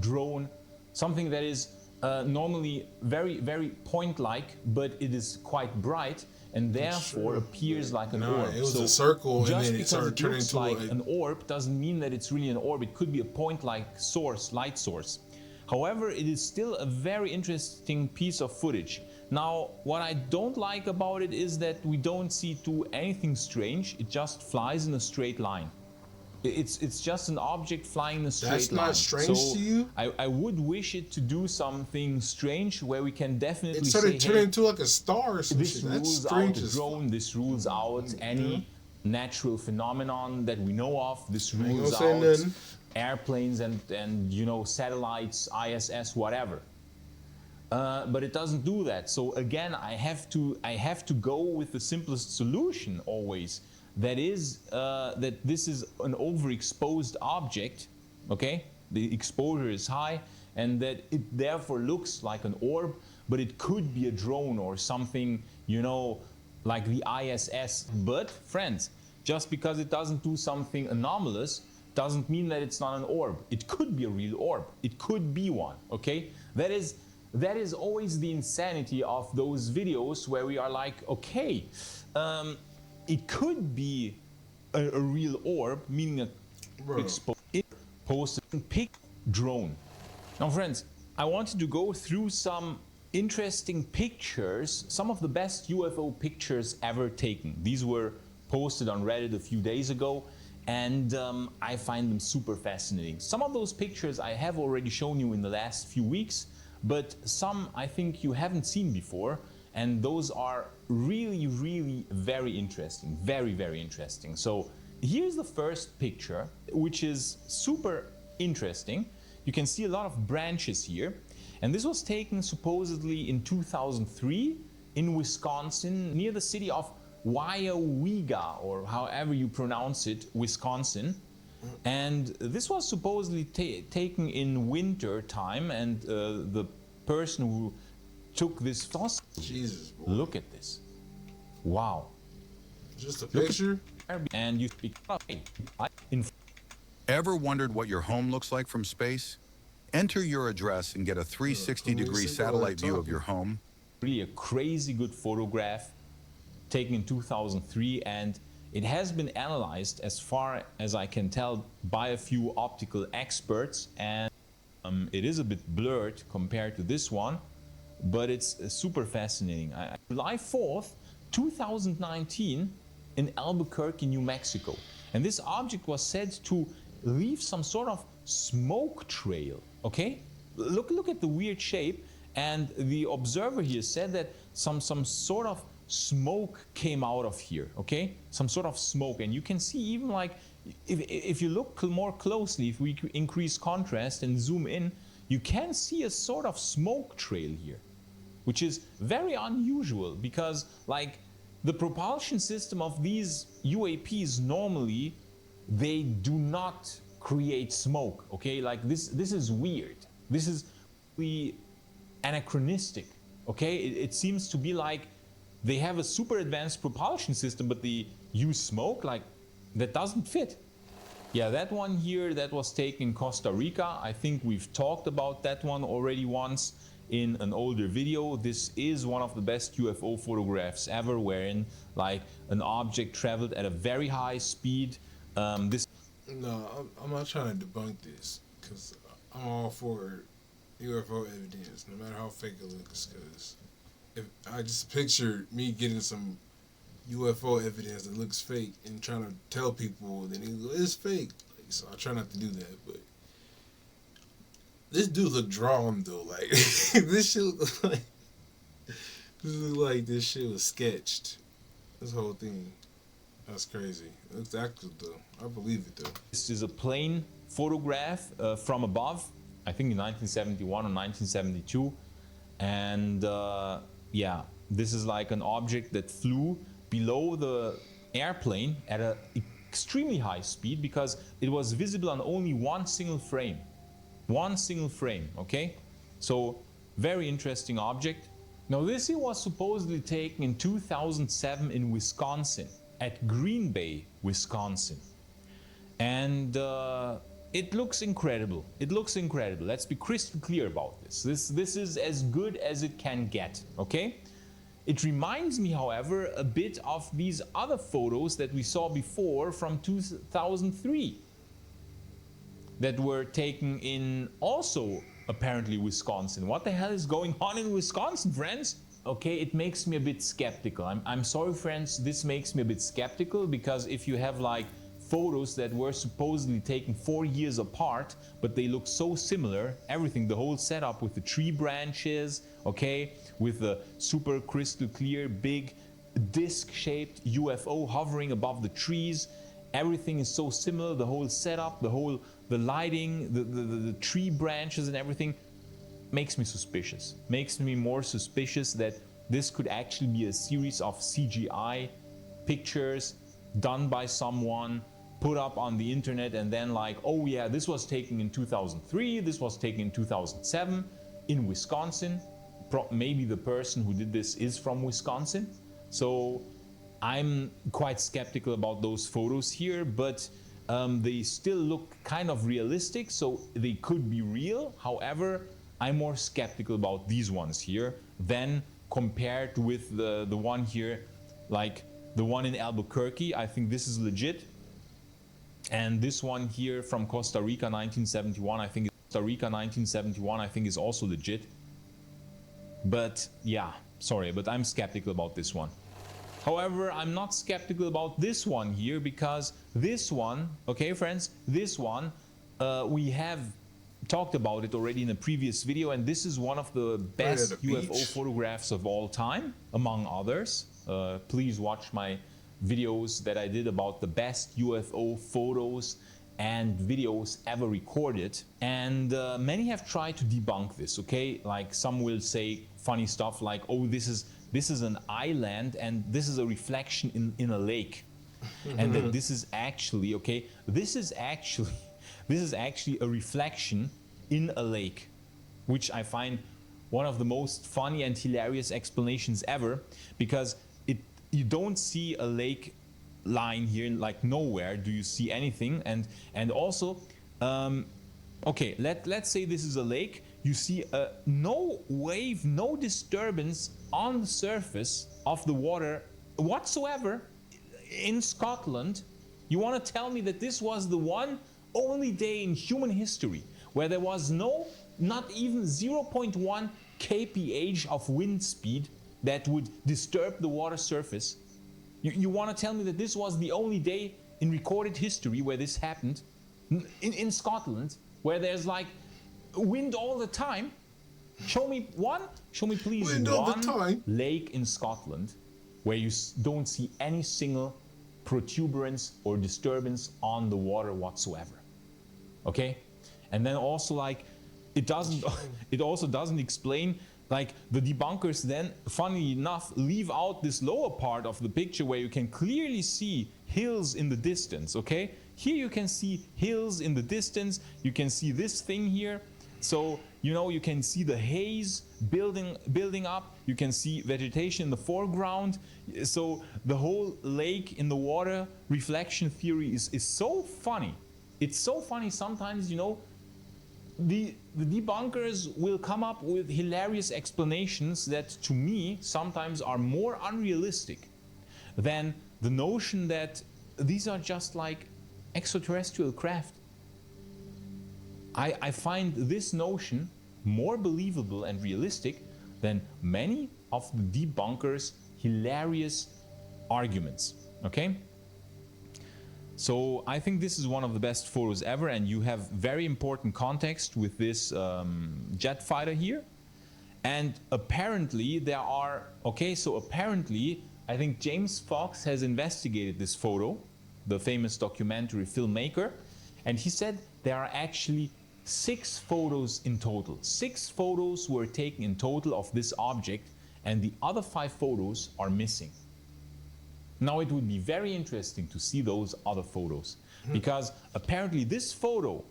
drone, something that is normally very, very point-like, but it is quite bright and therefore appears like an orb. It was so a circle, and just then it because started it turning looks into like an orb doesn't mean that it's really an orb. It could be a point-like source, light source. However, it is still a very interesting piece of footage. Now, what I don't like about it is that we don't see do anything strange. It just flies in a straight line. It's just an object flying in a straight line. That's not strange to you? I would wish it to do something strange where we can definitely It started say, turning hey, into like a star or some this shit. rules That's out strange a as drone, this rules out any natural phenomenon that we know of, this rules say out nothing. airplanes and you know, satellites, ISS, whatever. But it doesn't do that. So again, I have to go with the simplest solution always. That is that this is an overexposed object, okay? The exposure is high, and that it therefore looks like an orb, but it could be a drone or something, you know, like the ISS. But friends, just because it doesn't do something anomalous doesn't mean that it's not an orb. It could be a real orb. It could be one, okay? That is always the insanity of those videos where we are like, okay, it could be a real orb, meaning a posted pic drone. Now, friends, I wanted to go through some interesting pictures, some of the best UFO pictures ever taken. These were posted on Reddit a few days ago, and I find them super fascinating. Some of those pictures I have already shown you in the last few weeks, but some I think you haven't seen before, and those are really, really very interesting, very, very interesting. So here's the first picture, which is super interesting. You can see a lot of branches here, and this was taken supposedly in 2003 in Wisconsin, near the city of Weyauwega, or however you pronounce it, Wisconsin. And this was supposedly taken in winter time, and the person who took this fossil, Jesus, boy. Look at this. Wow. Just a picture? And you speak. Ever wondered what your home looks like from space? Enter your address and get a 360-degree satellite view of your home. Really a crazy good photograph taken in 2003, and it has been analyzed, as far as I can tell, by a few optical experts, and it is a bit blurred compared to this one, but it's super fascinating. July 4th, 2019 in Albuquerque, New Mexico. And this object was said to leave some sort of smoke trail, okay? Look at the weird shape, and the observer here said that some sort of smoke came out of here, okay? Some sort of smoke, and you can see even like, if you look more closely, if we increase contrast and zoom in, you can see a sort of smoke trail here, which is very unusual because like the propulsion system of these UAPs normally, they do not create smoke, okay? Like this is weird. This is really anachronistic, okay? It seems to be like they have a super advanced propulsion system, but they use smoke, like that doesn't fit. Yeah, that one here, that was taken in Costa Rica. I think we've talked about that one already once in an older video. This is one of the best UFO photographs ever, wherein like an object traveled at a very high speed. No, I'm not trying to debunk this, because I'm all for UFO evidence, no matter how fake it looks, because if I just picture me getting some UFO evidence that looks fake and trying to tell people that it's fake. Like, so I try not to do that, but this dude look drawn though. Like this shit look like this shit was sketched. This whole thing. That's crazy. It looks accurate though. I believe it though. This is a plane photograph from above, I think in 1971 or 1972, and yeah, this is like an object that flew below the airplane at an extremely high speed because it was visible on only one single frame. One single frame, okay? So, very interesting object. Now, this was supposedly taken in 2007 in Wisconsin, at Green Bay, Wisconsin. And it looks incredible. It looks incredible. Let's be crystal clear about this. This is as good as it can get, okay? It reminds me, however, a bit of these other photos that we saw before from 2003 that were taken in also apparently Wisconsin. What the hell is going on in Wisconsin, friends? Okay, it makes me a bit skeptical. I'm sorry, friends, this makes me a bit skeptical because if you have like photos that were supposedly taken 4 years apart, but they look so similar, everything, the whole setup with the tree branches, okay, with the super crystal clear, big disc-shaped UFO hovering above the trees, everything is so similar, the whole setup, the lighting, the tree branches and everything, makes me suspicious. Makes me more suspicious that this could actually be a series of CGI pictures done by someone, put up on the internet, and then like, oh yeah, this was taken in 2003, this was taken in 2007 in Wisconsin. Maybe the person who did this is from Wisconsin. So I'm quite skeptical about those photos here, but they still look kind of realistic, so they could be real. However, I'm more skeptical about these ones here than compared with the one here, like the one in Albuquerque. I think this is legit. And this one here from Costa Rica 1971, I think is also legit. But yeah, sorry, but I'm skeptical about this one. However, I'm not skeptical about this one here, because this one, okay friends, this one, we have talked about it already in a previous video, and this is one of the best UFO photographs of all time, among others. Please watch my videos that I did about the best UFO photos and videos ever recorded, and many have tried to debunk this, okay? Like, some will say funny stuff like, oh, this is an island and this is a reflection in a lake. And that this is actually, okay, this is actually a reflection in a lake, which I find one of the most funny and hilarious explanations ever, because you don't see a lake line here, like nowhere do you see anything, and also okay, let's say this is a lake. You see no wave, no disturbance on the surface of the water whatsoever in Scotland. You want to tell me that this was the one only day in human history where there was not even 0.1 kph of wind speed that would disturb the water surface? You want to tell me that this was the only day in recorded history where this happened in Scotland, where there's like wind all the time? Show me please one lake in Scotland where you don't see any single protuberance or disturbance on the water whatsoever. Okay? And then also, like, it also doesn't explain, like, the debunkers then, funnily enough, leave out this lower part of the picture where you can clearly see hills in the distance, okay? Here you can see hills in the distance, you can see this thing here, so, you know, you can see the haze building up, you can see vegetation in the foreground, so the whole lake in the water reflection theory is so funny. It's so funny sometimes, you know. The debunkers will come up with hilarious explanations that, to me, sometimes are more unrealistic than the notion that these are just like extraterrestrial craft. I find this notion more believable and realistic than many of the debunkers' hilarious arguments, okay? So I think this is one of the best photos ever, and you have very important context with this jet fighter here. And apparently there are, okay, so apparently I think James Fox has investigated this photo, the famous documentary filmmaker, and he said there are actually 6 photos in total. 6 photos were taken in total of this object, and the other 5 photos are missing. Now it would be very interesting to see those other photos, because apparently this photo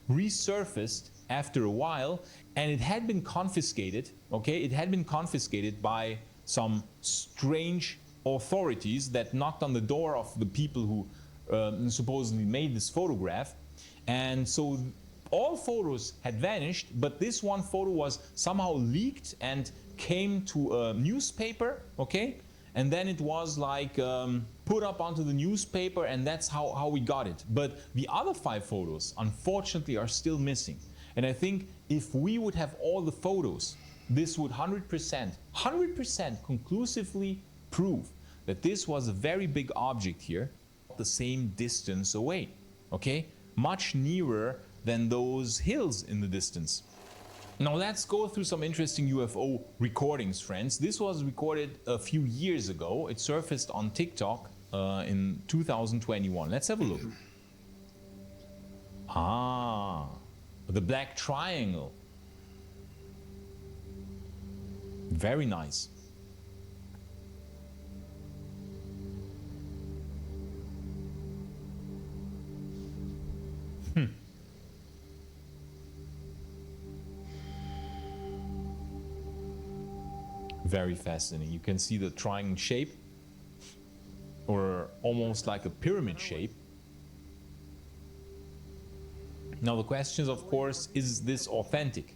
resurfaced after a while, and it had been confiscated, okay? It had been confiscated by some strange authorities that knocked on the door of the people who supposedly made this photograph. And so all photos had vanished, but this one photo was somehow leaked and came to a newspaper, okay? And then it was like put up onto the newspaper, and that's how we got it. But the other 5 photos, unfortunately, are still missing. And I think if we would have all the photos, this would 100% conclusively prove that this was a very big object here, the same distance away, okay? Much nearer than those hills in the distance. Now let's go through some interesting UFO recordings, friends. This was recorded a few years ago. It surfaced on TikTok in 2021. Let's have a look. Ah, the black triangle. Very nice. Very fascinating. You can see the triangle shape, or almost like a pyramid shape. Now the question is, of course, is this authentic?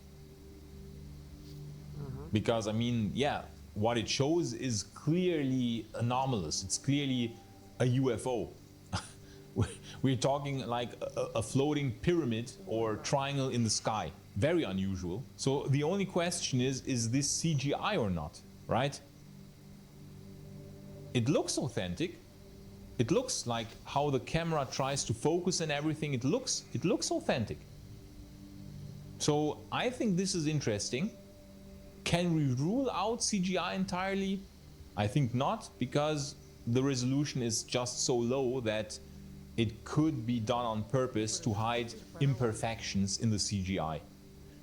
Because, I mean, yeah, what it shows is clearly anomalous. It's clearly a UFO. We're talking like a floating pyramid or triangle in the sky. very unusual. So the only question is this CGI or not, right? It looks authentic. It looks like how the camera tries to focus and everything. It looks authentic. So I think this is interesting. Can we rule out CGI entirely? I think not, because the resolution is just so low that it could be done on purpose to hide imperfections in the CGI.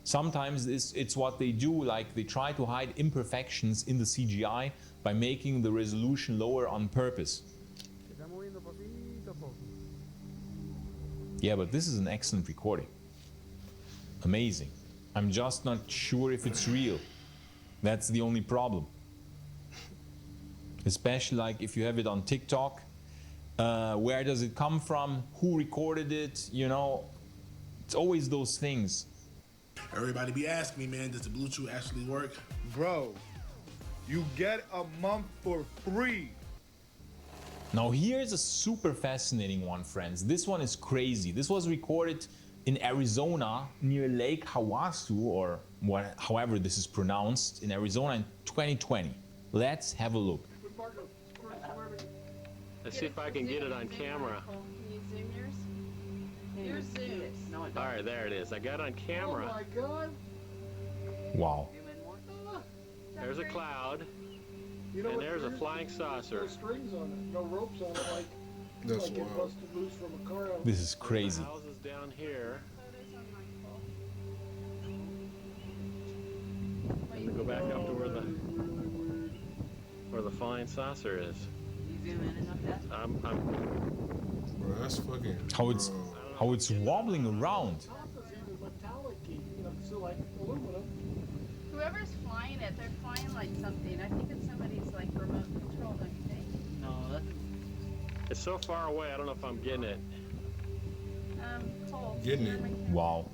Sometimes it's what they do, like they try to hide imperfections in the CGI by making the resolution lower on purpose. Yeah, but this is an excellent recording. Amazing. I'm just not sure if it's real. That's the only problem. Especially like if you have it on TikTok, where does it come from? Who recorded it? You know, it's always those things. Everybody be asking me, man, does the Bluetooth actually work? Bro, you get a month for free. Now here's a super fascinating one, friends. This one is crazy. This was recorded in Arizona near Lake Havasu, or however this is pronounced, in Arizona in 2020. Let's have a look. Let's see if I can get it on camera. Can you zoom yours? Yours zooms. No, All right, there it is. I got it on camera. Oh my God. Wow. There's a cloud. You know and what there's a there is? flying saucer. No strings on it, no ropes on it, like That's it wild. busted loose from a car. This is crazy. The house is down here. Let me go back up to where the flying saucer is. You zoom in enough, Dad? I'm Bro, that's fucking. How it's wobbling around. Top is even metallic, you know, so like aluminum. Whoever's flying it, they're flying like something. I think it's somebody's like remote control, don't you think? No, it's so far away. I don't know if I'm getting it. Cole. Getting it. Wow.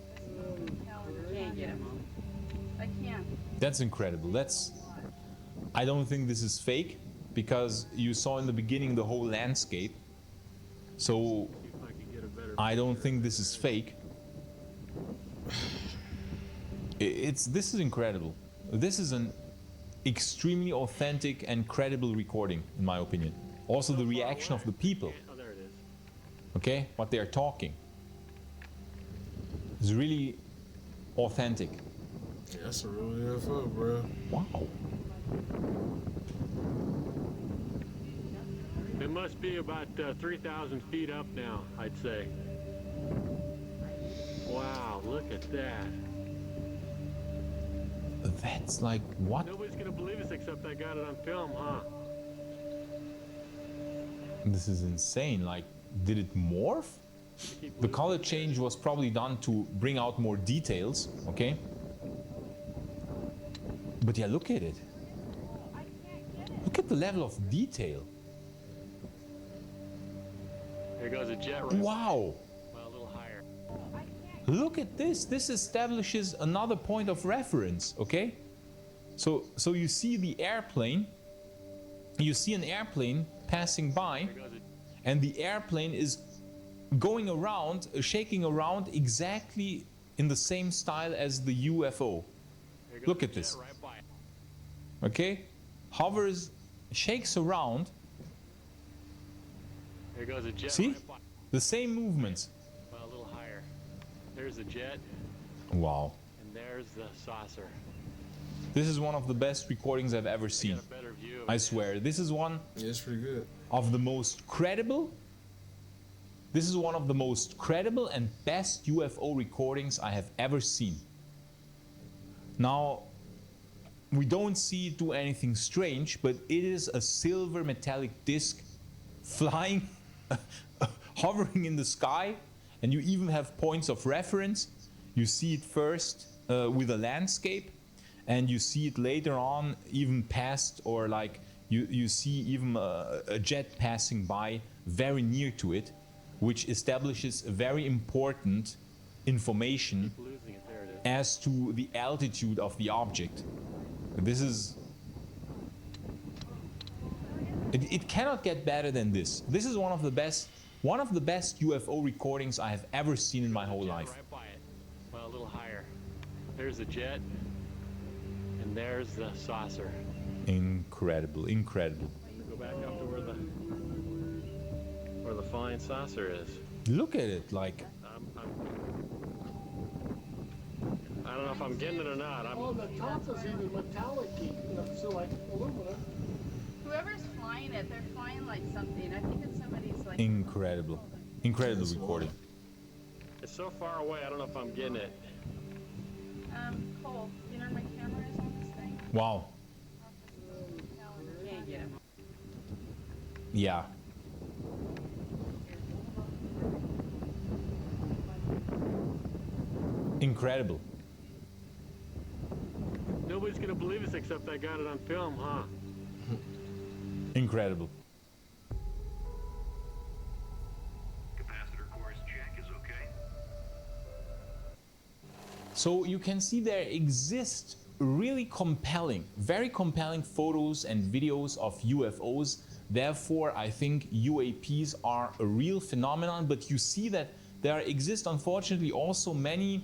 I can't get it, Mom. I can't. That's incredible. I don't think this is fake, because you saw in the beginning the whole landscape. So I don't think this is fake. This is incredible. This is an extremely authentic and credible recording, in my opinion. Also the reaction of the people. Oh, there it is. Okay, what they are talking is really authentic. Yeah, that's a real UFO, bro. Wow. It must be about 3,000 feet up now, I'd say. Wow, look at that. That's like, what? Nobody's gonna believe us except I got it on film, huh? This is insane. Like, did it morph? The color change was probably done to bring out more details, okay? But yeah, look at it. Look at the level of detail. There goes a jet right. Wow. Well, a little higher. Look at this. This establishes another point of reference, okay? So you see the airplane. You see an airplane passing by, and the airplane is going around, shaking around exactly in the same style as the UFO. Look at this. Okay? Hovers, shakes around. There goes a jet. See? Right by. The same movements. Well, a little higher. There's a jet, Wow. and there's the saucer. This is one of the best recordings I've ever seen. I swear. This is one Yeah, it's pretty good. of the most credible. This is one of the most credible and best UFO recordings I have ever seen. Now, we don't see it do anything strange, but it is a silver metallic disc flying, hovering in the sky, and you even have points of reference. You see it first with a landscape, and you see it later on even past, or like you see even a jet passing by very near to it, which establishes a very important information as to the altitude of the object. This is... It cannot get better than this. This is one of the best UFO recordings I have ever seen in my whole life. a little higher. There's the jet, and there's the saucer. Incredible, incredible. Go back up to where the flying saucer is. Look at it, like. I don't know if I'm getting it or not. Oh, the top is even metallic-y, so like aluminum. Whoever's flying it, they're flying like something. I think it's somebody's like. Incredible. Incredible recording. It's so far away, I don't know if I'm getting it. Cole, you know where my camera is on this thing? Wow. Can't get it. Yeah. Incredible. Nobody's gonna believe us except I got it on film, huh? Incredible. Capacitor course check is okay. So you can see there exist really compelling, very compelling photos and videos of UFOs. Therefore, I think UAPs are a real phenomenon, but you see that there exist, unfortunately, also many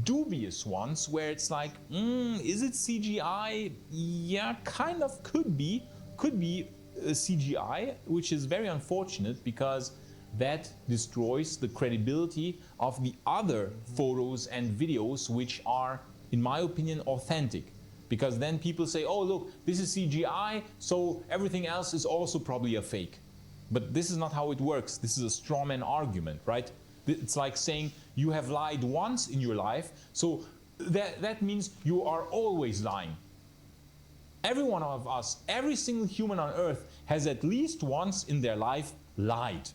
dubious ones where it's like, is it CGI? Yeah, kind of could be CGI, which is very unfortunate because that destroys the credibility of the other photos and videos which are, in my opinion, authentic. Because then people say, oh look, this is CGI, so everything else is also probably a fake. But this is not how it works. This is a straw man argument, right? It's like saying you have lied once in your life, so that means you are always lying. Every one of us, every single human on earth has at least once in their life lied.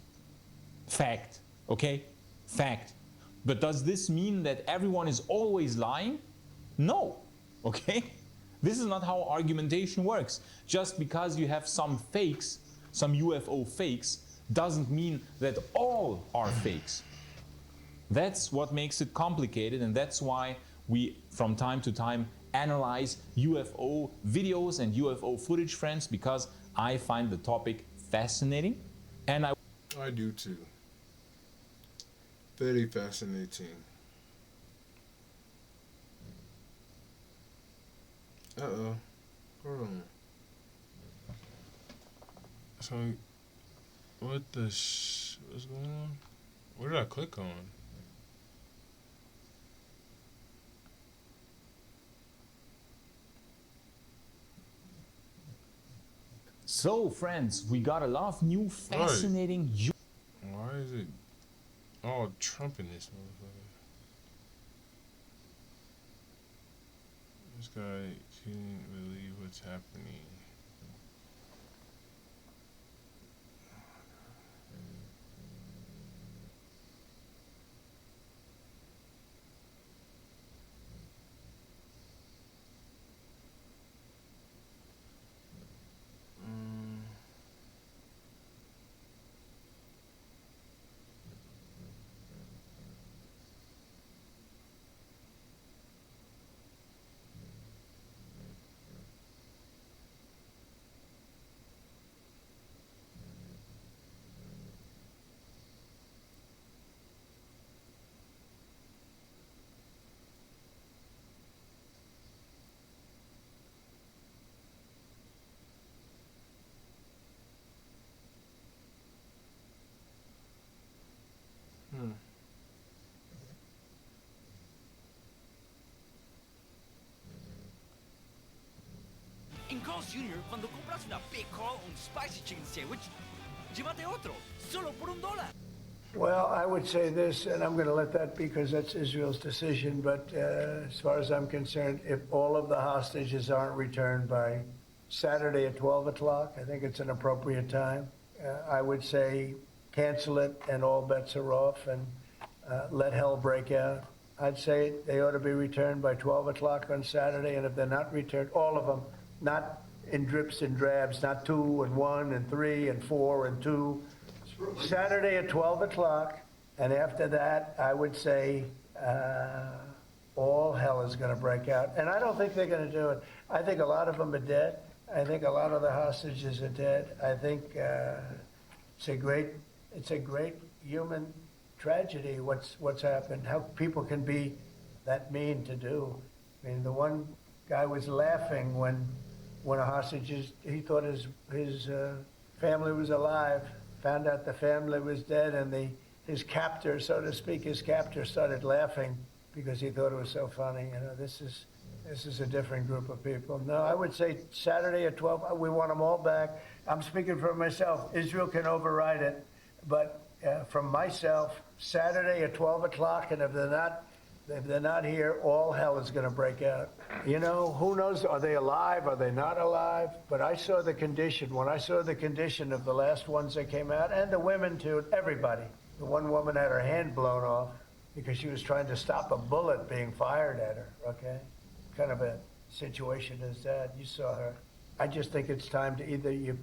Fact, okay? Fact. But does this mean that everyone is always lying? No, okay? This is not how argumentation works. Just because you have some fakes, some UFO fakes, doesn't mean that all are fakes. That's what makes it complicated, and that's why we, from time to time, analyze UFO videos and UFO footage, friends, because I find the topic fascinating, and I do too. Very fascinating. Uh-oh. Hold on. So, what the what's going on? What did I click on? So, friends, we got a lot of new fascinating... Why is it all Trump in this motherfucker? This guy can't believe what's happening. En Carl's Jr., cuando compras una Big Carl o un Spicy Chicken Sandwich, llévate otro, solo por $1. Well, I would say this, and I'm going to let that be because that's Israel's decision, but as far as I'm concerned, if all of the hostages aren't returned by Saturday at 12 o'clock, I think it's an appropriate time. I would say cancel it and all bets are off and let hell break out. I'd say they ought to be returned by 12 o'clock on Saturday, and if they're not returned, all of them, not in drips and drabs, not 2 and 1 and 3 and 4 and 2. Saturday at 12 o'clock, and after that, I would say all hell is going to break out. And I don't think they're going to do it. I think a lot of them are dead. I think a lot of the hostages are dead. I think it's a great human tragedy what's happened, how people can be that mean to do. I mean, the one guy was laughing when a hostage, he thought his family was alive, found out the family was dead, and his captor, so to speak, his captor started laughing because he thought it was so funny. You know, this is a different group of people. No, I would say Saturday at 12, we want them all back. I'm speaking for myself. Israel can override it, but from myself, Saturday at 12 o'clock, and if they're not here, all hell is going to break out. You know, who knows? Are they alive? Are they not alive? But I saw the condition. When I saw the condition of the last ones that came out, and the women too, everybody. The one woman had her hand blown off because she was trying to stop a bullet being fired at her, okay? Kind of a situation as that. You saw her. I just think it's time to either you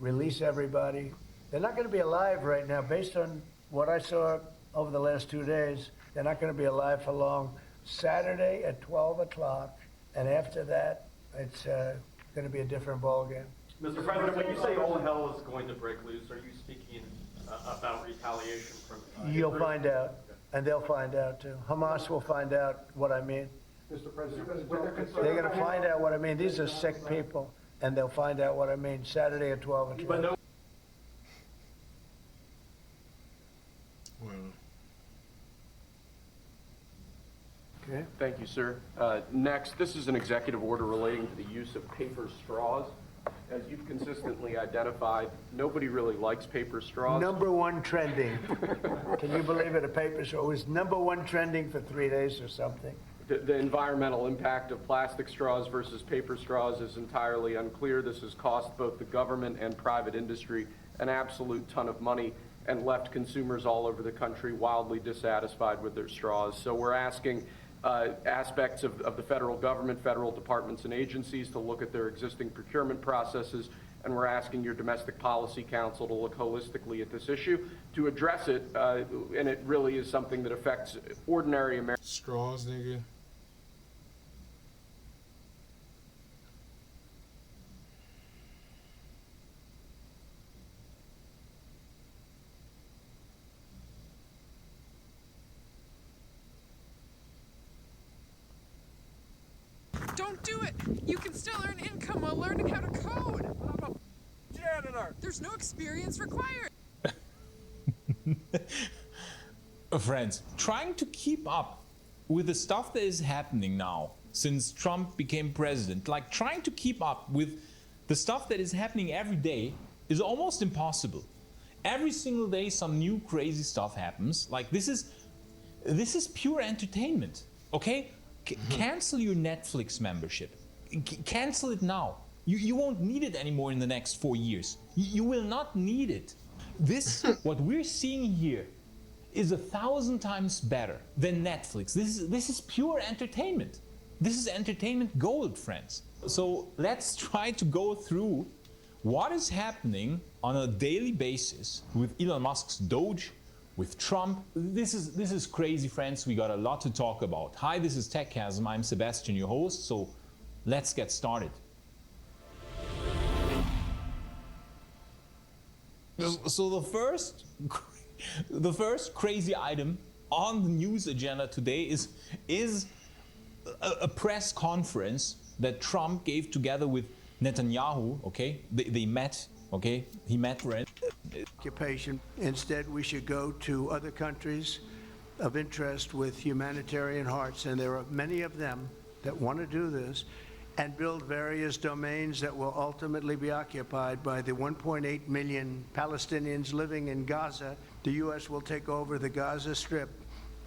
release everybody. They're not going to be alive right now. Based on what I saw over the last 2 days, they're not going to be alive for long. Saturday at 12 o'clock, and after that, it's going to be a different ballgame. Mr. President, when you say all hell is going to break loose, are you speaking about retaliation from... You'll find out, and they'll find out too. Hamas will find out what I mean. Mr. President, they're going to find out what I mean. These are sick people, and they'll find out what I mean. Saturday at 12 o'clock. Well... Okay. Thank you, sir. Next, this is an executive order relating to the use of paper straws. As you've consistently identified, nobody really likes paper straws. Number one trending. Can you believe it? A paper straw. It was number one trending for 3 days or something. The environmental impact of plastic straws versus paper straws is entirely unclear. This has cost both the government and private industry an absolute ton of money and left consumers all over the country wildly dissatisfied with their straws. So we're asking aspects of the federal government, federal departments and agencies to look at their existing procurement processes, and we're asking your Domestic Policy Council to look holistically at this issue to address it, and it really is something that affects ordinary Americans. Straws, nigga. Don't do it! You can still earn income while learning how to code! I'm a janitor! There's no experience required! Friends, trying to keep up with the stuff that is happening now since Trump became president, like trying to keep up with the stuff that is happening every day is almost impossible. Every single day some new crazy stuff happens. Like this is pure entertainment, okay? Cancel your Netflix membership. Cancel it now. You won't need it anymore in the next 4 years. You will not need it. This, what we're seeing here, is 1,000 times better than Netflix. This is pure entertainment. This is entertainment gold, friends. So let's try to go through what is happening on a daily basis with Elon Musk's Doge, with Trump. This is crazy, friends. We got a lot to talk about. Hi, this is TechCasm. I'm Sebastian, your host. So let's get started. So the first crazy item on the news agenda today is a press conference that Trump gave together with Netanyahu. Okay, they met. Okay, he met for it. Occupation. Instead, we should go to other countries of interest with humanitarian hearts, and there are many of them that want to do this, and build various domains that will ultimately be occupied by the 1.8 million Palestinians living in Gaza. The U.S. will take over the Gaza Strip,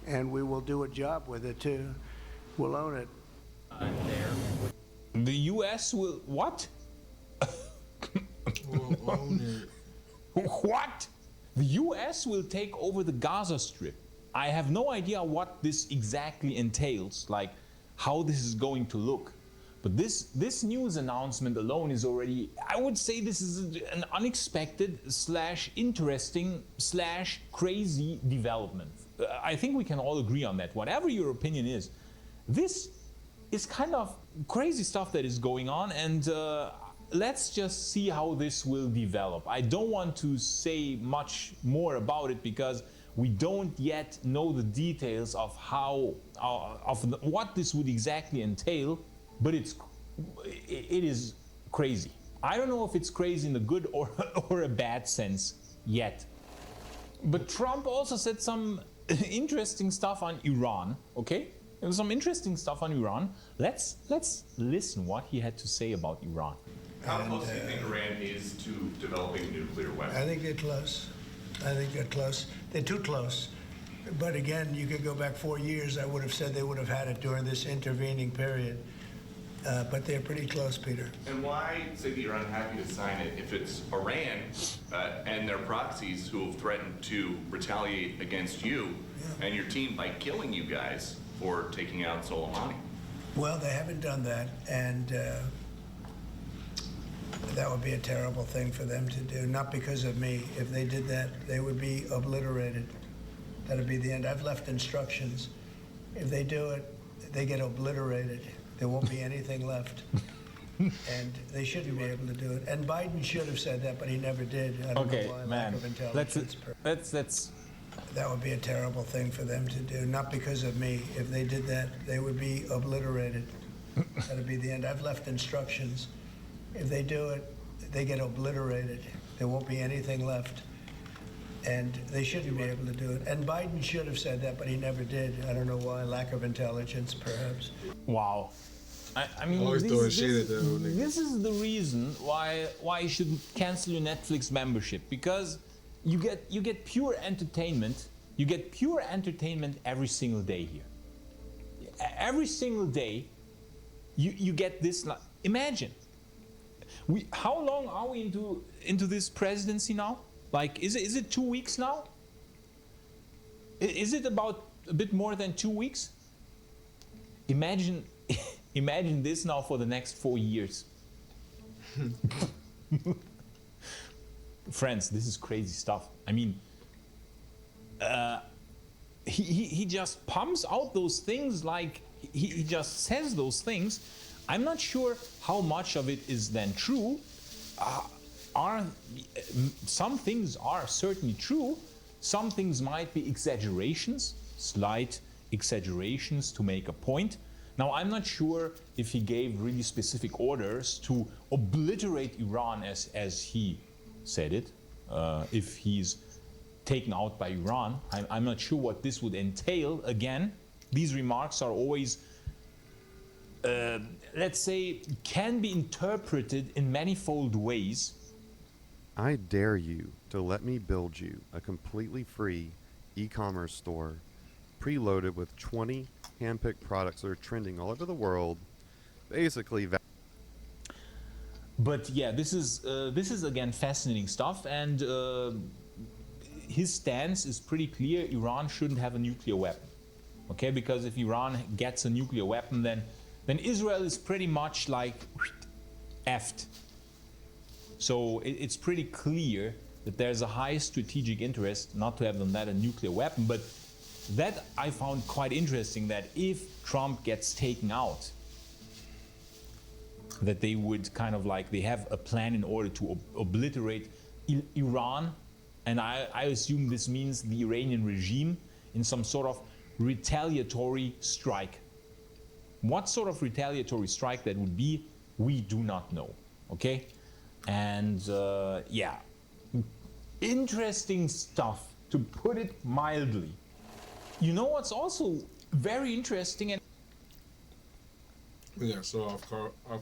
and we will do a job with it too. We'll own it. The U.S. will what? We'll own it. What? The U.S. will take over the Gaza Strip. I have no idea what this exactly entails, like how this is going to look. But this news announcement alone is already, I would say this is an unexpected / interesting / crazy development. I think we can all agree on that. Whatever your opinion is, this is kind of crazy stuff that is going on, and let's just see how this will develop. I don't want to say much more about it because We don't yet know the details of how, what this would exactly entail, but it is crazy. I don't know if it's crazy in a good or a bad sense yet. But Trump also said some interesting stuff on Iran, okay? There was some interesting stuff on Iran. Let's listen what he had to say about Iran. How close do you think Iran is to developing a nuclear weapon? I think they're close. I think they're close. They're too close. But again, you could go back 4 years. I would have said they would have had it during this intervening period. But they're pretty close, Peter. And why say that you're unhappy to sign it if it's Iran and their proxies who have threatened to retaliate against you and your team by killing you guys for taking out Soleimani? Well, they haven't done that, and that would be a terrible thing for them to do. Not because of me. If they did that, they would be obliterated. That would be the end. I've left instructions. If they do it, they get obliterated. There won't be anything left. And they shouldn't be able to do it. And Biden should have said that, but he never did. I don't know why. Man. Lack of intelligence. Let's. That would be a terrible thing for them to do. Not because of me. If they did that, they would be obliterated. That would be the end. I've left instructions. If they do it, they get obliterated. There won't be anything left. And they shouldn't be able to do it. And Biden should have said that, but he never did. I don't know why. Lack of intelligence, perhaps. Wow. I mean, this is the reason why you should cancel your Netflix membership, because you get pure entertainment. You get pure entertainment every single day here. Every single day, you get this. Imagine. How long are we into this presidency now? Like, is it 2 weeks now? Is it about a bit more than 2 weeks? Imagine this now for the next 4 years. Friends, this is crazy stuff. I mean, he just pumps out those things, like he just says those things. I'm not sure how much of it is then true. Some things are certainly true. Some things might be exaggerations, slight exaggerations to make a point. Now, I'm not sure if he gave really specific orders to obliterate Iran as he said it, if he's taken out by Iran. I'm not sure what this would entail. Again, these remarks are always, let's say, can be interpreted in manifold ways. I dare you to let me build you a completely free e-commerce store preloaded with 20 hand-picked products that are trending all over the world, basically. But yeah, this is again fascinating stuff, and his stance is pretty clear. Iran shouldn't have a nuclear weapon, okay? Because if Iran gets a nuclear weapon, then Israel is pretty much like effed. So it's pretty clear that there's a high strategic interest not to have them that a nuclear weapon. But that I found quite interesting, that if Trump gets taken out, that they would kind of like, they have a plan in order to obliterate Iran. And I assume this means the Iranian regime in some sort of retaliatory strike. What sort of retaliatory strike that would be, we do not know, okay? And yeah, interesting stuff, to put it mildly. You know what's also very interesting? And yeah, so off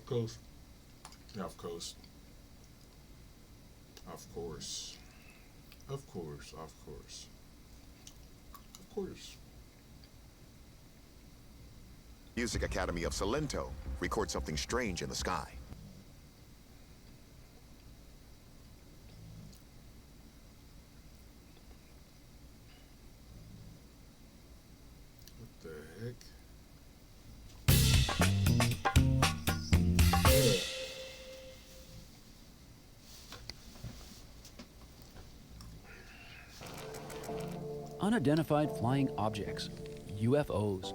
coast. Yeah, off coast. Of course. Of course, of course. Of course. Music Academy of Salento records something strange in the sky. What the heck? Unidentified flying objects, UFOs.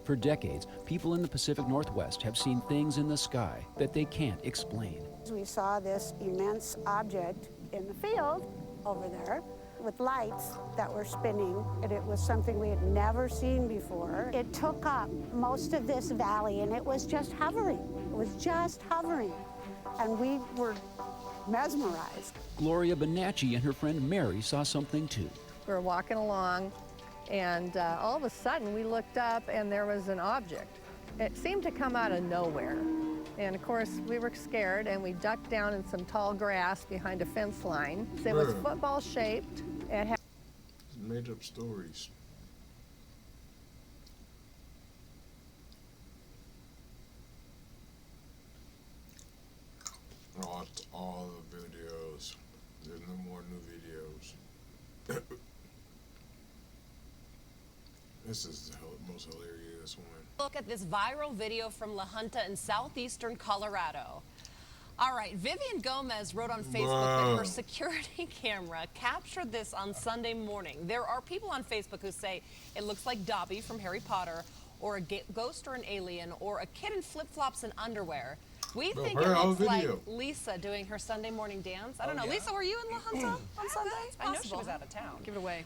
For decades, people in the Pacific Northwest have seen things in the sky that they can't explain. We saw this immense object in the field over there, with lights that were spinning, and it was something we had never seen before. It took up most of this valley, and it was just hovering. It was just hovering, and we were mesmerized. Gloria Bonacci and her friend Mary saw something too. We were walking along, and all of a sudden we looked up and there was an object. It seemed to come out of nowhere. And of course, we were scared and we ducked down in some tall grass behind a fence line. It was football shaped. It had made up stories. All the videos. There's no more new videos. This is the most hilarious one. Look at this viral video from La Junta in southeastern Colorado. All right, Vivian Gomez wrote on Facebook that her security camera captured this on Sunday morning. There are people on Facebook who say it looks like Dobby from Harry Potter, or a ghost or an alien, or a kid in flip-flops and underwear. We think it looks like Lisa doing her Sunday morning dance. I don't know. Yeah. Lisa, were you in La Junta on Sunday? I know she was out of town. Give it away.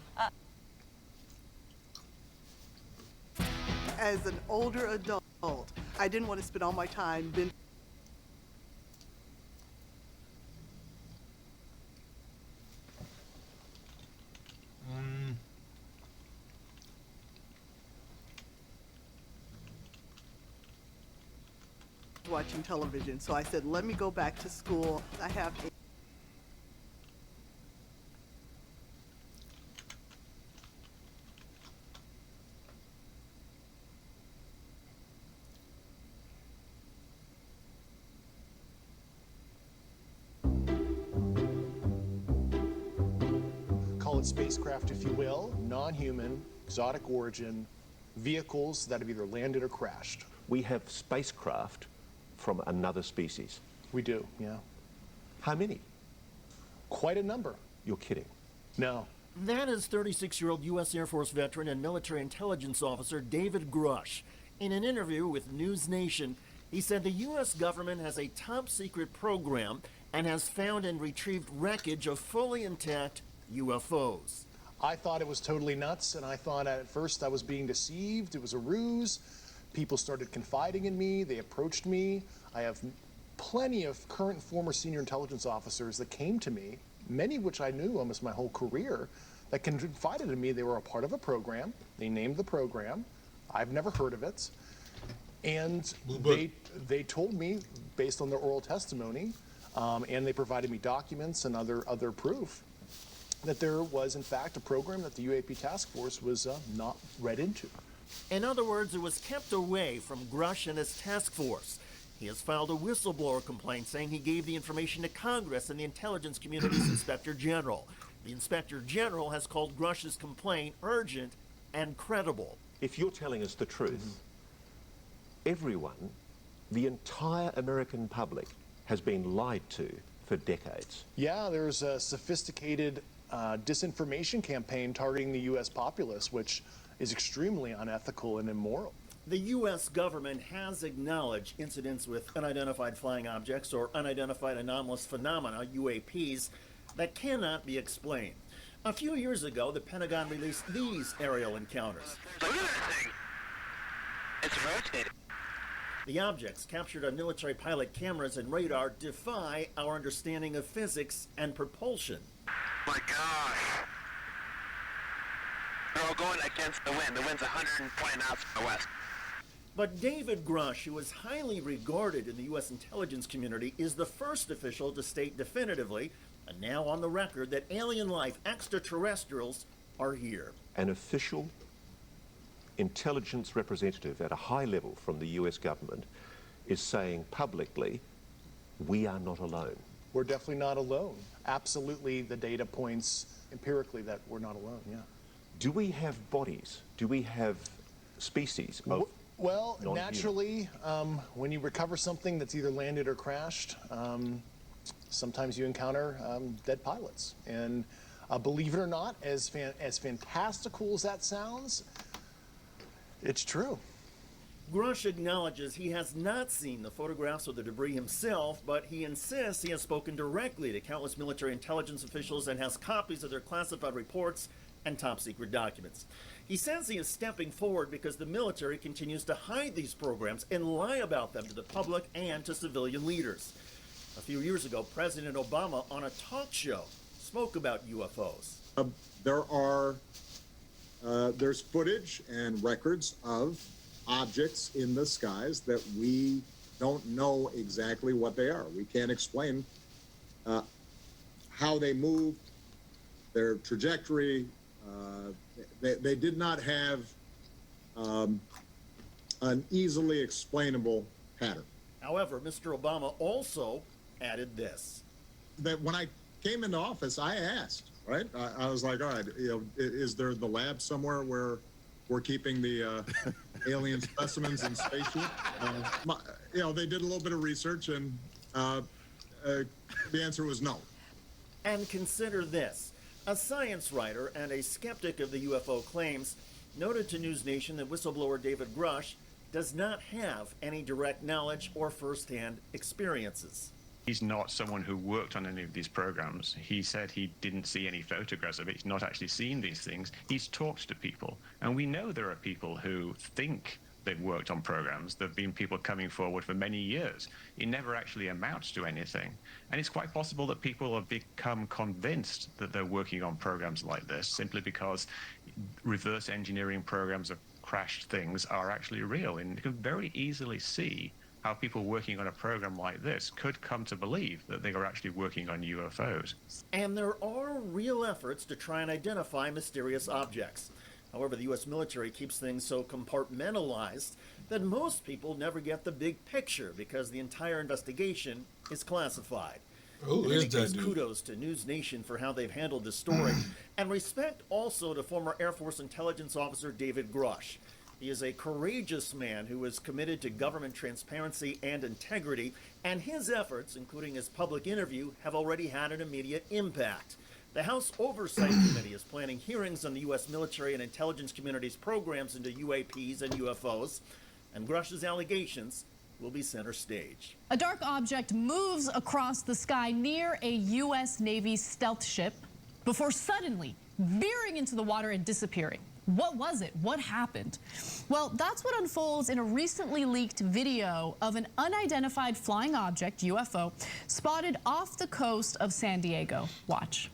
As an older adult, I didn't want to spend all my time watching television. So I said, let me go back to school. I have a spacecraft, if you will, non-human, exotic origin, vehicles that have either landed or crashed. We have spacecraft from another species. We do, yeah. How many? Quite a number. You're kidding. No. That is 36-year-old U.S. Air Force veteran and military intelligence officer David Grush. In an interview with News Nation, he said the U.S. government has a top-secret program and has found and retrieved wreckage of fully intact UFOs. I thought it was totally nuts, and I thought at first I was being deceived. It was a ruse. People started confiding in me. They approached me. I have plenty of current and former senior intelligence officers that came to me, many of which I knew almost my whole career, that confided in me they were a part of a program. They named the program. I've never heard of it. And they told me, based on their oral testimony, and they provided me documents and other proof, that there was, in fact, a program that the UAP task force was not read into. In other words, it was kept away from Grush and his task force. He has filed a whistleblower complaint saying he gave the information to Congress and the intelligence community's Inspector General. The Inspector General has called Grush's complaint urgent and credible. If you're telling us the truth, everyone, the entire American public, has been lied to for decades. Yeah, there's a sophisticated disinformation campaign targeting the U.S. populace, which is extremely unethical and immoral. The U.S. government has acknowledged incidents with unidentified flying objects or unidentified anomalous phenomena, UAPs, that cannot be explained. A few years ago, the Pentagon released these aerial encounters. Look at that thing. It's rotating. The objects captured on military pilot cameras and radar defy our understanding of physics and propulsion. My gosh. They're all going against the wind. The wind's 120 knots from the west. But David Grush, who is highly regarded in the U.S. intelligence community, is the first official to state definitively, and now on the record, that alien life, extraterrestrials, are here. An official intelligence representative at a high level from the U.S. government is saying publicly, we are not alone. We're definitely not alone. Absolutely, the data points empirically that we're not alone, yeah. Do we have bodies? Do we have species of Well, naturally, when you recover something that's either landed or crashed, sometimes you encounter dead pilots. And believe it or not, as fantastical as that sounds, it's true. Grush acknowledges he has not seen the photographs of the debris himself, but he insists he has spoken directly to countless military intelligence officials and has copies of their classified reports and top-secret documents. He says he is stepping forward because the military continues to hide these programs and lie about them to the public and to civilian leaders. A few years ago, President Obama, on a talk show, spoke about UFOs. There's footage and records of objects in the skies that we don't know exactly what they are. We can't explain how they moved, their trajectory. They did not have an easily explainable pattern. However, Mr. Obama also added this. That when I came into office, I asked, right? I was like, all right, is there the lab somewhere where we're keeping the alien specimens in spaceship? They did a little bit of research, and the answer was no. And consider this. A science writer and a skeptic of the UFO claims noted to News Nation that whistleblower David Grush does not have any direct knowledge or firsthand experiences. He's not someone who worked on any of these programs. He said he didn't see any photographs of it. He's not actually seen these things. He's talked to people. And we know there are people who think they've worked on programs. There have been people coming forward for many years. It never actually amounts to anything. And it's quite possible that people have become convinced that they're working on programs like this simply because reverse engineering programs of crashed things are actually real. And you can very easily see how people working on a program like this could come to believe that they are actually working on UFOs. And there are real efforts to try and identify mysterious objects. However, the U.S. military keeps things so compartmentalized that most people never get the big picture because the entire investigation is classified. Who is that dude? Kudos to News Nation for how they've handled this story, and respect also to former Air Force intelligence officer David Grush. He is a courageous man who is committed to government transparency and integrity, and his efforts, including his public interview, have already had an immediate impact. The House Oversight Committee is planning hearings on the U.S. military and intelligence community's programs into UAPs and UFOs, and Grush's allegations will be center stage. A dark object moves across the sky near a U.S. Navy stealth ship before suddenly veering into the water and disappearing. What was it? What happened? Well, that's what unfolds in a recently leaked video of an unidentified flying object, UFO, spotted off the coast of San Diego. Watch.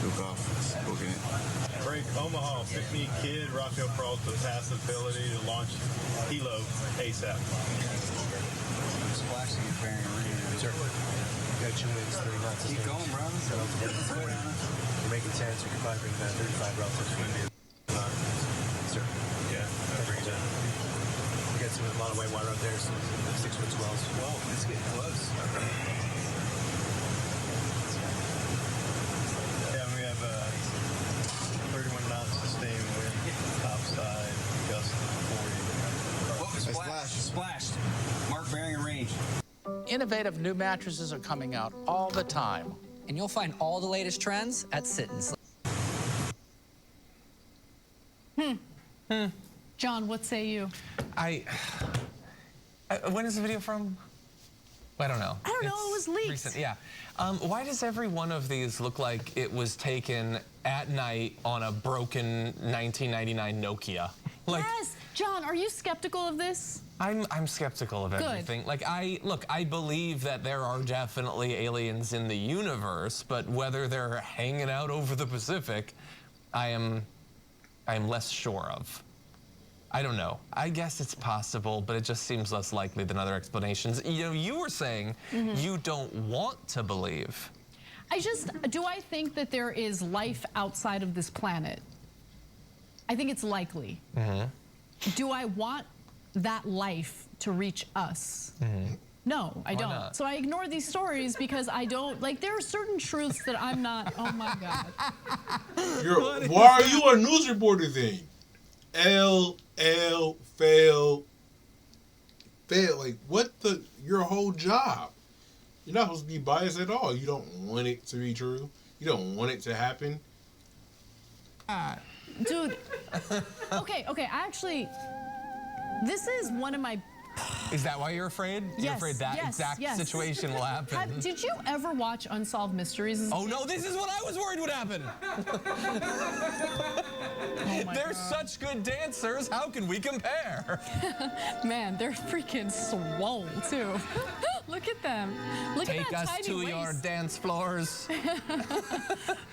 Took off, booking it. Break Omaha, 50 kid, Rocco Crawls with passability to launch Hilo ASAP. Splashing and bearing a ring. Sure. Got 2 minutes, 30 knots. Keep going, bro. You're making sense. You can probably bring that 35 relative speed. Sir. Yeah, that brings it. We got some a lot of white water up there, some 6-foot swells. Whoa, it's getting close. Yeah, we have 31 knots sustained wind, topside, gust of 40. Whoa, splashed. Mark bearing and range. Innovative new mattresses are coming out all the time. And you'll find all the latest trends at Sit and Sleep. John, what say you? When is the video from? I don't know. I don't know, it was leaked. Recent, yeah. Why does every one of these look like it was taken at night on a broken 1999 Nokia? Yes! John, are you skeptical of this? I'm skeptical of everything. Like, I believe that there are definitely aliens in the universe, but whether they're hanging out over the Pacific, I am less sure of. I don't know. I guess it's possible, but it just seems less likely than other explanations. You know, you were saying you don't want to believe. Do I think that there is life outside of this planet? I think it's likely. Do I want that life to reach us? No, I don't. not? So I ignore these stories because I don't, like, there are certain truths that I'm not, oh my God. Why are you a news reporter then? Fail. Like, your whole job. You're not supposed to be biased at all. You don't want it to be true. You don't want it to happen. Dude, okay, actually, this is one of my... Is that why you're afraid? Yes, You're afraid that exact situation will happen? Did you ever watch Unsolved Mysteries? Oh no, this is what I was worried would happen. They're such good dancers, how can we compare? Man, they're freaking swole too. Look at them. Look Take at that us tiny to waist. your dance floors.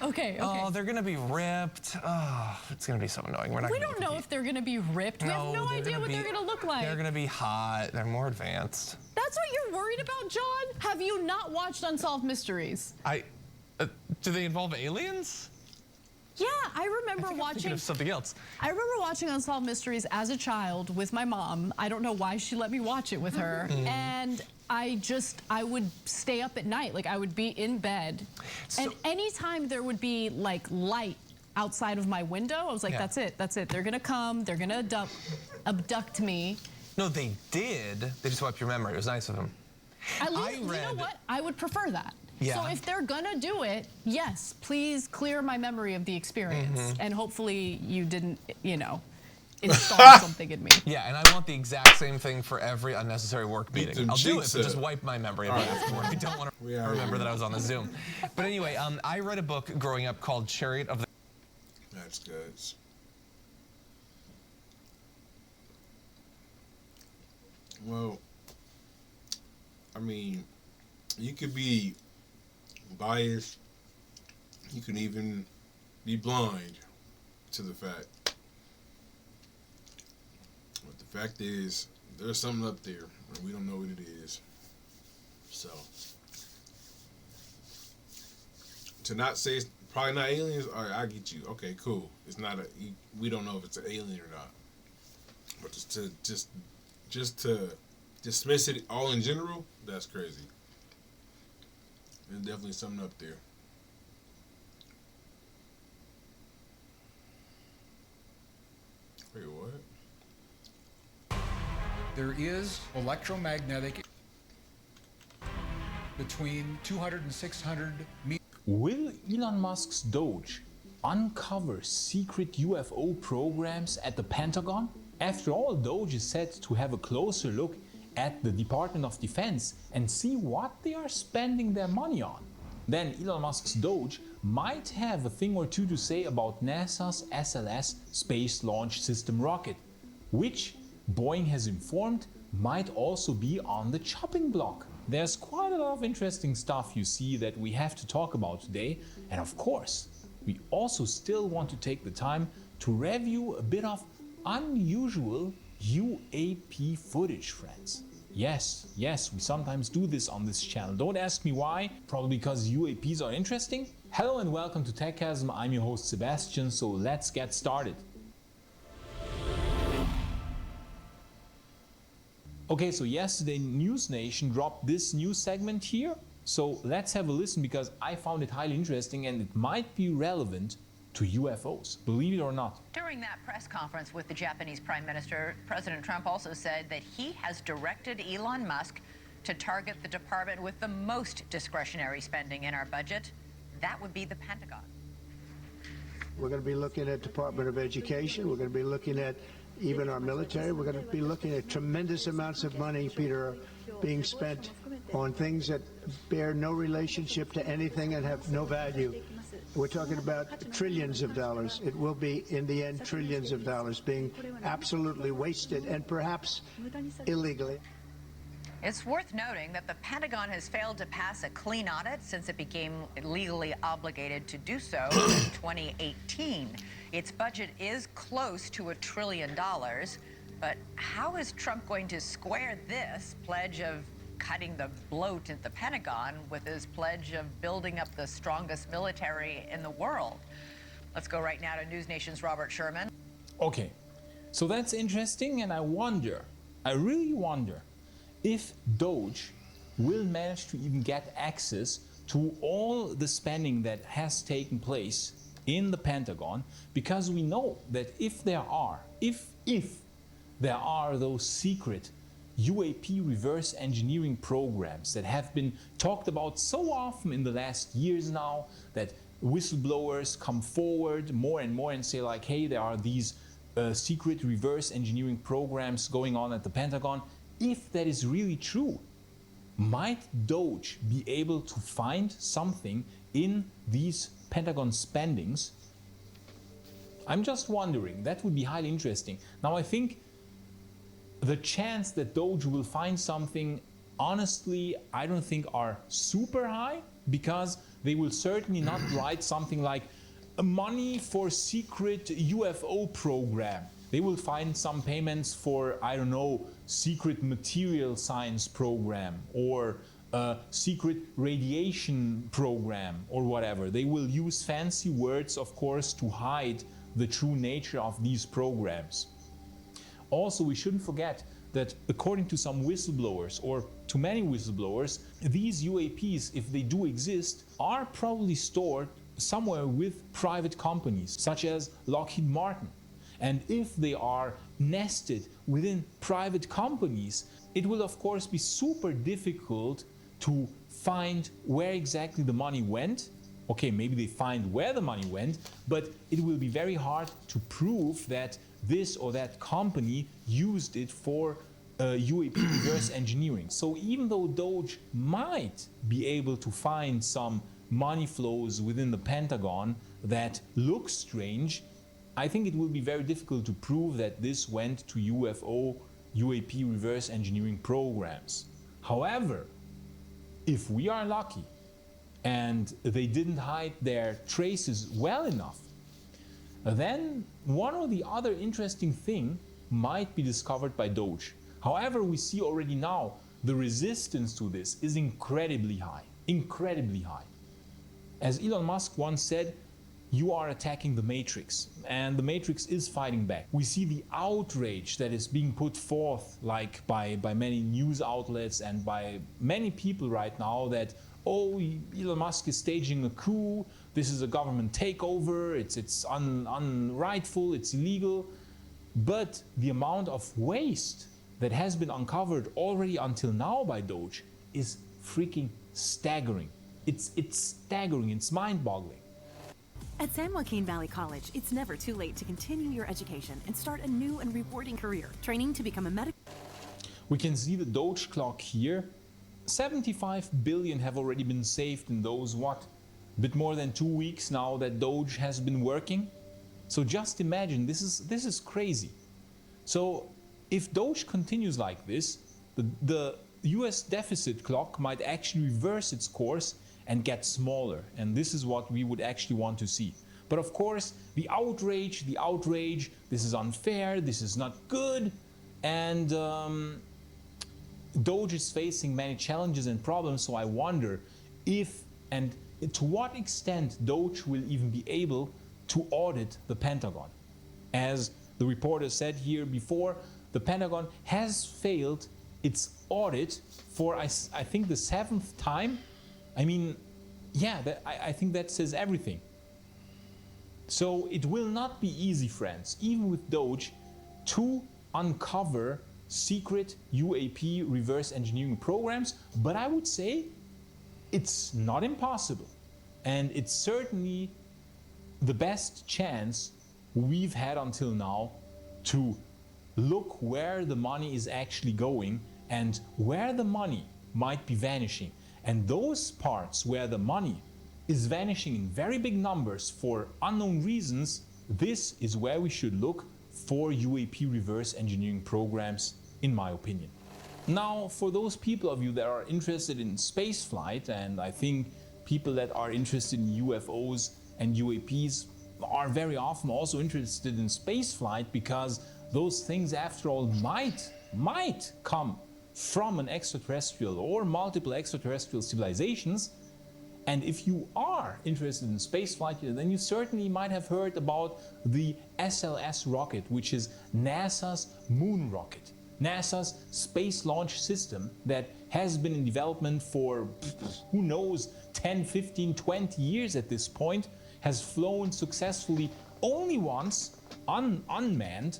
Okay. Oh, they're gonna be ripped. Oh, it's gonna be so annoying. We don't know if they're gonna be ripped. We have no idea what they're gonna look like. They're gonna be hot. They're more advanced. That's what you're worried about, John? Have you not watched Unsolved Mysteries? Do they involve aliens? Yeah, I remember watching something else. I remember watching Unsolved Mysteries as a child with my mom. I don't know why she let me watch it with her. And I would stay up at night. Like, I would be in bed. And anytime there would be like light outside of my window, I was like, that's it. They're gonna come, they're gonna abduct me. No, they did. They just wiped your memory. It was nice of them. You know what? I would prefer that. Yeah. So if they're gonna do it, yes, please clear my memory of the experience. And hopefully you didn't, install something in me. Yeah, and I want the exact same thing for every unnecessary work meeting. I'll do it, but just wipe my memory of it afterward. I don't want to remember that I was on the Zoom. But anyway, I read a book growing up called Chariot of the... That's good. Well, I mean, you could be biased. You can even be blind to the fact. But the fact is, there's something up there, and we don't know what it is. So, to not say it's probably not aliens, all right, I get you. Okay, cool. It's not we don't know if it's an alien or not. But just to dismiss it all in general, that's crazy. There's definitely something up there. Wait, what? There is electromagnetic between 200 and 600 meters. Will Elon Musk's Doge uncover secret UFO programs at the Pentagon? After all, Doge is set to have a closer look at the Department of Defense and see what they are spending their money on. Then Elon Musk's Doge might have a thing or two to say about NASA's SLS Space Launch System rocket, which Boeing has informed might also be on the chopping block. There's quite a lot of interesting stuff you see that we have to talk about today, and of course, we also still want to take the time to review a bit of unusual UAP footage, friends. Yes, we sometimes do this on this channel. Don't ask me why, probably because UAPs are interesting. Hello and welcome to TechCasm. I'm your host Sebastian, so let's get started. Okay, so yesterday News Nation dropped this news segment here. So let's have a listen because I found it highly interesting and it might be relevant to UFOs, believe it or not. During that press conference with the Japanese Prime Minister, President Trump also said that he has directed Elon Musk to target the department with the most discretionary spending in our budget. That would be the Pentagon. We're going to be looking at Department of Education. We're going to be looking at even our military. We're going to be looking at tremendous amounts of money, Peter, being spent on things that bear no relationship to anything and have no value. We're talking about trillions of dollars. It will be, in the end, trillions of dollars being absolutely wasted and perhaps illegally. It's worth noting that the Pentagon has failed to pass a clean audit since it became legally obligated to do so in 2018. Its budget is close to $1 trillion, but how is Trump going to square this pledge of cutting the bloat at the Pentagon with his pledge of building up the strongest military in the world? Let's go right now to News Nation's Robert Sherman. Okay, so that's interesting, and I really wonder if Doge will manage to even get access to all the spending that has taken place in the Pentagon, because we know that if there are those secret UAP reverse engineering programs that have been talked about so often in the last years now, that whistleblowers come forward more and more and say like, hey, there are these secret reverse engineering programs going on at the Pentagon. If that is really true, might Doge be able to find something in these Pentagon spendings? I'm just wondering. That would be highly interesting. Now, I think the chance that Doge will find something, honestly, I don't think are super high, because they will certainly not write something like money for secret UFO program. They will find some payments for, I don't know, secret material science program or secret radiation program or whatever. They will use fancy words, of course, to hide the true nature of these programs. Also, we shouldn't forget that according to some whistleblowers, or to many whistleblowers, these UAPs, if they do exist, are probably stored somewhere with private companies such as Lockheed Martin. And if they are nested within private companies, it will of course be super difficult to find where exactly the money went. Okay, maybe they find where the money went, but it will be very hard to prove that this or that company used it for UAP reverse engineering. So even though Doge might be able to find some money flows within the Pentagon that look strange, I think it will be very difficult to prove that this went to UAP reverse engineering programs. However, if we are lucky and they didn't hide their traces well enough, then one or the other interesting thing might be discovered by Doge. However, we see already now the resistance to this is incredibly high, incredibly high. As Elon Musk once said, you are attacking the Matrix, and the Matrix is fighting back. We see the outrage that is being put forth like by many news outlets and by many people right now that, oh, Elon Musk is staging a coup, this is a government takeover, it's unrightful, it's illegal. But the amount of waste that has been uncovered already until now by Doge is freaking staggering. It's staggering, it's mind-boggling. At San Joaquin Valley College, it's never too late to continue your education and start a new and rewarding career. Training to become a medical... We can see the Doge clock here. 75 billion have already been saved in those, what, a bit more than 2 weeks now that Doge has been working. So just imagine, this is crazy. So if Doge continues like this, the US deficit clock might actually reverse its course and get smaller, and this is what we would actually want to see. But of course, the outrage, this is unfair, this is not good, and Doge is facing many challenges and problems, so I wonder if and to what extent Doge will even be able to audit the Pentagon. As the reporter said here before, the Pentagon has failed its audit for, I think, the 7th time. I mean, yeah, I think that says everything. So it will not be easy, friends, even with Doge, to uncover secret UAP reverse engineering programs, but I would say it's not impossible. And it's certainly the best chance we've had until now to look where the money is actually going and where the money might be vanishing. And those parts where the money is vanishing in very big numbers for unknown reasons, this is where we should look for UAP reverse engineering programs, in my opinion. Now, for those people of you that are interested in spaceflight, and I think people that are interested in UFOs and UAPs are very often also interested in spaceflight, because those things, after all, might come from an extraterrestrial or multiple extraterrestrial civilizations. And if you are interested in spaceflight, then you certainly might have heard about the SLS rocket, which is NASA's moon rocket, NASA's space launch system that has been in development for, who knows, 10, 15, 20 years at this point, has flown successfully only once, unmanned,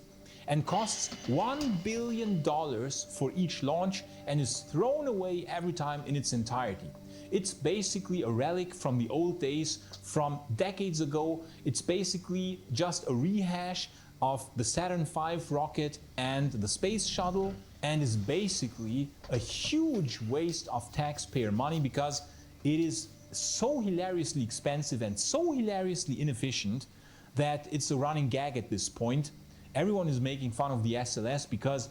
and costs $1 billion for each launch and is thrown away every time in its entirety. It's basically a relic from the old days, from decades ago. It's basically just a rehash of the Saturn V rocket and the space shuttle, and is basically a huge waste of taxpayer money because it is so hilariously expensive and so hilariously inefficient that it's a running gag at this point. Everyone is making fun of the SLS because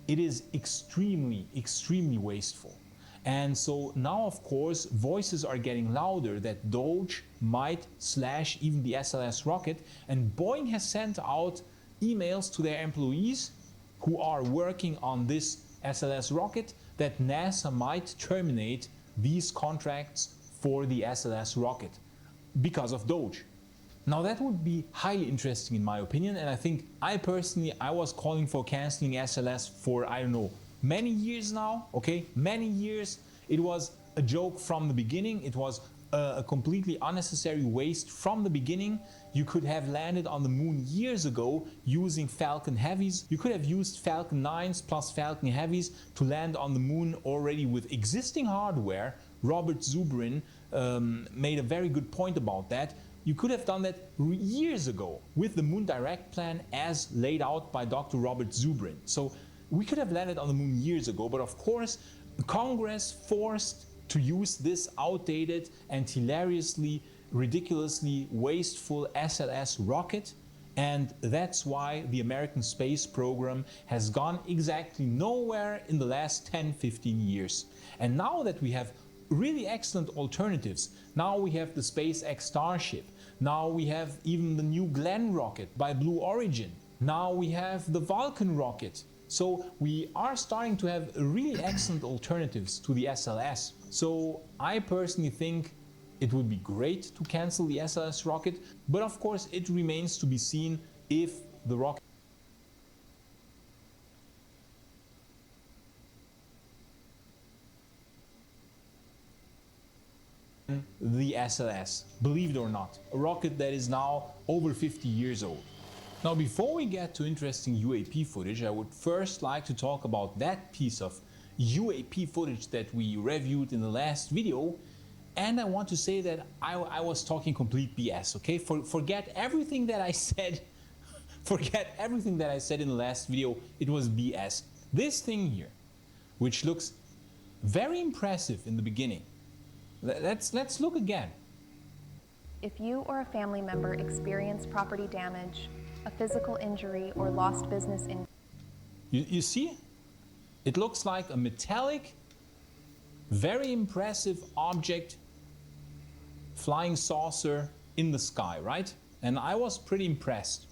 it is extremely, extremely wasteful. And so now, of course, voices are getting louder that Doge might slash even the SLS rocket, and Boeing has sent out emails to their employees who are working on this SLS rocket that NASA might terminate these contracts for the SLS rocket because of Doge. Now that would be highly interesting in my opinion, and I think I was calling for canceling SLS for, I don't know, many years now, okay? Many years. It was a joke from the beginning. It was a completely unnecessary waste from the beginning. You could have landed on the moon years ago using Falcon Heavies. You could have used Falcon 9s plus Falcon Heavies to land on the moon already with existing hardware. Robert Zubrin made a very good point about that. You could have done that years ago with the Moon Direct plan as laid out by Dr. Robert Zubrin. So we could have landed on the moon years ago, but of course Congress forced to use this outdated and hilariously, ridiculously wasteful SLS rocket, and that's why the American space program has gone exactly nowhere in the last 10-15 years. And now that we have really excellent alternatives, now we have the SpaceX Starship, now we have even the new Glenn rocket by Blue Origin, now we have the Vulcan rocket. So we are starting to have really excellent alternatives to the SLS. So I personally think it would be great to cancel the SLS rocket, but of course it remains to be seen if the rocket the SLS, believe it or not, a rocket that is now over 50 years old. Now, before we get to interesting UAP footage, I would first like to talk about that piece of UAP footage that we reviewed in the last video. And I want to say that I was talking complete BS, okay? Forget everything that I said. Forget everything that I said in the last video. It was BS. This thing here, which looks very impressive in the beginning. Let's look again. If you or a family member experience property damage, a physical injury, or lost business in... You see? It looks like a metallic, very impressive object, flying saucer in the sky, right? And I was pretty impressed.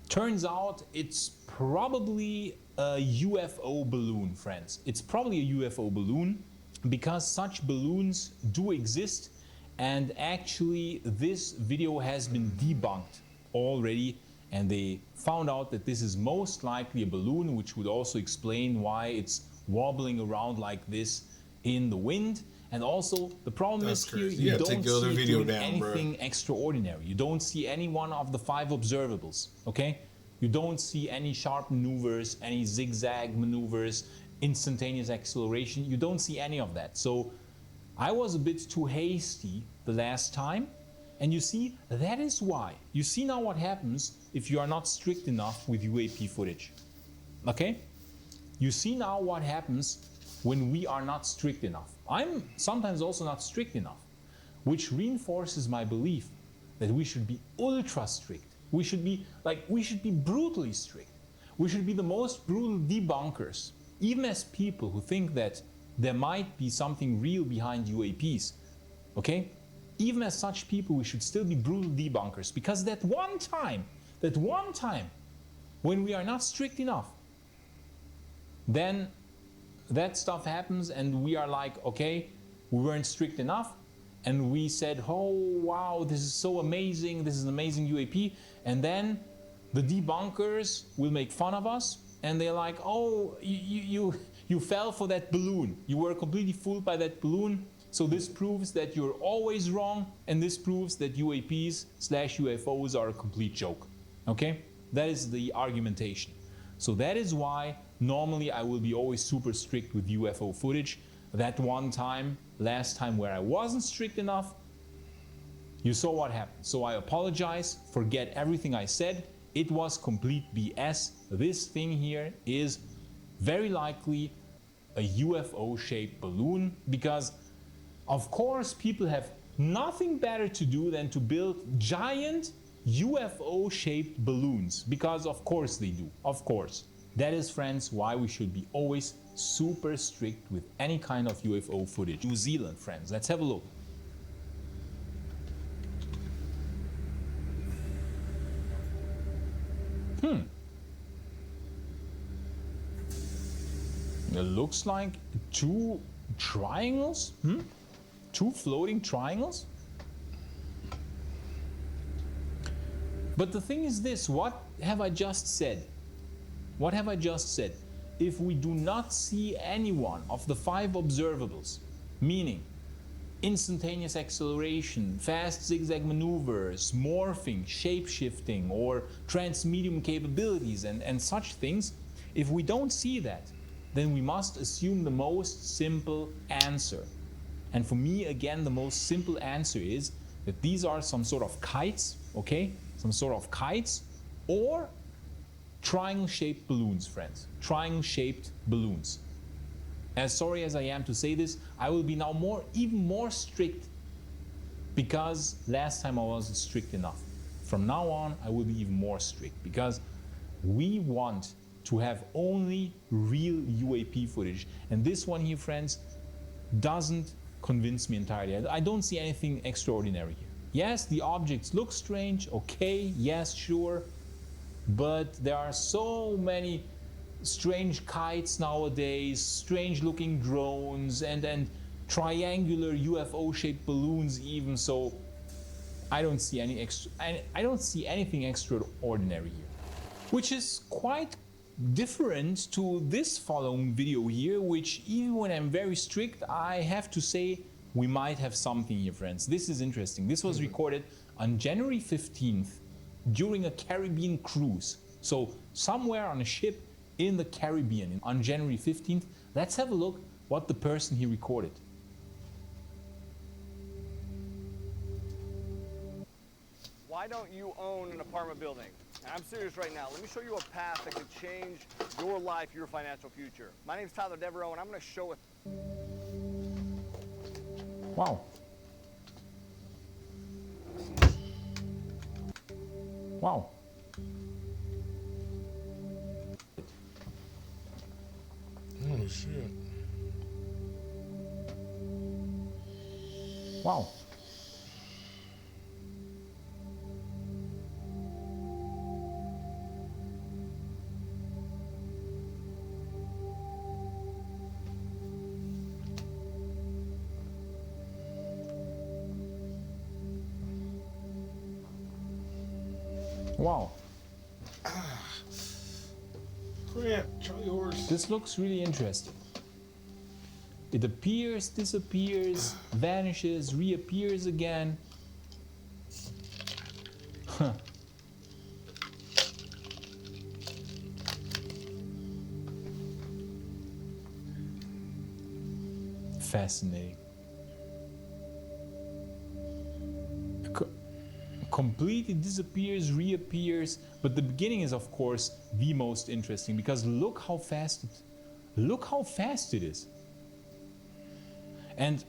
Turns out it's probably a UFO balloon, friends. It's probably a UFO balloon because such balloons do exist, and actually this video has been debunked already, and they found out that this is most likely a balloon, which would also explain why it's wobbling around like this in the wind. And also the problem is here, you don't see it doing anything extraordinary. You don't see any one of the 5 observables, okay? You don't see any sharp maneuvers, any zigzag maneuvers, instantaneous acceleration. You don't see any of that. So I was a bit too hasty the last time. And you see, that is why. You see now what happens if you are not strict enough with UAP footage. Okay? You see now what happens when we are not strict enough. I'm sometimes also not strict enough, which reinforces my belief that we should be ultra strict. We should be brutally strict. We should be the most brutal debunkers, even as people who think that there might be something real behind UAPs. Okay? Even as such people, we should still be brutal debunkers, because that one time when we are not strict enough, then that stuff happens and we are like, okay, we weren't strict enough, and we said, oh wow, this is so amazing, this is an amazing UAP, and then the debunkers will make fun of us, and they're like, oh, you fell for that balloon, you were completely fooled by that balloon. So this proves that you're always wrong, and this proves that UAPs/UFOs are a complete joke. Okay? That is the argumentation. So that is why normally I will be always super strict with UFO footage. that one time, last time where I wasn't strict enough, you saw what happened. So I apologize, forget everything I said. It was complete BS. This thing here is very likely a UFO-shaped balloon because, of course, people have nothing better to do than to build giant UFO-shaped balloons, because of course they do, of course. That is, friends, why we should be always super strict with any kind of UFO footage. New Zealand, friends, let's have a look. It looks like two triangles, two floating triangles. But the thing is this, what have I just said? What have I just said? If we do not see any one of the 5 observables, meaning instantaneous acceleration, fast zigzag maneuvers, morphing, shape-shifting, or transmedium capabilities and such things, if we don't see that, then we must assume the most simple answer. And for me, again, the most simple answer is that these are some sort of kites, okay? Some sort of kites, or triangle-shaped balloons, friends. Triangle-shaped balloons. As sorry as I am to say this, I will be now even more strict, because last time I wasn't strict enough. From now on, I will be even more strict, because we want to have only real UAP footage. And this one here, friends, doesn't convince me entirely. I don't see anything extraordinary here. Yes, the objects look strange, okay, yes, sure, but there are so many strange kites nowadays, strange looking drones, and triangular UFO-shaped balloons even, so I don't see anything extraordinary here. Which is quite different to this following video here, which even when I'm very strict, I have to say we might have something here, friends. This is interesting. This was recorded on January 15th during a Caribbean cruise. So somewhere on a ship in the Caribbean on January 15th. Let's have a look what the person he recorded. Why don't you own an apartment building? And I'm serious right now. Let me show you a path that could change your life, your financial future. My name is Tyler Devereaux, and I'm going to show it. Wow. Wow. Oh, shit. Wow. Wow. Crap, Charlie horse. This looks really interesting. It appears, disappears, vanishes, reappears again. Huh. Fascinating. Completely disappears, reappears, but the beginning is of course the most interesting, because look how fast it is. And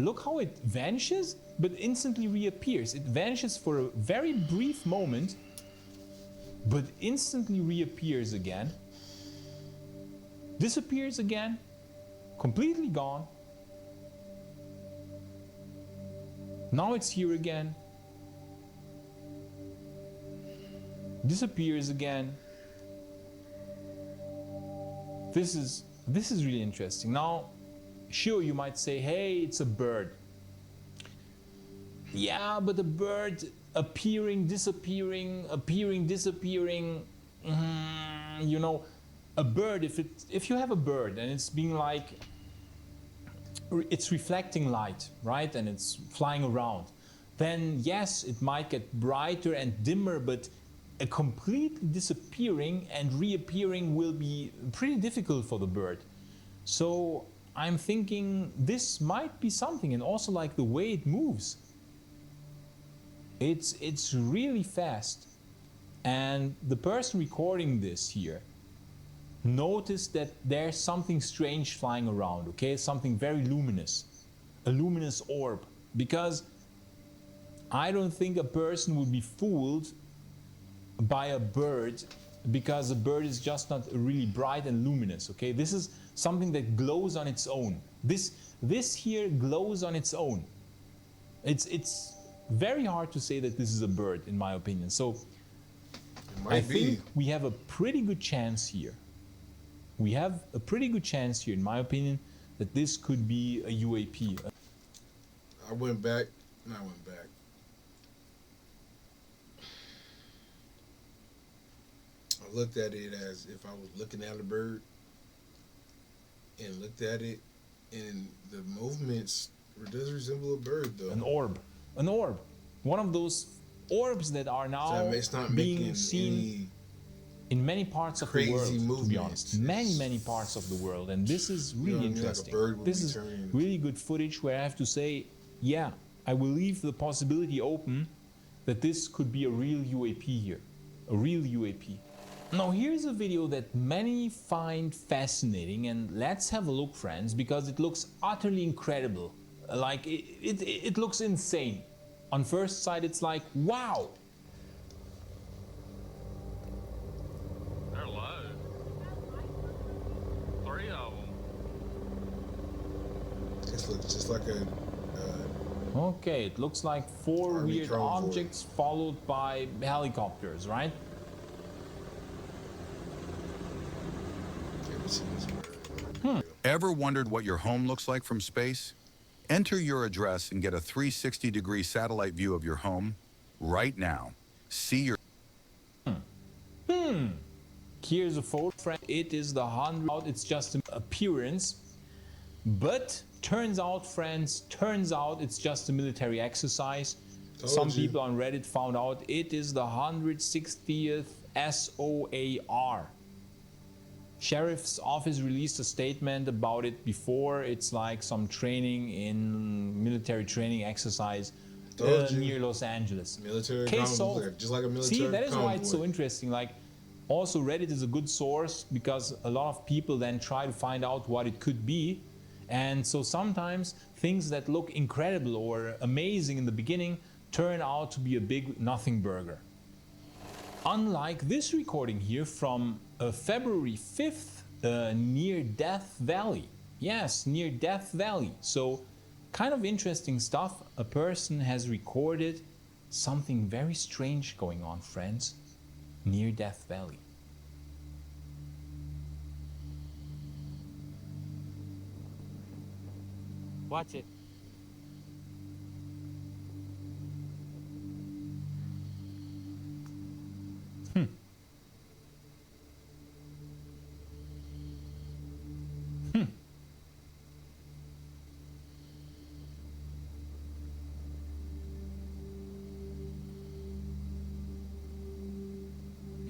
look how it vanishes, but instantly reappears. It vanishes for a very brief moment, but instantly reappears again. Disappears again, completely gone. Now it's here again. Disappears again. This is really interesting. Now, sure, you might say, hey, it's a bird. Yeah, but a bird appearing, disappearing, appearing, disappearing. You know, a bird, if you have a bird and it's being like, it's reflecting light, right? And it's flying around, then yes, it might get brighter and dimmer, but a completely disappearing and reappearing will be pretty difficult for the bird. So I'm thinking this might be something, and also like the way it moves. It's really fast. And the person recording this here noticed that there's something strange flying around, okay? Something very luminous. A luminous orb. Because I don't think a person would be fooled by a bird, because a bird is just not really bright and luminous, okay? This is something that glows on its own. This here glows on its own. It's very hard to say that this is a bird, in my opinion. So I think we have a pretty good chance here. We have a pretty good chance here, in my opinion, that this could be a UAP. I went back. I looked at it as if I was looking at a bird, and looked at it, and the movements does resemble a bird, though. An orb. An orb. One of those orbs that are now being seen in many parts of the world, to be honest. Many parts of the world. And this is really interesting. This is really good footage where I have to say, yeah, I will leave the possibility open that this could be a real UAP here. A real UAP. Now here's a video that many find fascinating, and let's have a look, friends, because it looks utterly incredible. Like, it looks insane. On first sight, it's like, wow! They're low. 3 of them. This looks just like a... okay, it looks like 4 weird objects followed by helicopters, right? Ever wondered what your home looks like from space? Enter your address and get a 360-degree satellite view of your home right now. See your... Here's a photo, friend. It is the 100. It's just an appearance. But turns out, friends, it's just a military exercise. Some people on Reddit found out it is the 160th SOAR. Sheriff's office released a statement about it before. It's like some training in military training exercise near Los Angeles. Military Case convoy, solved. just like a military See, that is convoy. why it's so interesting. Like, also Reddit is a good source because a lot of people then try to find out what it could be. And so sometimes things that look incredible or amazing in the beginning turn out to be a big nothing burger. Unlike this recording here from February 5th, near Death Valley. Yes, near Death Valley. So, kind of interesting stuff. A person has recorded something very strange going on, friends, near Death Valley. Watch it.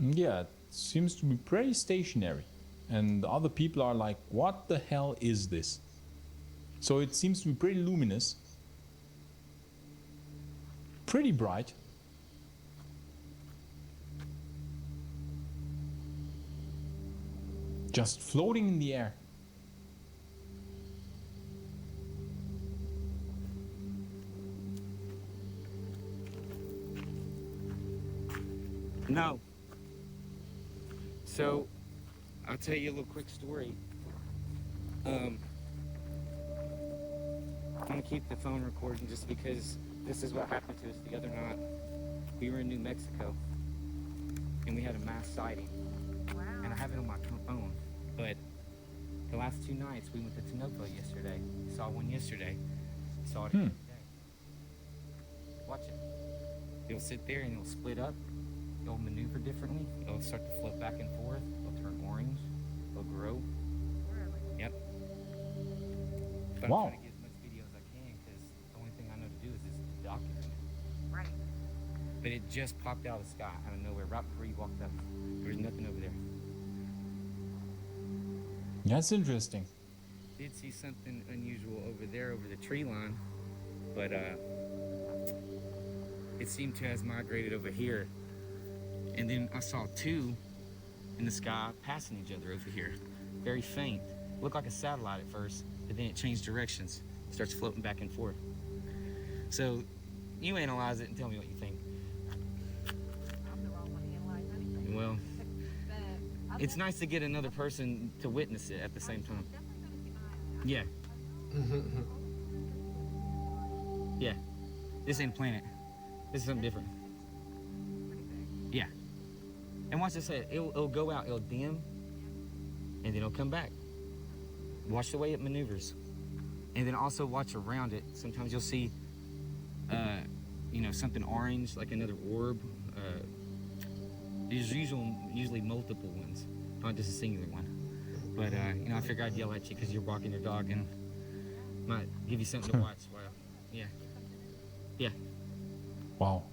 Yeah, it seems to be pretty stationary. And other people are like, what the hell is this? So it seems to be pretty luminous. Pretty bright. Just floating in the air. No. So, I'll tell you a little quick story. I'm gonna keep the phone recording just because this is what happened to us the other night. We were in New Mexico, and we had a mass sighting. Wow. And I have it on my phone, but the last 2 nights, we went to Tinoco yesterday. Saw one yesterday. Saw it today. Watch it. It'll sit there and it'll split up. It'll maneuver differently. It'll start to flip back and forth. It'll turn orange. It'll grow. Yep. But Wow. I'm trying to get as much video as I can because the only thing I know to do is just document it. Right. But it just popped out of the sky out of nowhere right before you walked up. There was nothing over there. That's interesting. did see something unusual over there over the tree line, but it seemed to have migrated over here. And then I saw two in the sky passing each other over here. Very faint. Looked like a satellite at first, but then it changed directions. Starts floating back and forth. So you analyze it and tell me what you think. Well, it's nice to get another person to witness it at the same time. Yeah. Yeah. This ain't a planet. This is something different. Yeah. And watch this, it'll go out, it'll dim, and then it'll come back. Watch the way it maneuvers. And then also watch around it. Sometimes you'll see, you know, something orange, like another orb. There's usually multiple ones, not just a singular one. But, you know, I figured I'd yell at you because you're walking your dog and might give you something to watch while, yeah. Yeah. Wow.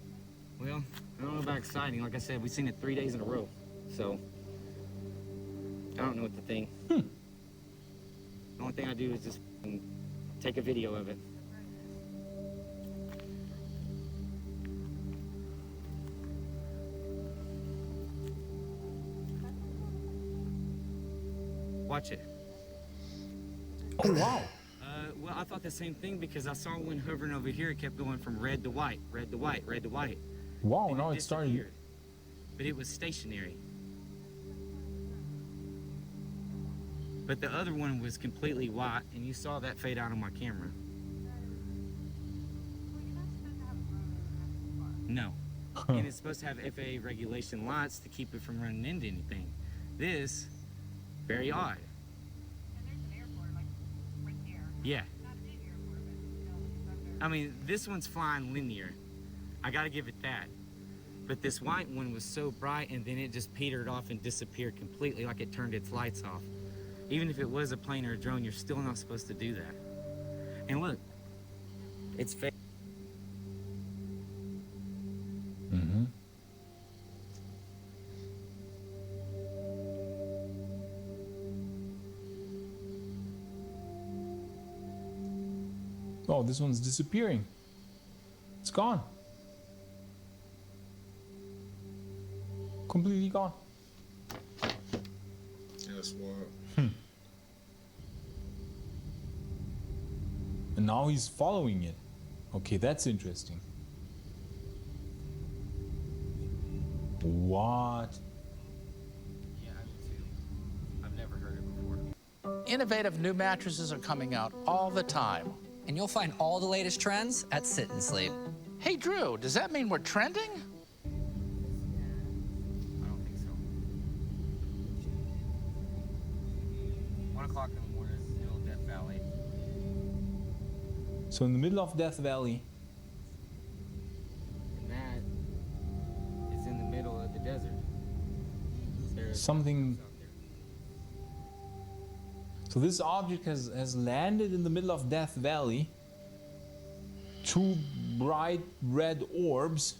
Well, I don't know about exciting. Like I said, we've seen it 3 days in a row. So, I don't know what to think. The only thing I do is just take a video of it. Watch it. Oh, wow. Well, I thought the same thing because I saw one hovering over here. It kept going from red to white, red to white, red to white. Wow, And now it started. But it was stationary. But the other one was completely white, and you saw that fade out on my camera. No. And it's supposed to have FAA regulation lights to keep it from running into anything. This, very odd. Yeah. I mean, this one's flying linear. I gotta give it that. But this white one was so bright, and then it just petered off and disappeared completely, like it turned its lights off. Even if it was a plane or a drone, you're still not supposed to do that. And look, it's fake. Mm-hmm. Oh, this one's disappearing. It's gone. Completely gone. That's wild. And now he's following it. Okay, that's interesting. What? Yeah, I do too. I've never heard it before. Innovative new mattresses are coming out all the time. And you'll find all the latest trends at Sit and Sleep. Hey, Drew, does that mean we're trending? I don't think so. 1 o'clock in the morning, middle of Death Valley. So in the middle of Death Valley. And that is in the middle of the desert. There's Something. So this object has landed in the middle of Death Valley. 2 bright red orbs.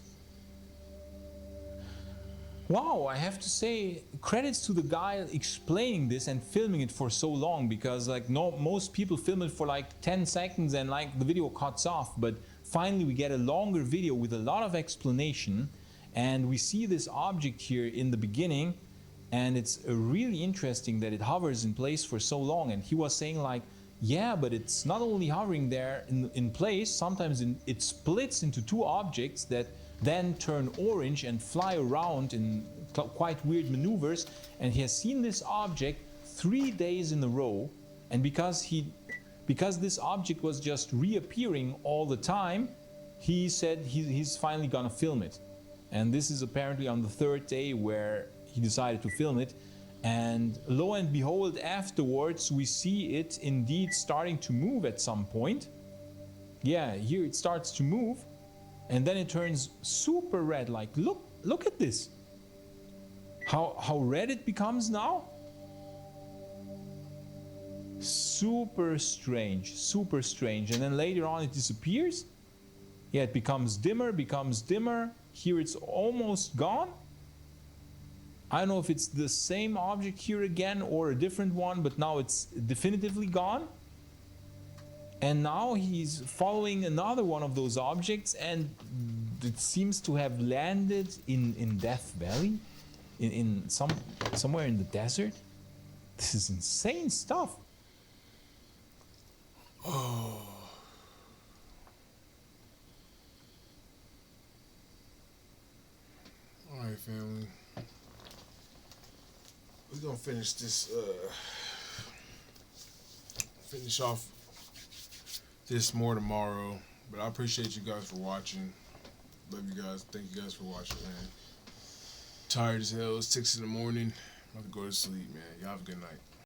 Wow, I have to say credits to the guy explaining this and filming it for so long, because like most people film it for like 10 seconds and like the video cuts off, but finally we get a longer video with a lot of explanation, and we see this object here in the beginning. And it's really interesting that it hovers in place for so long. And he was saying like, yeah, but it's not only hovering there in place, sometimes it splits into 2 objects that then turn orange and fly around in quite weird maneuvers. And he has seen this object 3 days in a row. And because this object was just reappearing all the time, he said he's finally gonna film it. And this is apparently on the 3rd day where he decided to film it, and lo and behold, afterwards we see it indeed starting to move at some point. Yeah, here it starts to move, and then it turns super red. Like, look at this. How red it becomes now? Super strange, super strange. And then later on it disappears. Yeah, it becomes dimmer. Here it's almost gone. I don't know if it's the same object here again or a different one, but now it's definitively gone. And now he's following another one of those objects, and it seems to have landed in Death Valley, somewhere in the desert. This is insane stuff. Oh. All right, family. We're gonna finish this. Finish off this more tomorrow. But I appreciate you guys for watching. Love you guys. Thank you guys for watching, man. Tired as hell. It's 6 in the morning. I'm about to go to sleep, man. Y'all have a good night.